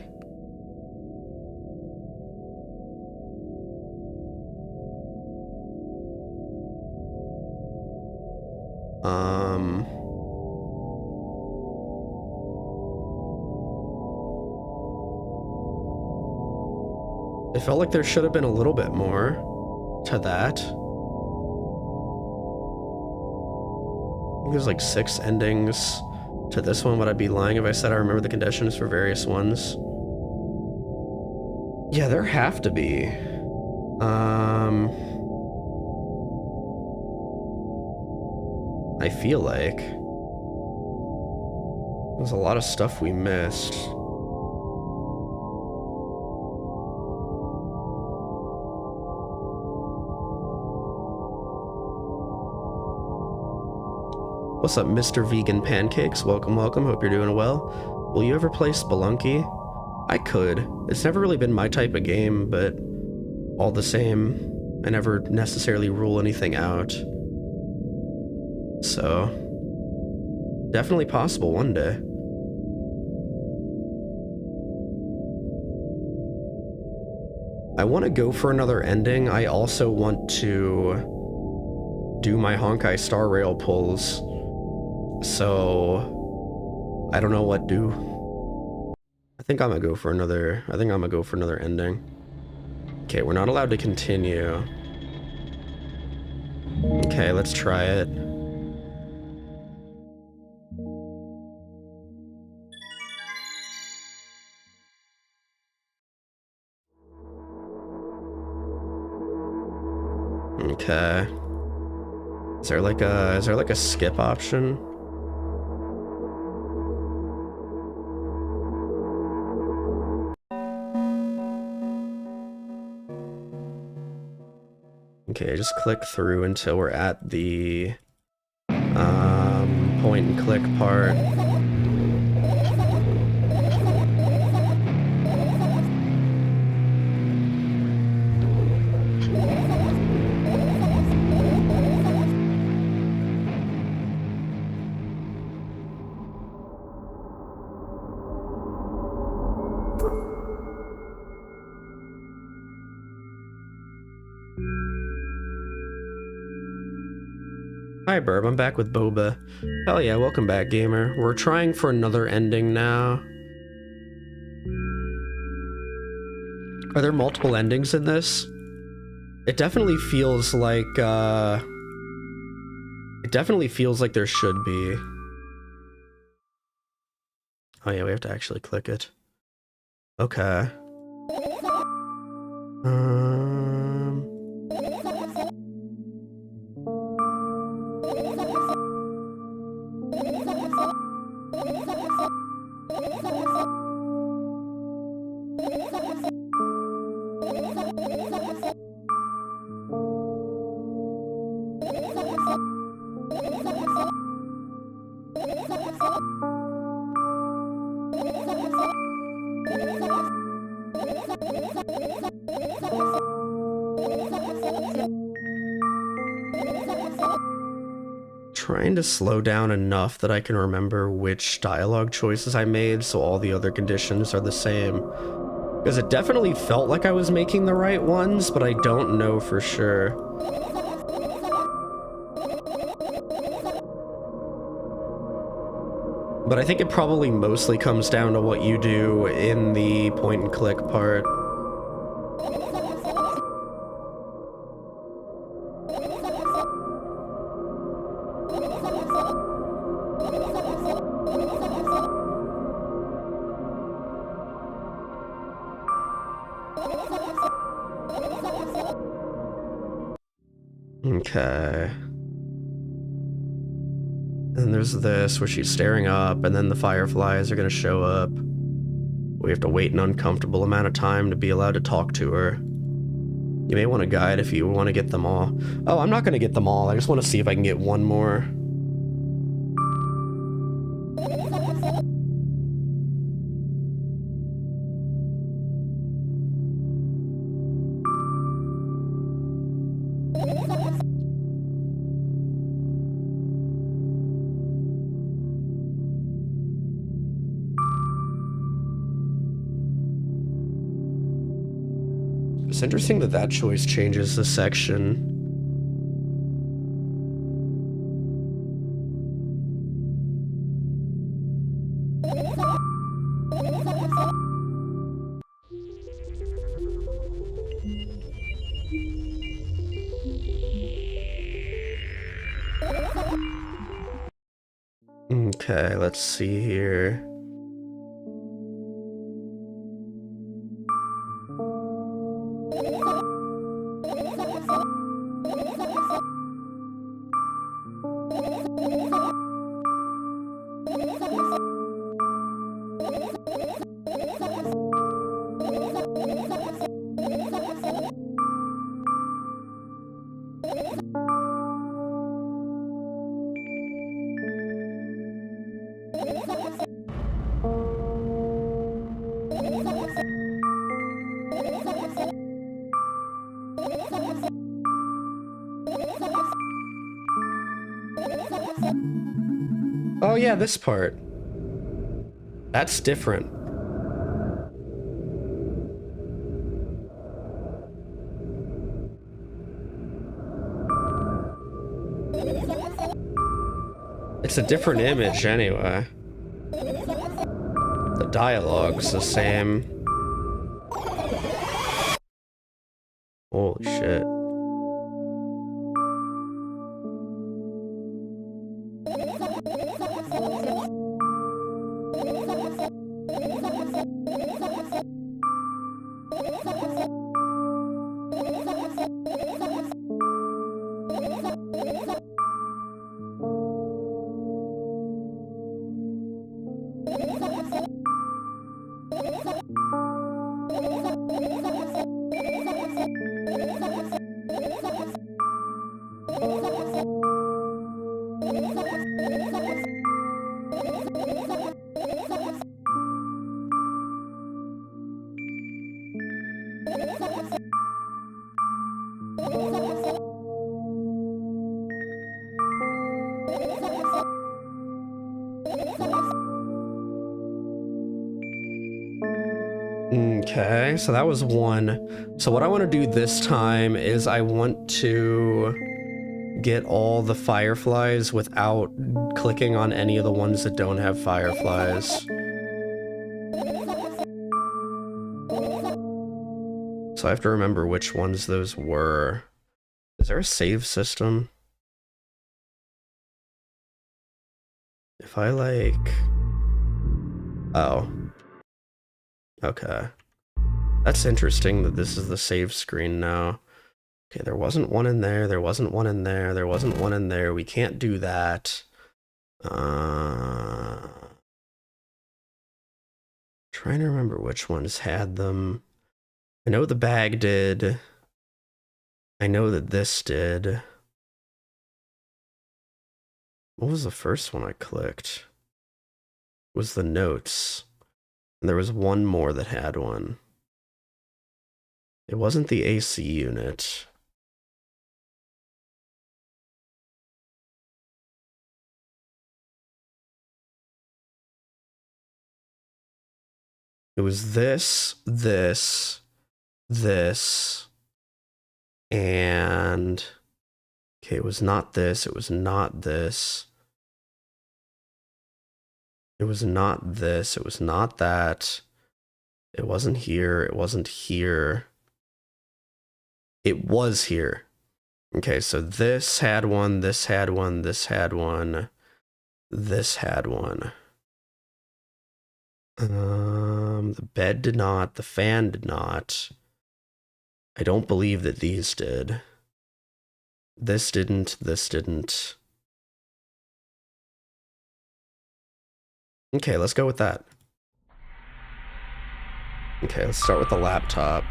A: It felt like there should have been a little bit more to that. I think there's like 6 endings to this one. Would I be lying if I said I remember the conditions for various ones? Yeah, there have to be. I feel like there's a lot of stuff we missed. What's up, Mr. Vegan Pancakes? Welcome, welcome. Hope you're doing well. Will you ever play Spelunky? I could. It's never really been my type of game, but all the same, I never necessarily rule anything out. So, definitely possible one day. I want to go for another ending. I also want to do my Honkai Star Rail pulls. So, I don't know what do. I think I'm gonna go for another ending. Okay, we're not allowed to continue. Okay, let's try it. Okay. Is there like a skip option? Okay, just click through until we're at the point and click part. Hi Birb, I'm back with Boba. Hell yeah, welcome back, gamer. We're trying for another ending now. Are there multiple endings in this? It definitely feels like, there should be. Oh yeah, we have to actually click it. Okay. Trying to slow down enough that I can remember which dialogue choices I made so all the other conditions are the same. Because it definitely felt like I was making the right ones, but I don't know for sure. But I think it probably mostly comes down to what you do in the point and click part. Okay. And there's this where she's staring up, and then the fireflies are gonna show up. We have to wait an uncomfortable amount of time to be allowed to talk to her. You may want a guide if you want to get them all. Oh, I'm not gonna get them all. I just want to see if I can get one more. It's interesting that that choice changes the section. Okay, let's see here. Oh yeah, this part. That's different. It's a different image anyway. The dialogue's the same. Holy shit. Okay, so that was one. So what I want to do this time is I want to get all the fireflies without clicking on any of the ones that don't have fireflies. So I have to remember which ones those were. Is there a save system? If I like... Oh. Okay. That's interesting that this is the save screen now. Okay, there wasn't one in there, there wasn't one in there, there wasn't one in there. We can't do that. Trying to remember which ones had them. I know the bag did. I know that this did. What was the first one I clicked? It was the notes. And there was one more that had one. It wasn't the AC unit. It was this, and... Okay, it was not this, it was not this. It was not this, it was not that. It wasn't here, it wasn't here. It was here. Okay, so this had one, this had one, this had one, this had one. The bed did not, the fan did not. I don't believe that these did. This didn't, this didn't. Okay, let's go with that. Okay, let's start with the laptop.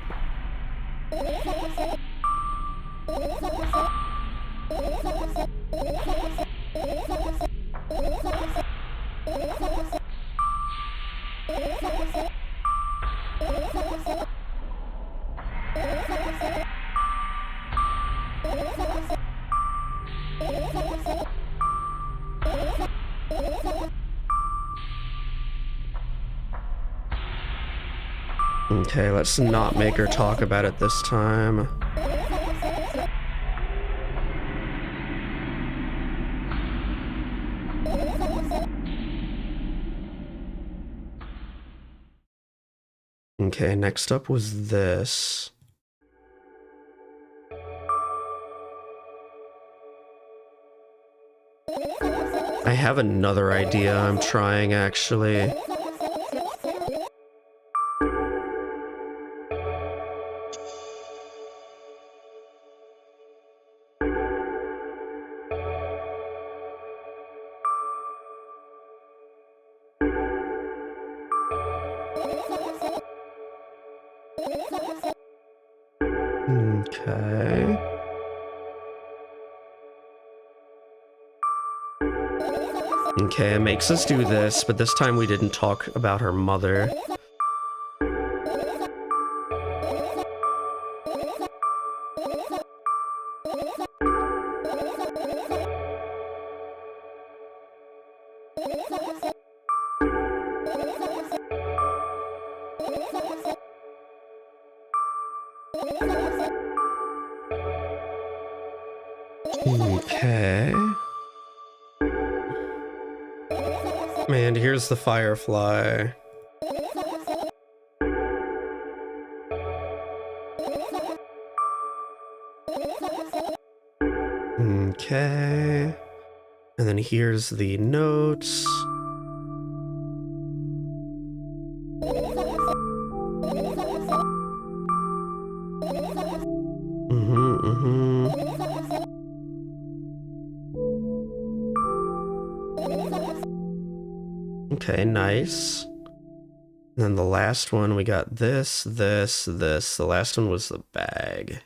A: Okay, let's not make her talk about it this time. Okay, next up was this. I have another idea I'm trying, actually. Okay. Okay, it makes us do this, but this time we didn't talk about her mother. Okay. And here's the firefly. Okay. And then here's the notes. Okay, nice. And then the last one, we got this. The last one was the bag.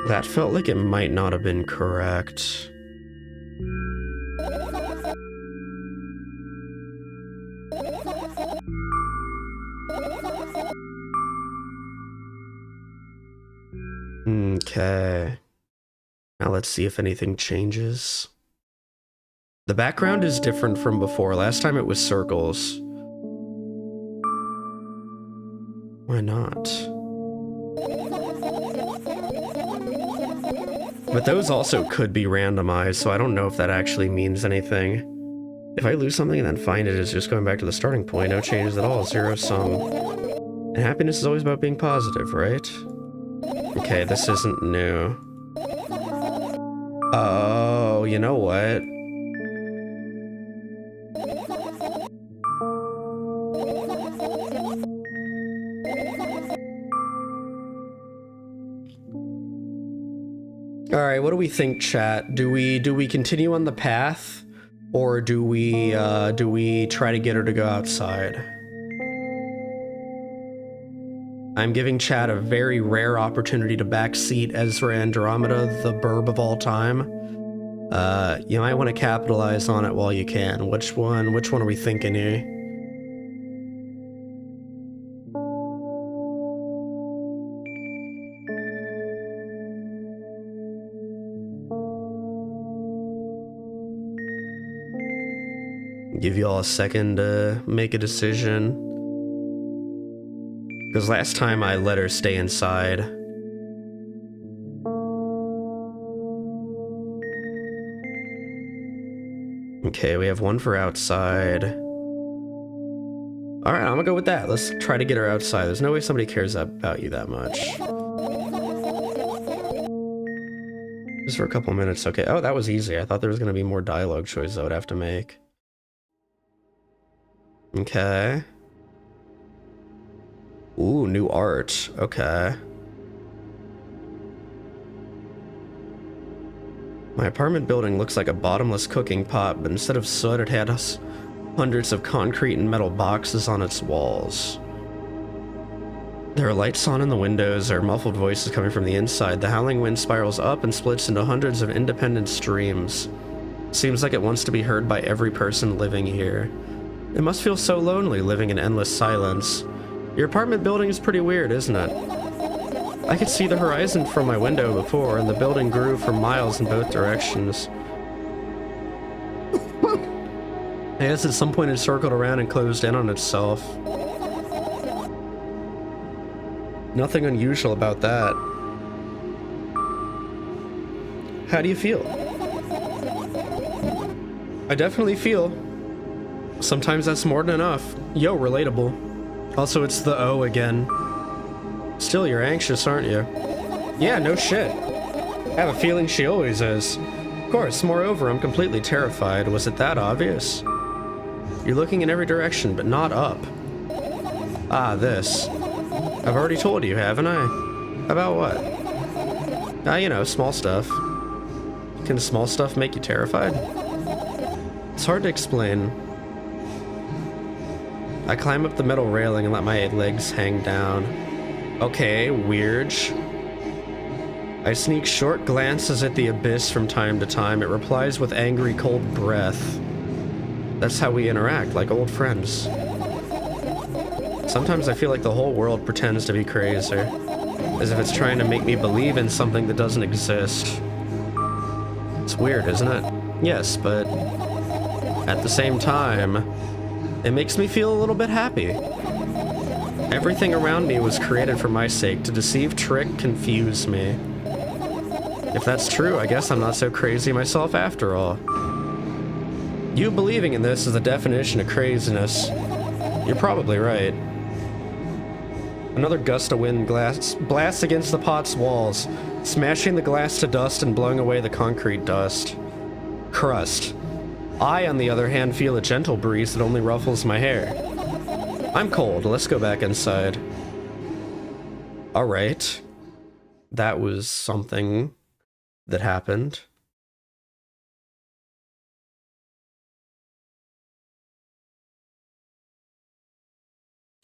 A: That felt like it might not have been correct. Okay. Now let's see if anything changes. The background is different from before. Last time it was circles. Why not? But those also could be randomized, so I don't know if that actually means anything. If I lose something and then find it, it's just going back to the starting point. No changes at all. Zero sum. And happiness is always about being positive, right? Okay, this isn't new. Oh, you know what? All right, what do we think, chat? Do we continue on the path, or do we try to get her to go outside? I'm giving chat a very rare opportunity to backseat Ezra Andromyda, the Birb of all time. You might want to capitalize on it while you can. Which one are we thinking here? Give you all a second to make a decision. Because last time I let her stay inside. Okay, we have one for outside. Alright, I'm gonna go with that. Let's try to get her outside. There's no way somebody cares about you that much. Just for a couple minutes, okay. Oh, that was easy. I thought there was going to be more dialogue choices I would have to make. Okay. Ooh, new art. Okay. My apartment building looks like a bottomless cooking pot, but instead of soot, it had hundreds of concrete and metal boxes on its walls. There are lights on in the windows, there are muffled voices coming from the inside. The howling wind spirals up and splits into hundreds of independent streams. Seems like it wants to be heard by every person living here. It must feel so lonely living in endless silence. Your apartment building is pretty weird, isn't it? I could see the horizon from my window before, and the building grew for miles in both directions. I guess at some point it circled around and closed in on itself. Nothing unusual about that. How do you feel? I definitely feel. Sometimes that's more than enough. Yo, relatable. Also, it's the O again. Still, you're anxious, aren't you? Yeah, no shit. I have a feeling she always is. Of course, moreover, I'm completely terrified. Was it that obvious? You're looking in every direction, but not up. Ah, this. I've already told you, haven't I? About what? Ah, you know, small stuff. Can small stuff make you terrified? It's hard to explain. I climb up the metal railing and let my legs hang down. Okay, weird. I sneak short glances at the abyss from time to time. It replies with angry, cold breath. That's how we interact, like old friends. Sometimes I feel like the whole world pretends to be crazy, as if it's trying to make me believe in something that doesn't exist. It's weird, isn't it? Yes, but at the same time, it makes me feel a little bit happy. Everything around me was created for my sake, to deceive, trick, confuse me. If that's true, I guess I'm not so crazy myself after all. You believing in this is the definition of craziness. You're probably right. Another gust of wind blasts against the pot's walls, smashing the glass to dust and blowing away the concrete dust. Crust. I, on the other hand, feel a gentle breeze that only ruffles my hair. I'm cold. Let's go back inside. Alright. That was something that happened.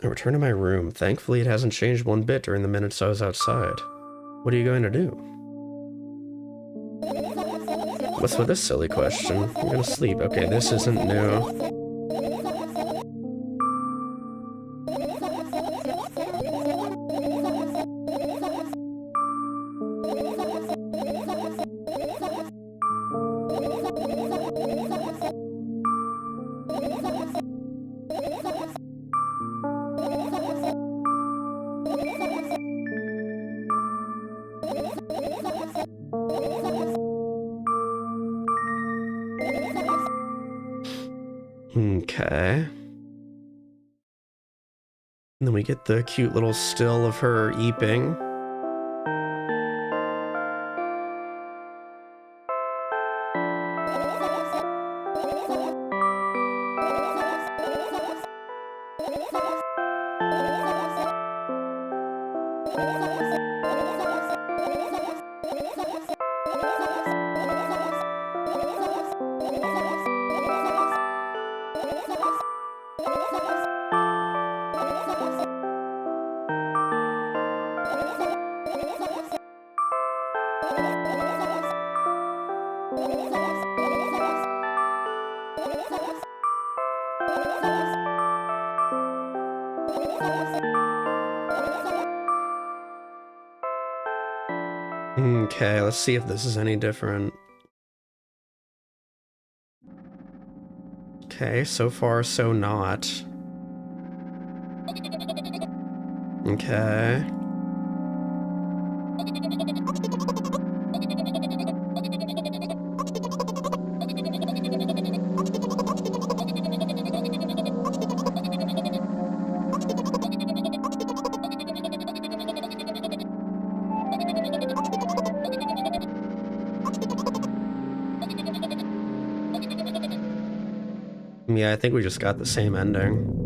A: I return to my room. Thankfully, it hasn't changed one bit during the minutes I was outside. What are you going to do? What's with this silly question? I'm gonna sleep. Okay, this isn't new. Okay. And then we get the cute little still of her eeping. Okay, let's see if this is any different. Okay, so far so not. Okay. Yeah, I think we just got the same ending.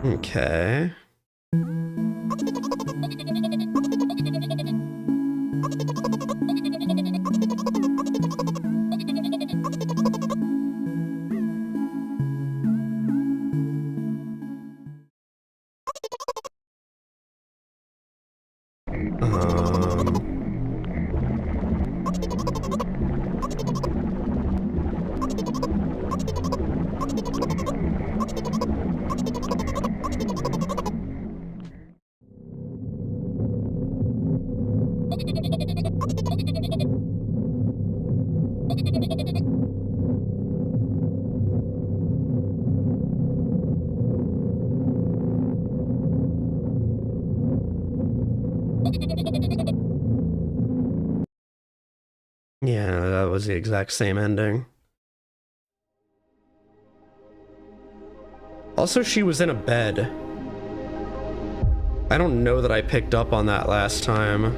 A: Okay. Yeah, that was the exact same ending. Also, she was in a bed. I don't know that I picked up on that last time.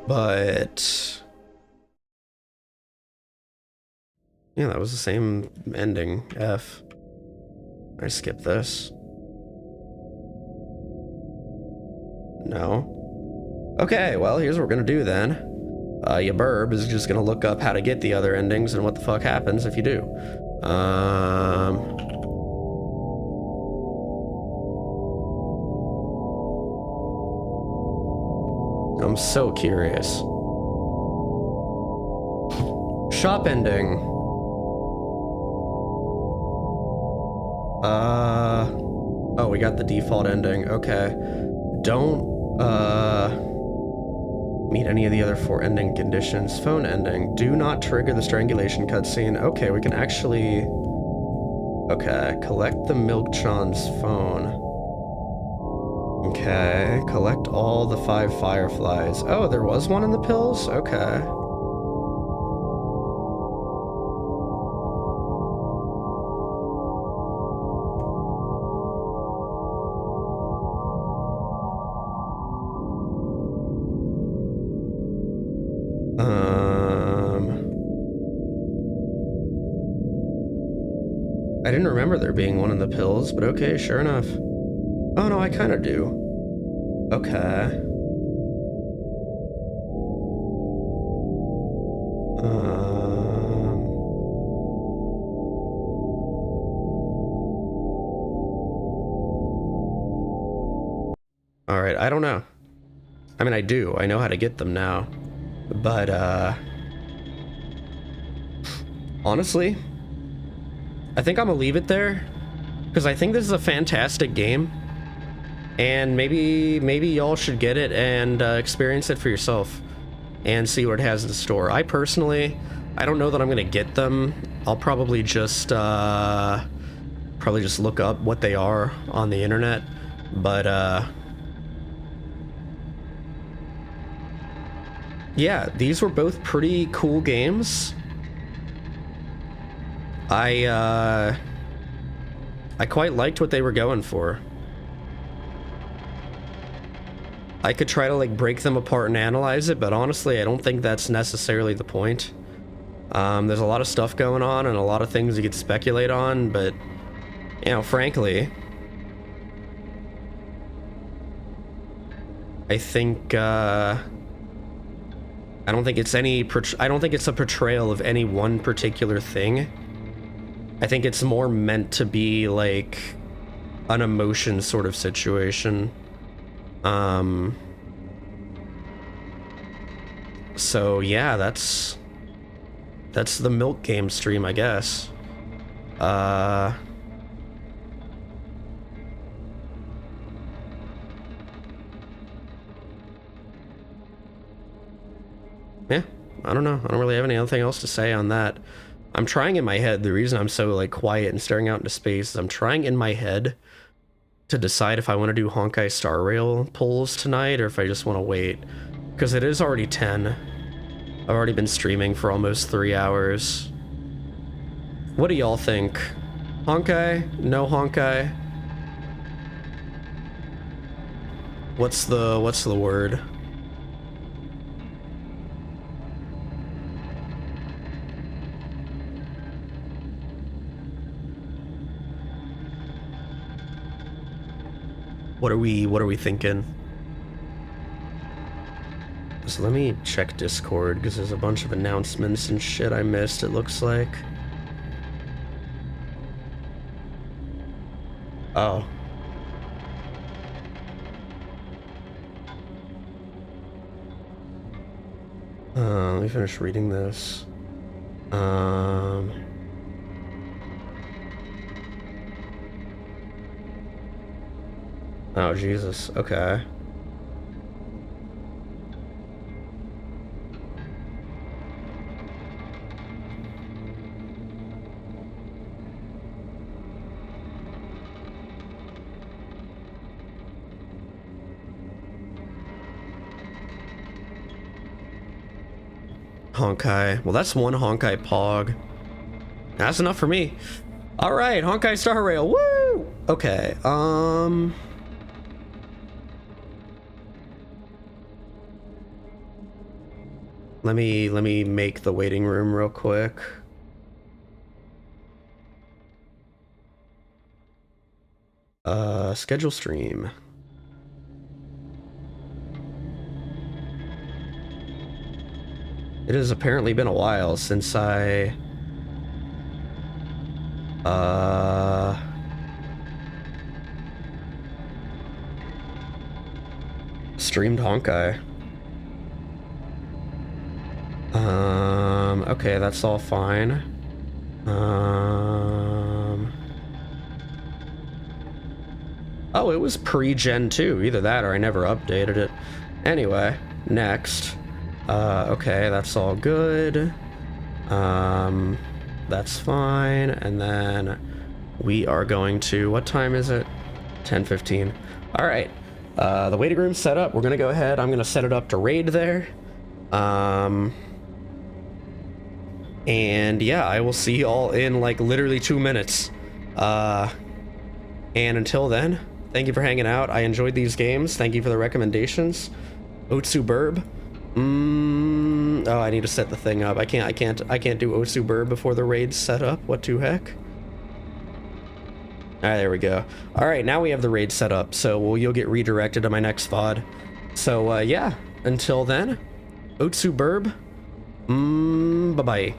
A: But yeah, that was the same ending. F. I skip this. No. Okay, well, here's what we're gonna do then. Your Birb is just gonna look up how to get the other endings and what the fuck happens if you do. I'm so curious. Shop ending. Oh, we got the default ending. Okay. Don't, meet any of the other 4 ending conditions. Phone ending. Do not trigger the strangulation cutscene. Okay, we can actually... Okay, collect the Milkchon's phone. Okay, collect all the 5 fireflies. Oh, there was one in the pills? Okay. I didn't remember there being one in the pills, but okay, sure enough. Oh no, I kind of do. Okay. All right, I don't know. I mean, I do. I know how to get them now. But, honestly, I think I'm gonna leave it there, because I think this is a fantastic game, and maybe y'all should get it and experience it for yourself and see what it has in store. I personally, I don't know that I'm gonna get them. I'll probably just look up what they are on the internet, but yeah, these were both pretty cool games. I quite liked what they were going for. I could try to like break them apart and analyze it, but honestly, I don't think that's necessarily the point. There's a lot of stuff going on and a lot of things you could speculate on, but you know, frankly, I think I don't think it's a portrayal of any one particular thing. I think it's more meant to be like an emotion sort of situation. So yeah, that's the Milk game stream, I guess. I don't know. I don't really have anything else to say on that. I'm trying in my head. The reason I'm so like quiet and staring out into space is I'm trying in my head to decide if I want to do Honkai Star Rail pulls tonight or if I just want to wait. Because it is already 10. I've already been streaming for almost 3 hours. What do y'all think? Honkai? No Honkai? What's the word? What are we thinking? So let me check Discord because there's a bunch of announcements and shit I missed, it looks like. Oh. Let me finish reading this. Oh, Jesus. Okay. Honkai. Well, that's one Honkai Pog. That's enough for me. All right, Honkai Star Rail. Woo! Okay. Let me make the waiting room real quick. Schedule stream. It has apparently been a while since I streamed Honkai. Okay, that's all fine. Oh, it was pre-Gen 2. Either that or I never updated it. Anyway, next. Okay, that's all good. That's fine. And then we are going to... What time is it? 10:15. All right. The waiting room's set up. We're going to go ahead. I'm going to set it up to raid there. And yeah, I will see y'all in like literally 2 minutes. And until then, thank you for hanging out. I enjoyed these games. Thank you for the recommendations. Vtuber. Oh, I need to set the thing up. I can't do Vtuber before the raid's set up. What the heck? All right, there we go. All right, now we have the raid set up, so you'll get redirected to my next VOD. So yeah, until then, Vtuber. Bye bye.